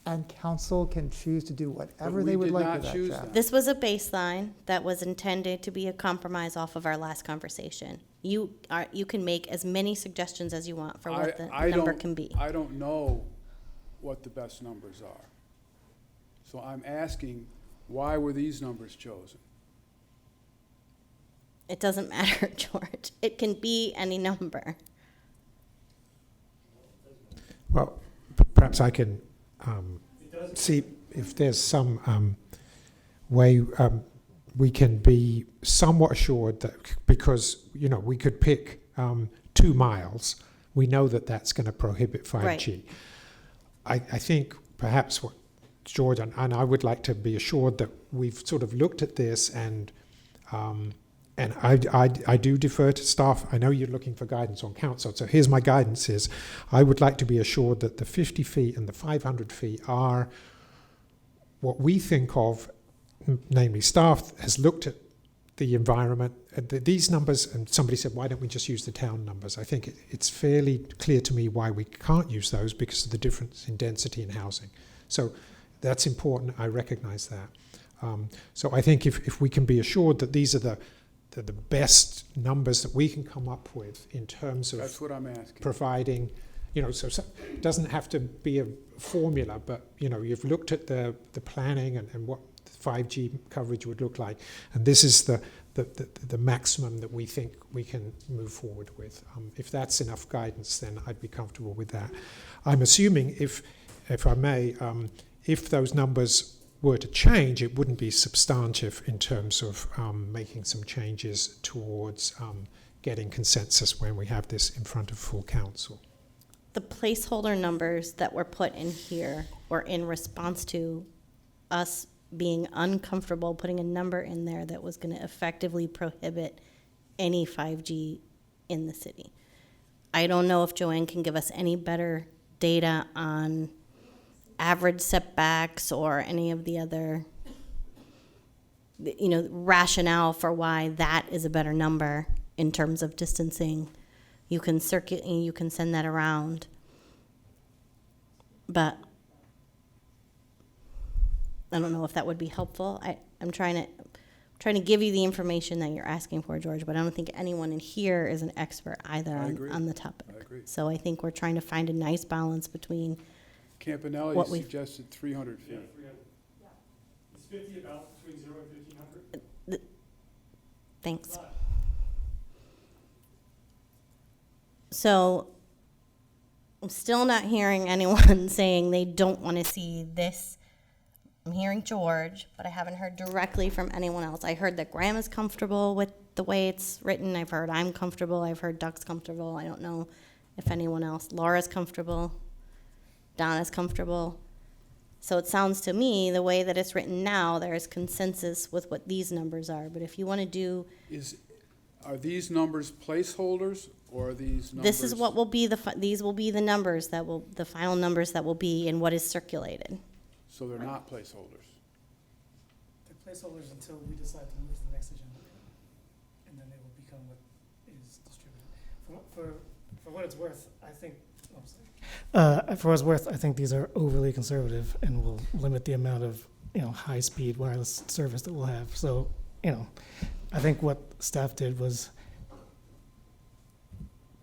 And council can choose to do whatever But we they would did like not with that choose draft. them. This was a baseline that was intended to be a compromise off of our last conversation. You can make as many suggestions as you want for what the number can be. I don't know what the best numbers are. So I'm asking, why were these numbers chosen? It doesn't matter, George. It can be any number. Well, perhaps I can see if there's some way we can be somewhat assured that, because, you know, we could pick 2 miles. We know that that's going to prohibit 5G. Right. I think perhaps what George and I would like to be assured that we've sort of looked at this and I do defer to staff. I know you're looking for guidance on council, so here's my guidance is I would like to be assured that the 50 feet and the 500 feet are what we think of, namely staff has looked at the environment, these numbers, and somebody said, why don't we just use the town numbers? I think it's fairly clear to me why we can't use those because of the difference in density in housing. So that's important, I recognize that. So I think if we can be assured that these are the best numbers that we can come up with in terms of That's what I'm asking. providing, you know, so it doesn't have to be a formula, but, you know, you've looked at the planning and what 5G coverage would look like, and this is the maximum that we think we can move forward with. If that's enough guidance, then I'd be comfortable with that. I'm assuming, if I may, if those numbers were to change, it wouldn't be substantive in terms of making some changes towards getting consensus when we have this in front of full council. The placeholder numbers that were put in here were in response to us being uncomfortable putting a number in there that was going to effectively prohibit any 5G in the city. I don't know if Joanne can give us any better data on average setbacks or any of the other, you know, rationale for why that is a better number in terms of distancing. You can you can send that around. But I don't know if that would be helpful. I'm trying to give you the information that you're asking for, George, but I don't think anyone in here is an expert either on the topic. I agree. So I think we're trying to find a nice balance between Campanelli what we've- suggested 300 feet. Yeah, 300. Is 50 about between 0 and 1,500? Thanks. So I'm still not hearing anyone saying they don't want to see this. I'm hearing George, but I haven't heard directly from anyone else. I heard that Graham is comfortable with the way it's written. I've heard I'm comfortable. I've heard Doug's comfortable. I don't know if anyone else. Laura's comfortable. Donna's comfortable. So it sounds to me, the way that it's written now, there is consensus with what these numbers are. But if you want to do... Are these numbers placeholders, or are these numbers? This is what will be these will be the numbers that will, the final numbers that will be in what is circulated. So they're not placeholders? They're placeholders until we decide to move to the next agenda item, and then they will become what is distributed. For what it's worth, I think, For what it's worth, I think these are overly conservative and will limit the amount of high-speed wireless service that we'll have. So, I think what staff did was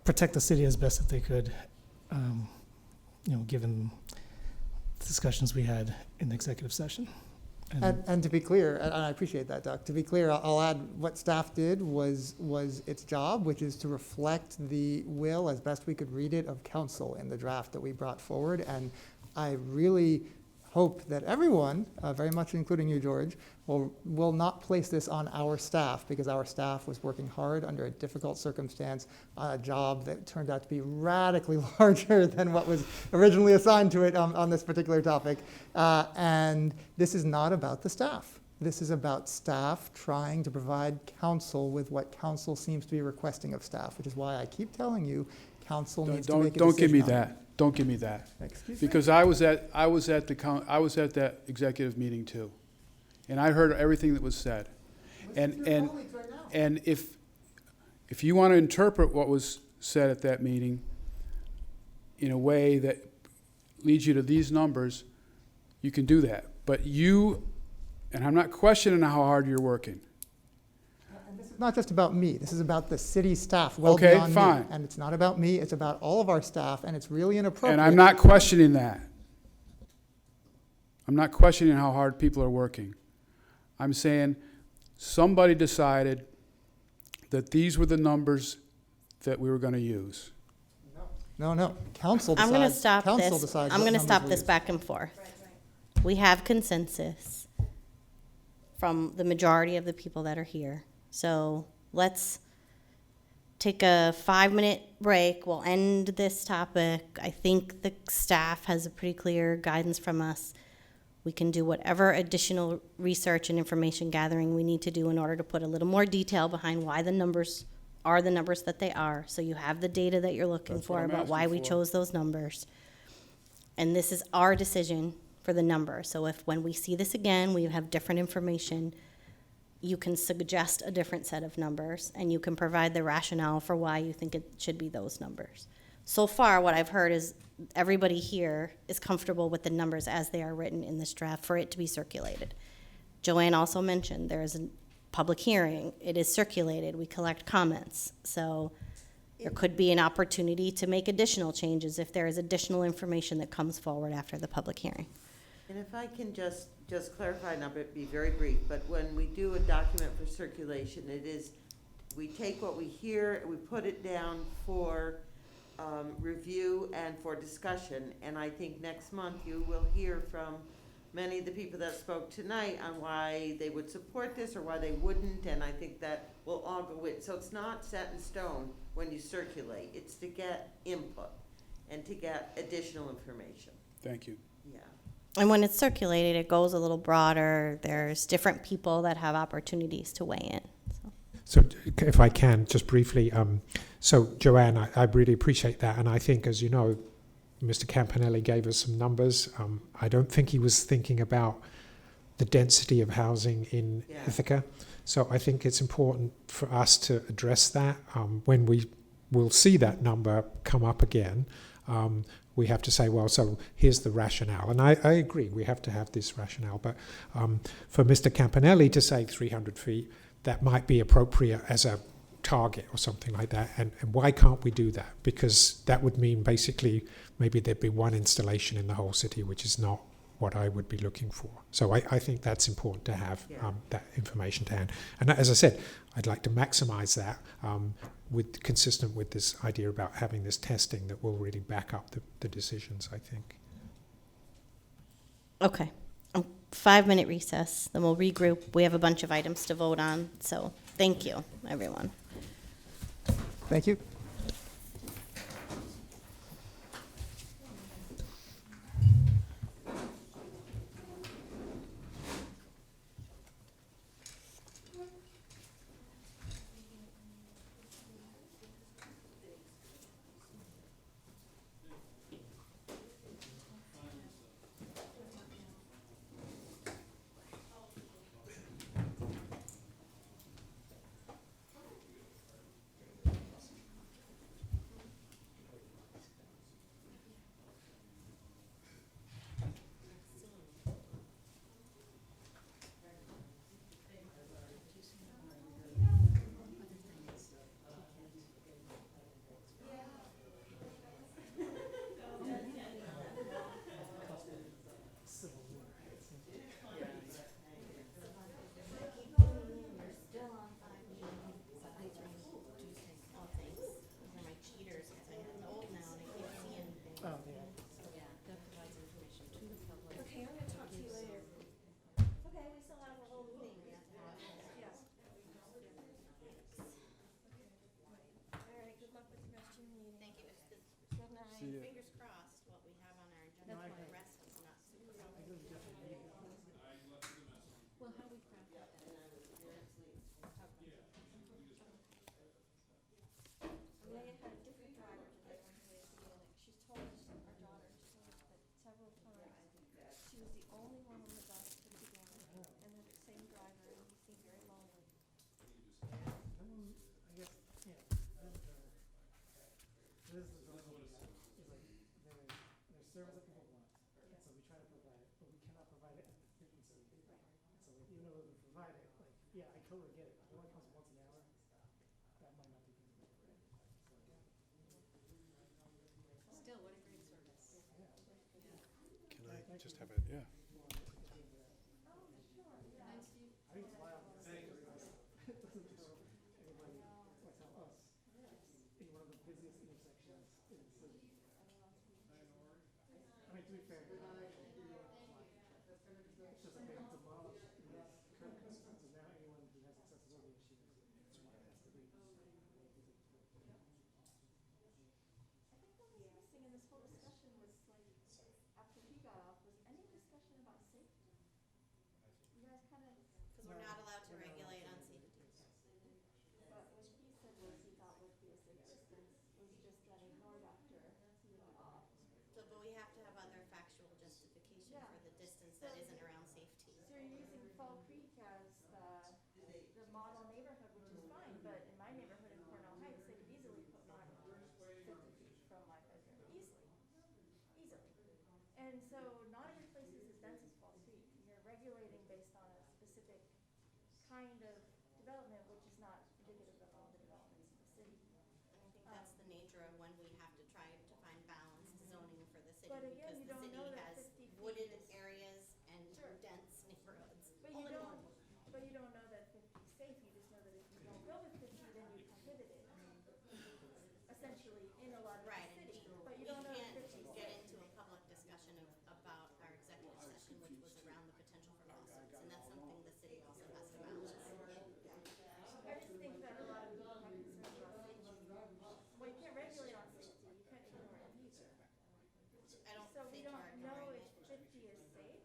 protect the city as best that they could, given the discussions we had in the executive session. And to be clear, and I appreciate that, Doc, to be clear, I'll add what staff did was its job, which is to reflect the will, as best we could read it, of council in the draft that we brought forward. And I really hope that everyone, very much including you, George, will not place this on our staff, because our staff was working hard under a difficult circumstance on a job that turned out to be radically larger than what was originally assigned to it on this particular topic. And this is not about the staff. This is about staff trying to provide council with what council seems to be requesting of staff, which is why I keep telling you, council needs to make a decision. Don't give me on it. that. Don't give me that. Excuse me? Because I was at that executive meeting too, and I heard everything that was said. And if you want to interpret what was said at that meeting in a way that leads you to these numbers, you can do that. But and I'm not questioning how hard you're working. It's not just about me. This is about the city staff Okay, beyond fine. me. And it's not about me. It's about all of our staff, and it's really inappropriate. And I'm not questioning that. I'm not questioning how hard people are working. I'm saying somebody decided that these were the numbers that we were going to use. No. Council decides. I'm going to stop council this. decides I'm what going to numbers stop we this use. back and forth. We have consensus from the majority of the people that are here. So let's take a 5-minute break. We'll end this topic. I think the staff has a pretty clear guidance from us. We can do whatever additional research and information gathering we need to do in order to put a little more detail behind why the numbers are the numbers that they are. So you have the data that you're looking That's what for I'm about why asking we for. chose those numbers. And this is our decision for the number. So if when we see this again, we have different information, you can suggest a different set of numbers, and you can provide the rationale for why you think it should be those numbers. So far, what I've heard is everybody here is comfortable with the numbers as they are written in this draft for it to be circulated. Joanne also mentioned there is a public hearing. It is circulated. We collect comments. So there could be an opportunity to make additional changes if there is additional information that comes forward after the public hearing. And if I can just clarify, and I'll be very brief, but when we do a document for circulation, it is, we take what we hear, we put it down for review and for discussion, and I think next month you will hear from many of the people that spoke tonight on why they would support this or why they wouldn't, and I think that will all go with, so it's not set in stone when you circulate, it's to get input and to get additional information. Thank you. Yeah. And when it's circulated, it goes a little broader. There's different people that have opportunities to weigh in. So if I can, just briefly, so Joanne, I really appreciate that. And I think, as you know, Mr. Campanelli gave us some numbers. I don't think he was thinking about the density of housing in Ithaca. So I think it's important for us to address that when we will see that number come up again. We have to say, well, so here's the rationale. And I agree, we have to have this rationale. But for Mr. Campanelli to say 300 feet, that might be appropriate as a target or something like that. And why can't we do that? Because that would mean basically maybe there'd be one installation in the whole city, which is not what I would be looking for. So I think that's important to have that information to hand. And as I said, I'd like to maximize that consistent with this idea about having this testing that will really back up the decisions, I think. Okay. 5-minute recess, then we'll regroup. We have a bunch of items to vote on, so thank you, everyone. Thank you. see it. Fingers crossed, what we have on our agenda No, I for the agree. rest is not super Well, how we craft that. And I was seriously, They had a different driver today when they was beginning. She's told us, our daughter has told us that several times. She was the only one on the bus at the beginning, and then the same driver, and he seemed very lonely. I guess, yeah, this is the dilemma we have, is like, there's service that people want, and so we try to provide it, but we cannot provide it at the frequency. So like, even though we provide it, like, yeah, I totally get it, if it only comes once an hour, that might not be feasible for it. Still, what a great service. Can I just have a, yeah. Thanks, Steve. I think it's wild, because it doesn't tell anybody, or tell us, in one of the busiest intersections in the city. I mean, to be fair, it's just like they demolish these curb cuts, so now anyone who has accessibility issues, has to leave. I think what was missing in this whole discussion was like, after he got off, was any discussion about safety? You guys kind of, because we're not allowed to regulate on safety. but what he said was he thought would be a safe distance, was just that ignored after he got off. So, but we have to have other factual justification Yeah. for the distance that isn't around safety. So you're using Fall Creek as the model neighborhood, which is fine, but in my neighborhood in Cornell Heights, they could easily put mine 50 feet from my bedroom, easily. And so not every place is as dense as Fall Creek. You're regulating based on a specific kind of development, which is not indicative of all the developments in the city. I think that's the nature of when we have to try to find balanced zoning for the city, But again, because you the don't city know that has 50 feet wooded is- areas and Sure. dense neighborhoods. But All you in don't, one. but you don't know that 50 is safe, you just know that if you don't go with 50, then you prohibit it, essentially, in a lot of Right, the and city, we but you don't know that can't 50 is get safe. into a public discussion about our executive session, which was around the potential for lawsuits, and that's something the city also has to balance. I just think that a lot of people have concerns about safety. Well, you can't regulate on safety, you can't ignore it either. I don't So we think we're don't know ignoring if it. 50 is safe,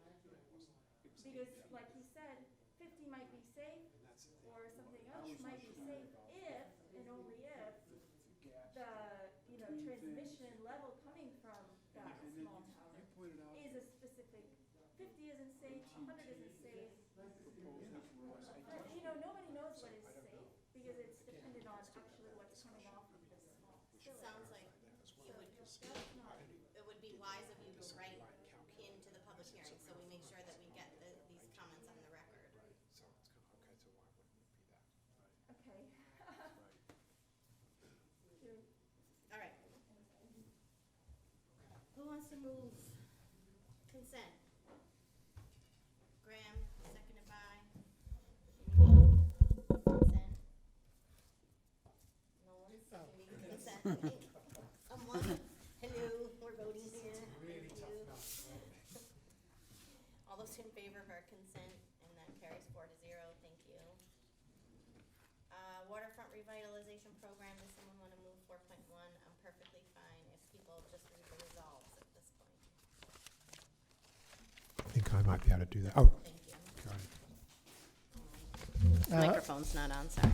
because like he said, 50 might be safe, or something else might be safe if, and only if, the, you know, transmission level coming from that small tower is a specific, 50 isn't safe, 100 isn't safe. You know, nobody knows what is safe, because it's dependent on actually what's coming off of this small It facility. sounds like it would be wise of you to write into the public hearing, so we make sure that we get these comments on the record. So it's kind of, okay, so why wouldn't it be that? Okay. All right. Who wants to move consent? Graham, seconded by. Consent. No one's seconding consent. Someone, hello, we're voting here. Thank you. All those in favor of our consent, and that carries 4-0, thank you. Waterfront revitalization program, does someone want to move 4.1? I'm perfectly fine if people just read the resolves at this point. I think I might be able to do that. Oh, Thank you. got it. Microphone's not on, sorry.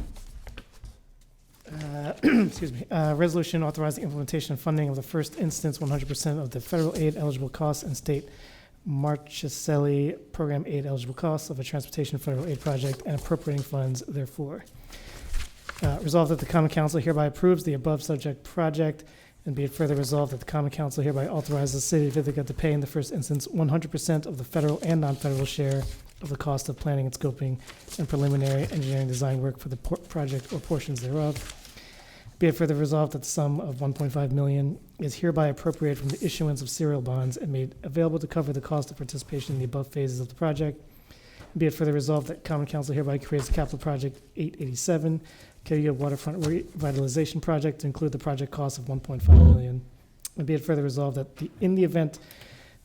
Excuse me, resolution authorizing implementation and funding of the first instance 100% of the federal aid eligible costs and state Marchicelli program aid eligible costs of a transportation federal aid project and appropriating funds therefore. Resolved that the Common Council hereby approves the above subject project, and be it further resolved that the Common Council hereby authorizes the City of Ithaca to pay in the first instance 100% of the federal and non-federal share of the cost of planning and scoping and preliminary engineering design work for the project or portions thereof. Be it further resolved that the sum of $1.5 million is hereby appropriated from the issuance of serial bonds and made available to cover the cost of participation in the above phases of the project. Be it further resolved that Common Council hereby creates the capital project 887, Cayuga Waterfront Revitalization Project, to include the project cost of $1.5 million. And be it further resolved that in the event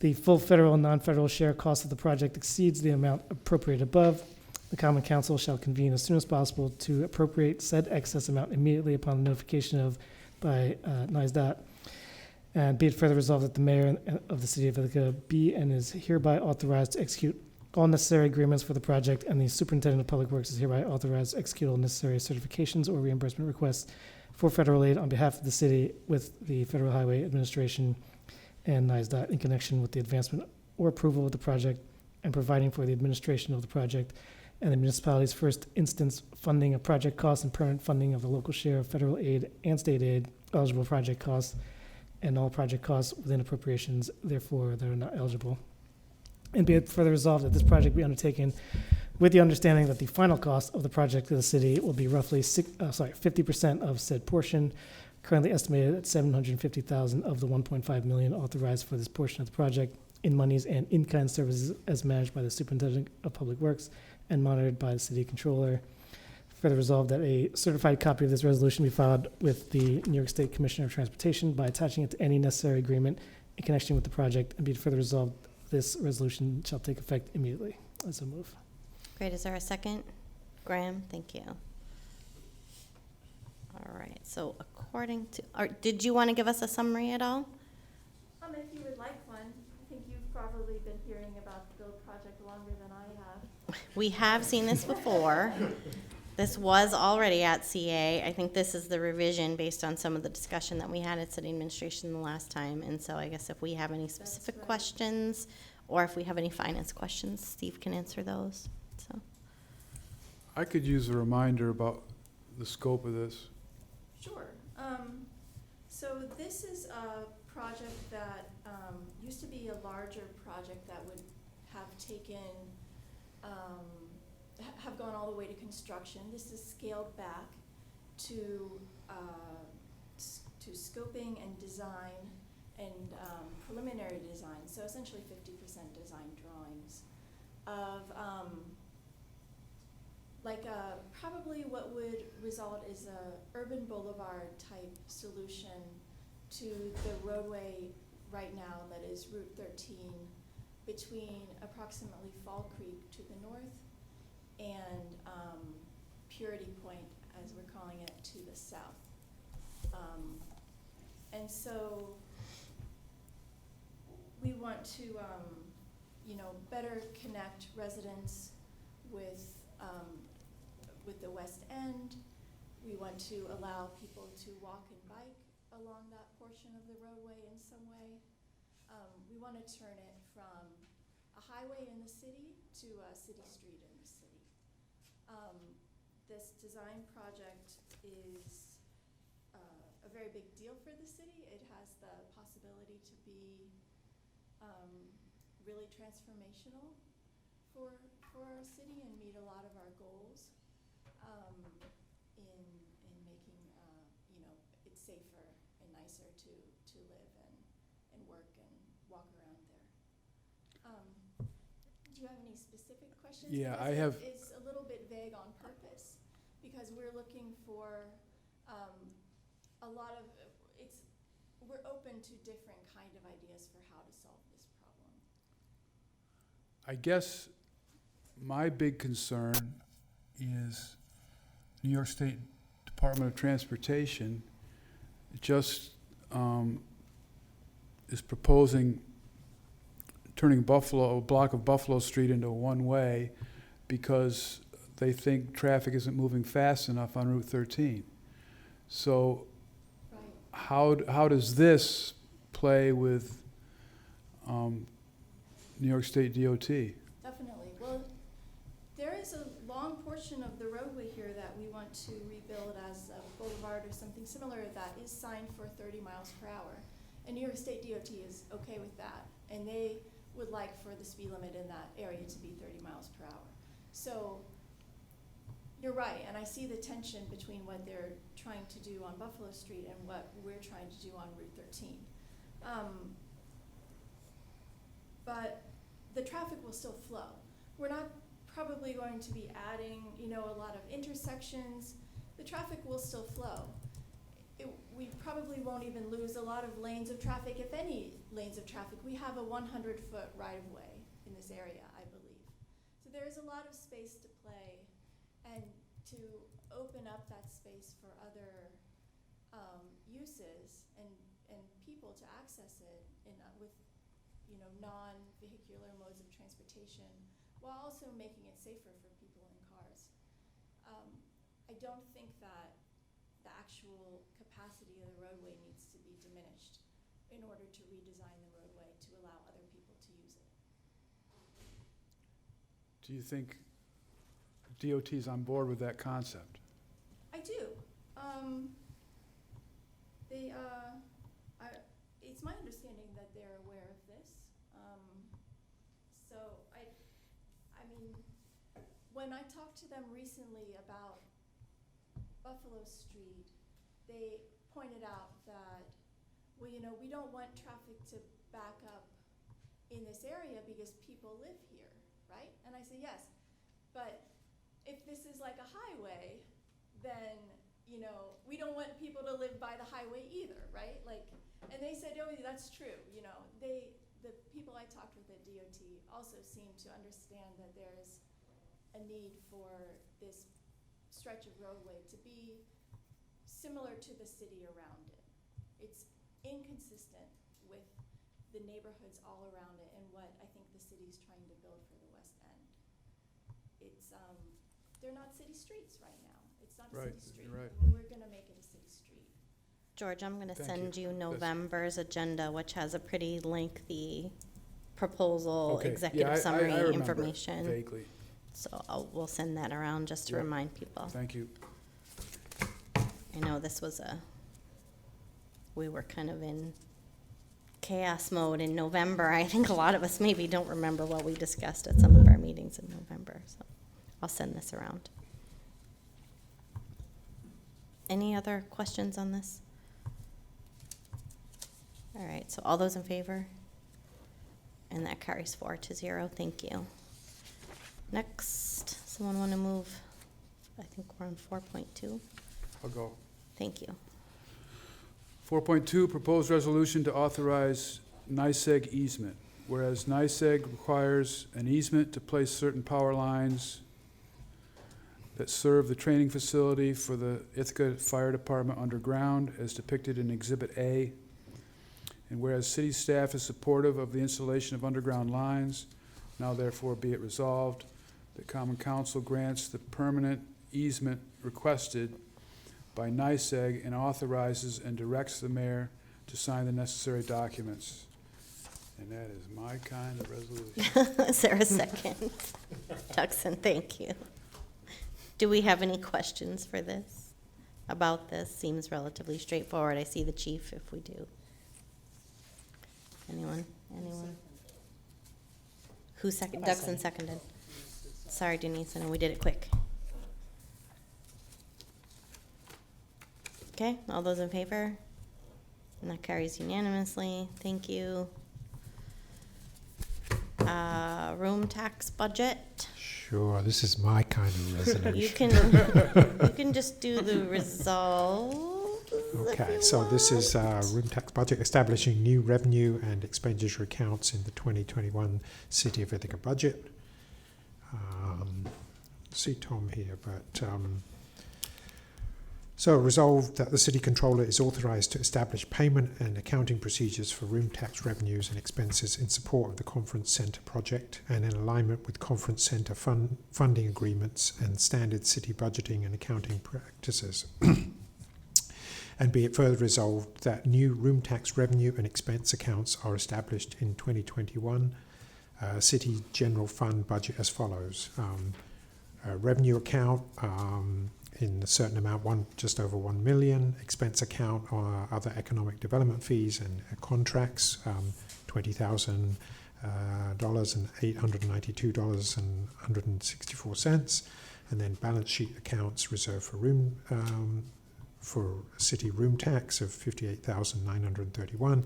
the full federal and non-federal share cost of the project exceeds the amount appropriated above, the Common Council shall convene as soon as possible to appropriate said excess amount immediately upon notification of by NISDOT. And be it further resolved that the mayor of the city of Ithaca be and is hereby authorized to execute all necessary agreements for the project, and the superintendent of public works is hereby authorized to execute all necessary certifications or reimbursement requests for federal aid on behalf of the city with the Federal Highway Administration and NISDOT in connection with the advancement or approval of the project and providing for the administration of the project and the municipality's first instance funding of project costs and permanent funding of the local share of federal aid and state aid eligible project costs and all project costs within appropriations, therefore, that are not eligible. And be it further resolved that this project be undertaken with the understanding that the final cost of the project to the city will be roughly 50% of said portion, currently estimated at $750,000 of the $1.5 million authorized for this portion of the project in monies and in-kind services as managed by the superintendent of public works and monitored by the city controller. Further resolved that a certified copy of this resolution be filed with the New York State Commissioner of Transportation by attaching it to any necessary agreement in connection with the project, and be it further resolved this resolution shall take effect immediately. As a move. Great, is there a second? Graham, thank you. All right, so according to, did you want to give us a summary at all? If you would like one, I think you've probably been hearing about the build project longer than I have. We have seen this before. This was already at CA. I think this is the revision based on some of the discussion that we had at city administration the last time. And so I guess if we have any specific questions or if we have any finance questions, Steve can answer those. So I could use a reminder about the scope of this. Sure. So this is a project that used to be a larger project that would have taken have gone all the way to construction. This is scaled back to scoping and design and preliminary design. So essentially 50% design drawings of probably what would result is a urban boulevard type solution to the roadway right now that is Route 13 between approximately Fall Creek to the north and Purity Point, as we're calling it, to the south. And so we want to, better connect residents with the West End. We want to allow people to walk and bike along that portion of the roadway in some way. We want to turn it from a highway in the city to a city street in the city. This design project is a very big deal for the city. It has the possibility to be really transformational for our city and meet a lot of our goals in making it safer and nicer to live and work and walk around there. Do you have any specific questions? Yeah, Because I have. It's a little bit vague on purpose because we're looking for a lot of, we're open to different kind of ideas for how to solve this problem. I guess my big concern is New York State Department of Transportation just is proposing turning a block of Buffalo Street into a one-way because they think traffic isn't moving fast enough on Route 13. So how does this play with New York State DOT? Definitely. Well, there is a long portion of the roadway here that we want to rebuild as a boulevard or something similar that is signed for 30 miles per hour. And New York State DOT is okay with that. And they would like for the speed limit in that area to be 30 miles per hour. So you're right, and I see the tension between what they're trying to do on Buffalo Street and what we're trying to do on Route 13. But the traffic will still flow. We're not probably going to be adding, a lot of intersections. The traffic will still flow. We probably won't even lose a lot of lanes of traffic, if any lanes of traffic. We have a 100-foot right-of-way in this area, I believe. So there's a lot of space to play and to open up that space for other uses and people people to access it with, non-vehicular modes of transportation, while also making it safer for people in cars. I don't think that the actual capacity of the roadway needs to be diminished in order to redesign the roadway to allow other people to use it. Do you think DOT's on board with that concept? I do. It's my understanding that they're aware of this. So I mean, when I talked to them recently about Buffalo Street, they pointed out that, well, we don't want traffic to back up in this area because people live here, right? And I said, yes, but if this is like a highway, then, we don't want people to live by the highway either, right? And they said, oh, that's true, the people I talked with at DOT also seem to understand that there's a need for this stretch of roadway to be similar to the city around it. It's inconsistent with the neighborhoods all around it and what I think the city's trying to build for the West End. It's, they're not city streets right now. It's not a city street. Right. And we're gonna make it a city street. George, I'm going to Thank send you. you November's agenda, which has a pretty lengthy proposal, Okay. executive Yeah, I summary remember information. vaguely. So we'll send that around just to Yep. remind people. Thank you. I know this was we were kind of in chaos mode in November. I think a lot of us maybe don't remember what we discussed at some of our meetings in November, so I'll send this around. Any other questions on this? All right, so all those in favor? And that carries 4-0. Thank you. Next, someone want to move? I think we're on 4.2. I'll go. Thank you. 4.2, proposed resolution to authorize NYSEG easement. Whereas NYSEG requires an easement to place certain power lines that serve the training facility for the Ithaca Fire Department underground as depicted in Exhibit A. And whereas city staff is supportive of the installation of underground lines, now therefore be it resolved that Common Council grants the permanent easement requested by NYSEG and authorizes and directs the mayor to sign the necessary documents. And that is my kind of resolution. Is there a second? Tuxson, thank you. Do we have any questions for this? About this? Seems relatively straightforward. I see the chief if we do. Anyone? Who seconded? Duxon seconded. Sorry, Denise, I know we did it quick. Okay, all those in favor? And that carries unanimously. Thank you. Room tax budget. Sure, this is my kind of resolution. You can just do the results. Okay, so this is room tax budget establishing new revenue and expenditure accounts in the 2021 City of Ithaca budget. See Tom here, but so resolved that the city controller is authorised to establish payment and accounting procedures for room tax revenues and expenses in support of the conference centre project and in alignment with conference centre funding agreements and standard city budgeting and accounting practices. And be it further resolved that new room tax revenue and expense accounts are established in 2021 city general fund budget as follows. Revenue account in a certain amount, just over 1 million. Expense account are other economic development fees and contracts, $20,000 and $892 and 164 cents. And then balance sheet accounts reserved for room for city room tax of $58,931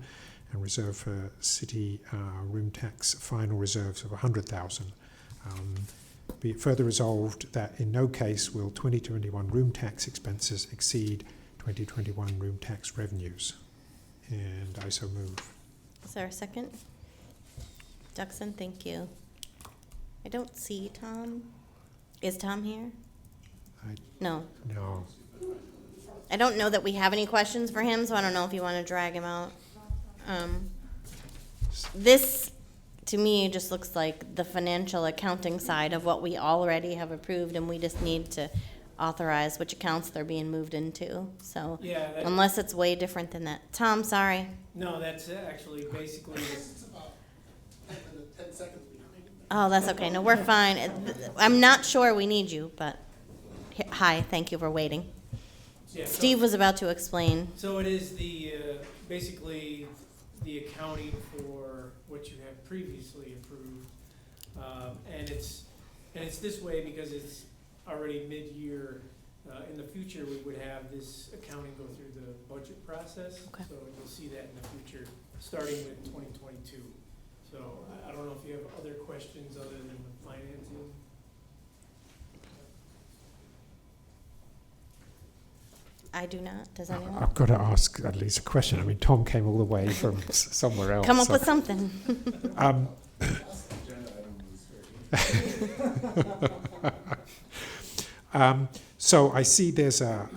and reserved for city room tax final reserves of $100,000. Be it further resolved that in no case will 2021 room tax expenses exceed 2021 room tax revenues. And I so move. Is there a second? Duxon, thank you. I don't see Tom. Is Tom here? No. No. I don't know that we have any questions for him, so I don't know if you want to drag him out. This, to me, just looks like the financial accounting side of what we already have approved, and we just need to authorize which accounts they're being moved into. So Yeah, that- unless it's way different than that. Tom, sorry. No, that's actually basically, It's about 10 seconds behind. Oh, that's okay. No, we're fine. I'm not sure we need you, but hi, thank you for waiting. yeah, so- Steve was about to explain. So it is the, basically, the accounting for what you have previously approved. And it's this way because it's already mid-year. In the future, we would have this accounting go through the budget process. Okay. So you'll see that in the future, starting with 2022. So I don't know if you have other questions other than the financing. I do not. Does anyone? I've got to ask at least a question. I mean, Tom came all the way from somewhere else. Come up so- with something. So I see there's a,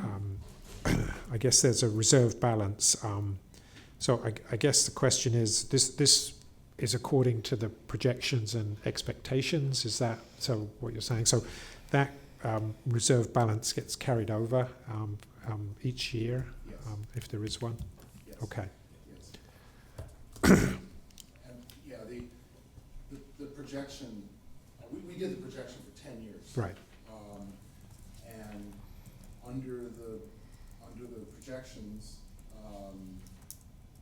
I guess there's a reserve balance. So I guess the question is, this is according to the projections and expectations. Is that so? What you're saying? So that reserve balance gets carried over each year, Yes. if there is one. Yes. Okay. Yes. And, yeah, the projection, we did the projection for 10 years. Right. And under the projections,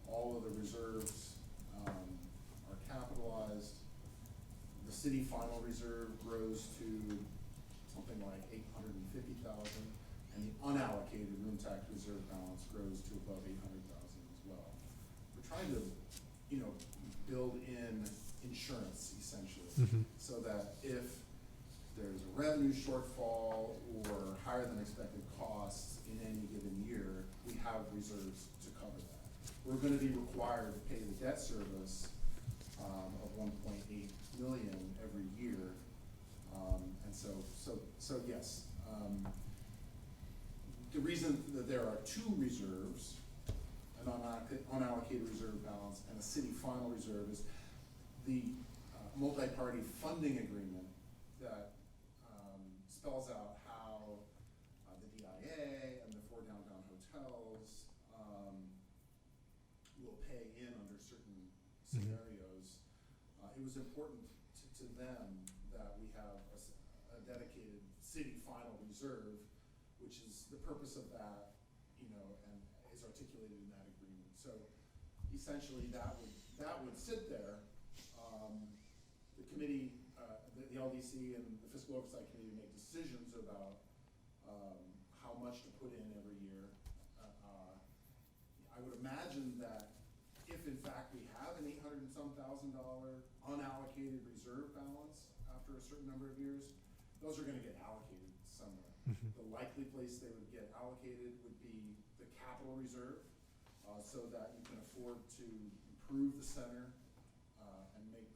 all of the reserves are capitalized. The city final reserve grows to something like 850,000, and the unallocated room tax reserve balance grows to above 800,000 as well. We're trying to, build in insurance essentially, so that if there's a revenue shortfall or higher than expected costs in any given year, we have reserves to cover that. We're gonna be required to pay the debt service of 1.8 million every year. And so yes. The reason that there are two reserves, an unallocated reserve balance and a city final reserve, is the multi-party funding agreement that spells out how the DIA and the 4 downtown hotels will pay in under certain scenarios. It was important to them that we have a dedicated city final reserve, which is the purpose of that, and is articulated in that agreement. So essentially that would sit there. The committee, the LDC and the Fiscal Oversight Committee make decisions about how much to put in every year. I would imagine that if in fact we have an $800 and some thousand unallocated reserve balance after a certain number of years, those are going to get allocated somewhere. The likely place they would get allocated would be the capital reserve, so that you can afford to improve the center and make,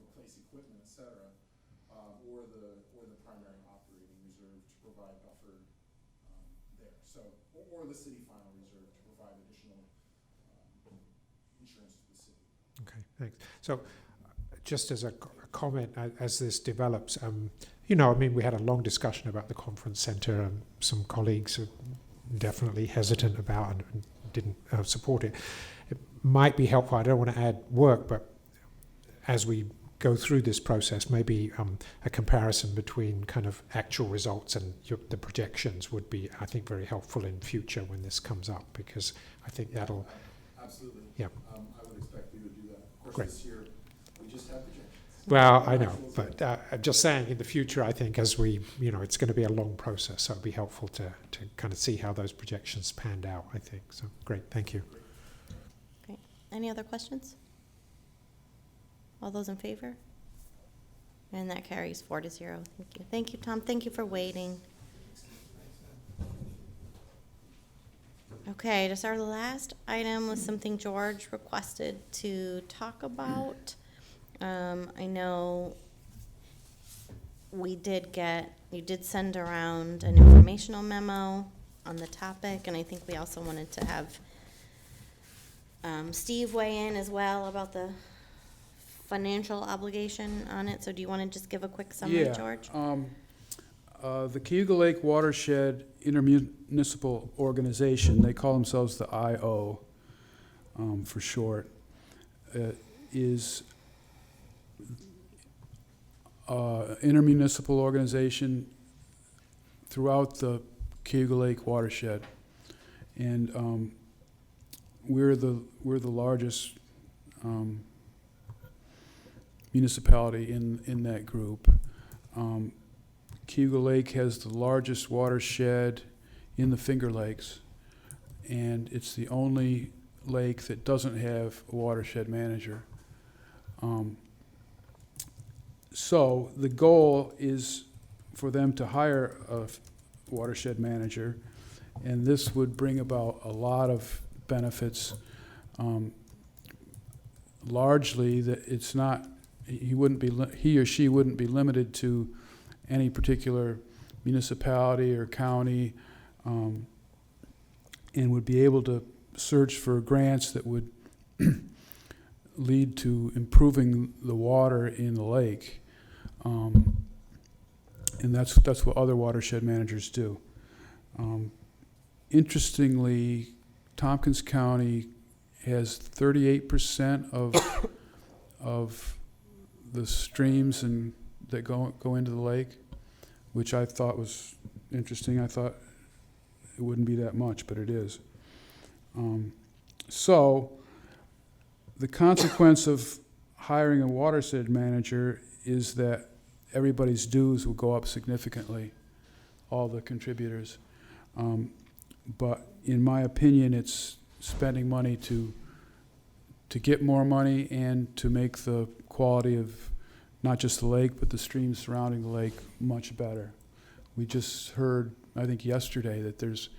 replace equipment, et cetera, or the primary operating reserve to provide buffer there. So, or the city final reserve to provide additional insurance to the city. Okay, thanks. So just as a comment, as this develops, we had a long discussion about the conference center, and some colleagues are definitely hesitant about and didn't support it. It might be helpful, I don't want to add work, but as we go through this process, maybe a comparison between kind of actual results and the projections would be, I think, very helpful in future when this comes up, because I think that'll... Absolutely. Yeah. I would expect you to do that. Of course, Great. This year, we just have projections. Well, I know, but I'm just saying in the future, I think as we, it's going to be a long process, so it'd be helpful to kind of see how those projections panned out, I think. So, great, thank you. Great. Any other questions? All those in favor? And that carries 4-0. Thank you. Thank you, Tom. Thank you for waiting. Okay, just our last item was something George requested to talk about. I know you did send around an informational memo on the topic, and I think we also wanted to have Steve weigh in as well about the financial obligation on it. So do you want to just give a quick summary, George? The Cayuga Lake Watershed Intermunicipal Organization, they call themselves the IO for short, is intermunicipal organization throughout the Cayuga Lake watershed, and we're the largest municipality in that group. Cayuga Lake has the largest watershed in the Finger Lakes, and it's the only lake that doesn't have a watershed manager. So the goal is for them to hire a watershed manager, and this would bring about a lot of benefits. Largely, that it's not, he or she wouldn't be limited to any particular municipality or county, and would be able to search for grants that would lead to improving the water in the lake. And that's what other watershed managers do. Interestingly, Tompkins County has 38% of the streams that go into the lake, which I thought was interesting. I thought it wouldn't be that much, but it is. So the consequence of hiring a watershed manager is that everybody's dues will go up significantly, all the contributors. But in my opinion, it's spending money to get more money and to make the quality of not just the lake, but the streams surrounding the lake much better. We just heard, I think yesterday, that there's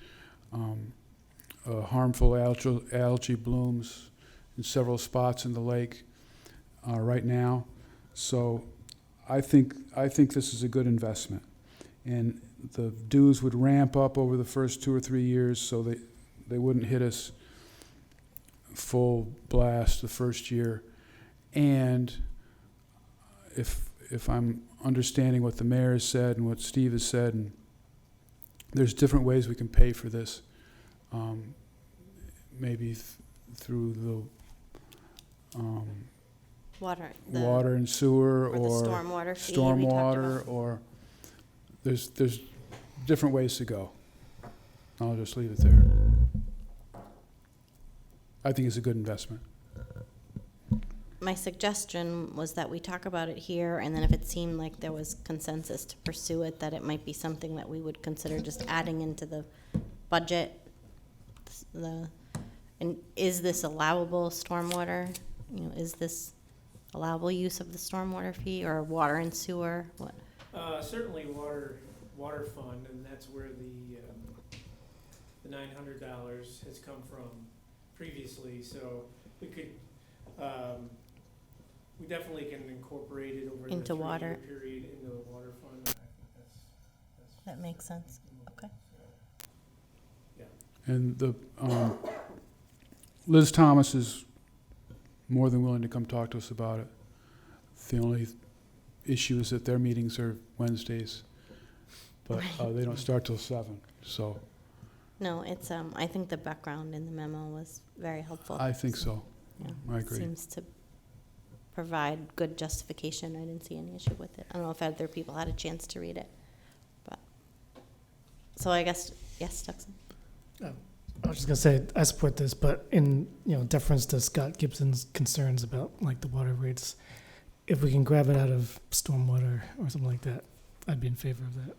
harmful algae blooms in several spots in the lake right now. So I think this is a good investment, and the dues would ramp up over the first 2 or 3 years, so they wouldn't hit us full blast the first year. And if I'm understanding what the mayor has said and what Steve has said, and there's different ways we can pay for this, maybe through the water and sewer, or the stormwater fee we talked stormwater, about. or there's different ways to go. I'll just leave it there. I think it's a good investment. My suggestion was that we talk about it here, and then if it seemed like there was consensus to pursue it, that it might be something that we would consider just adding into the budget. And is this allowable stormwater? Is this allowable use of the stormwater fee, or water and sewer? What? Certainly water fund, and that's where the $900 has come from previously. So we could, we definitely can incorporate it over Into the 3-year water. period into the water fund. I think That makes sense. Okay. Yeah. And the Liz Thomas is more than willing to come talk to us about it. The only issue is that their meetings are Wednesdays, but they don't start till 7. So No, it's, I think the background in the memo was very helpful. I think so. Yeah, I agree. Seems to provide good justification. I didn't see any issue with it. I don't know if other people had a chance to read it, but, so I guess, yes, Tuxon? I was just gonna say, I support this, but in, deference to Scott Gibson's concerns about like the water rates, if we can grab it out of stormwater or something like that, I'd be in favor of that.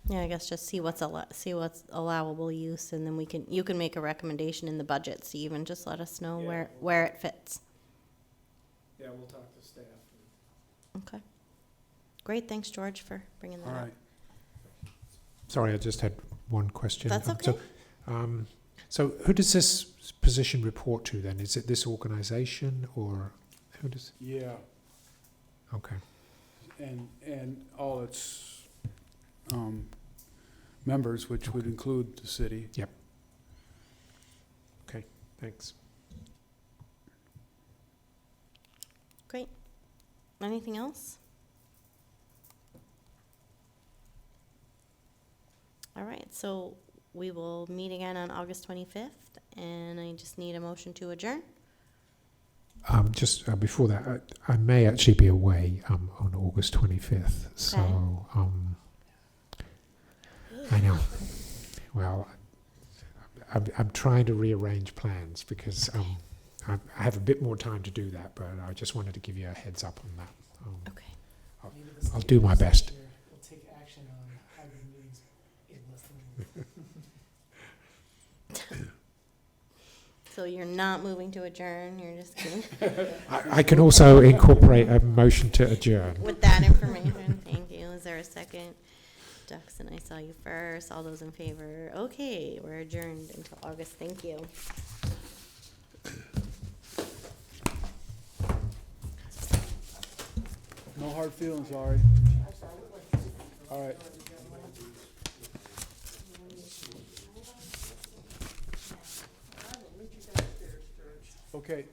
Yeah, I guess just see what's allowable use, and then you can make a recommendation in the budget, Steve, and just let us know Yeah. where it fits. Yeah, we'll talk to staff. Okay. Great, thanks, George, for bringing that All up. right. Sorry, I just had one question. That's okay. So who does this position report to then? Is it this organization, or who does? Yeah. Okay. And all its members, which would include the city. Yep. Thanks. Great. Anything else? All right, so we will meet again on August 25th, and I just need a motion to adjourn. Just before that, I may actually be away on August 25th. So I know. Well, I'm trying to rearrange plans because I have a bit more time to do that, but I just wanted to give you a heads up on that. Okay. I'll do my best. We'll take action on hybrid meetings in less than a week. So you're not moving to adjourn, you're just kidding? I can also incorporate a motion to adjourn. With that information, thank you. Is there a second? Jackson, I saw you first. All those in favor? Okay, we're adjourned until August. Thank you. No hard feelings, Ari. All right. Okay.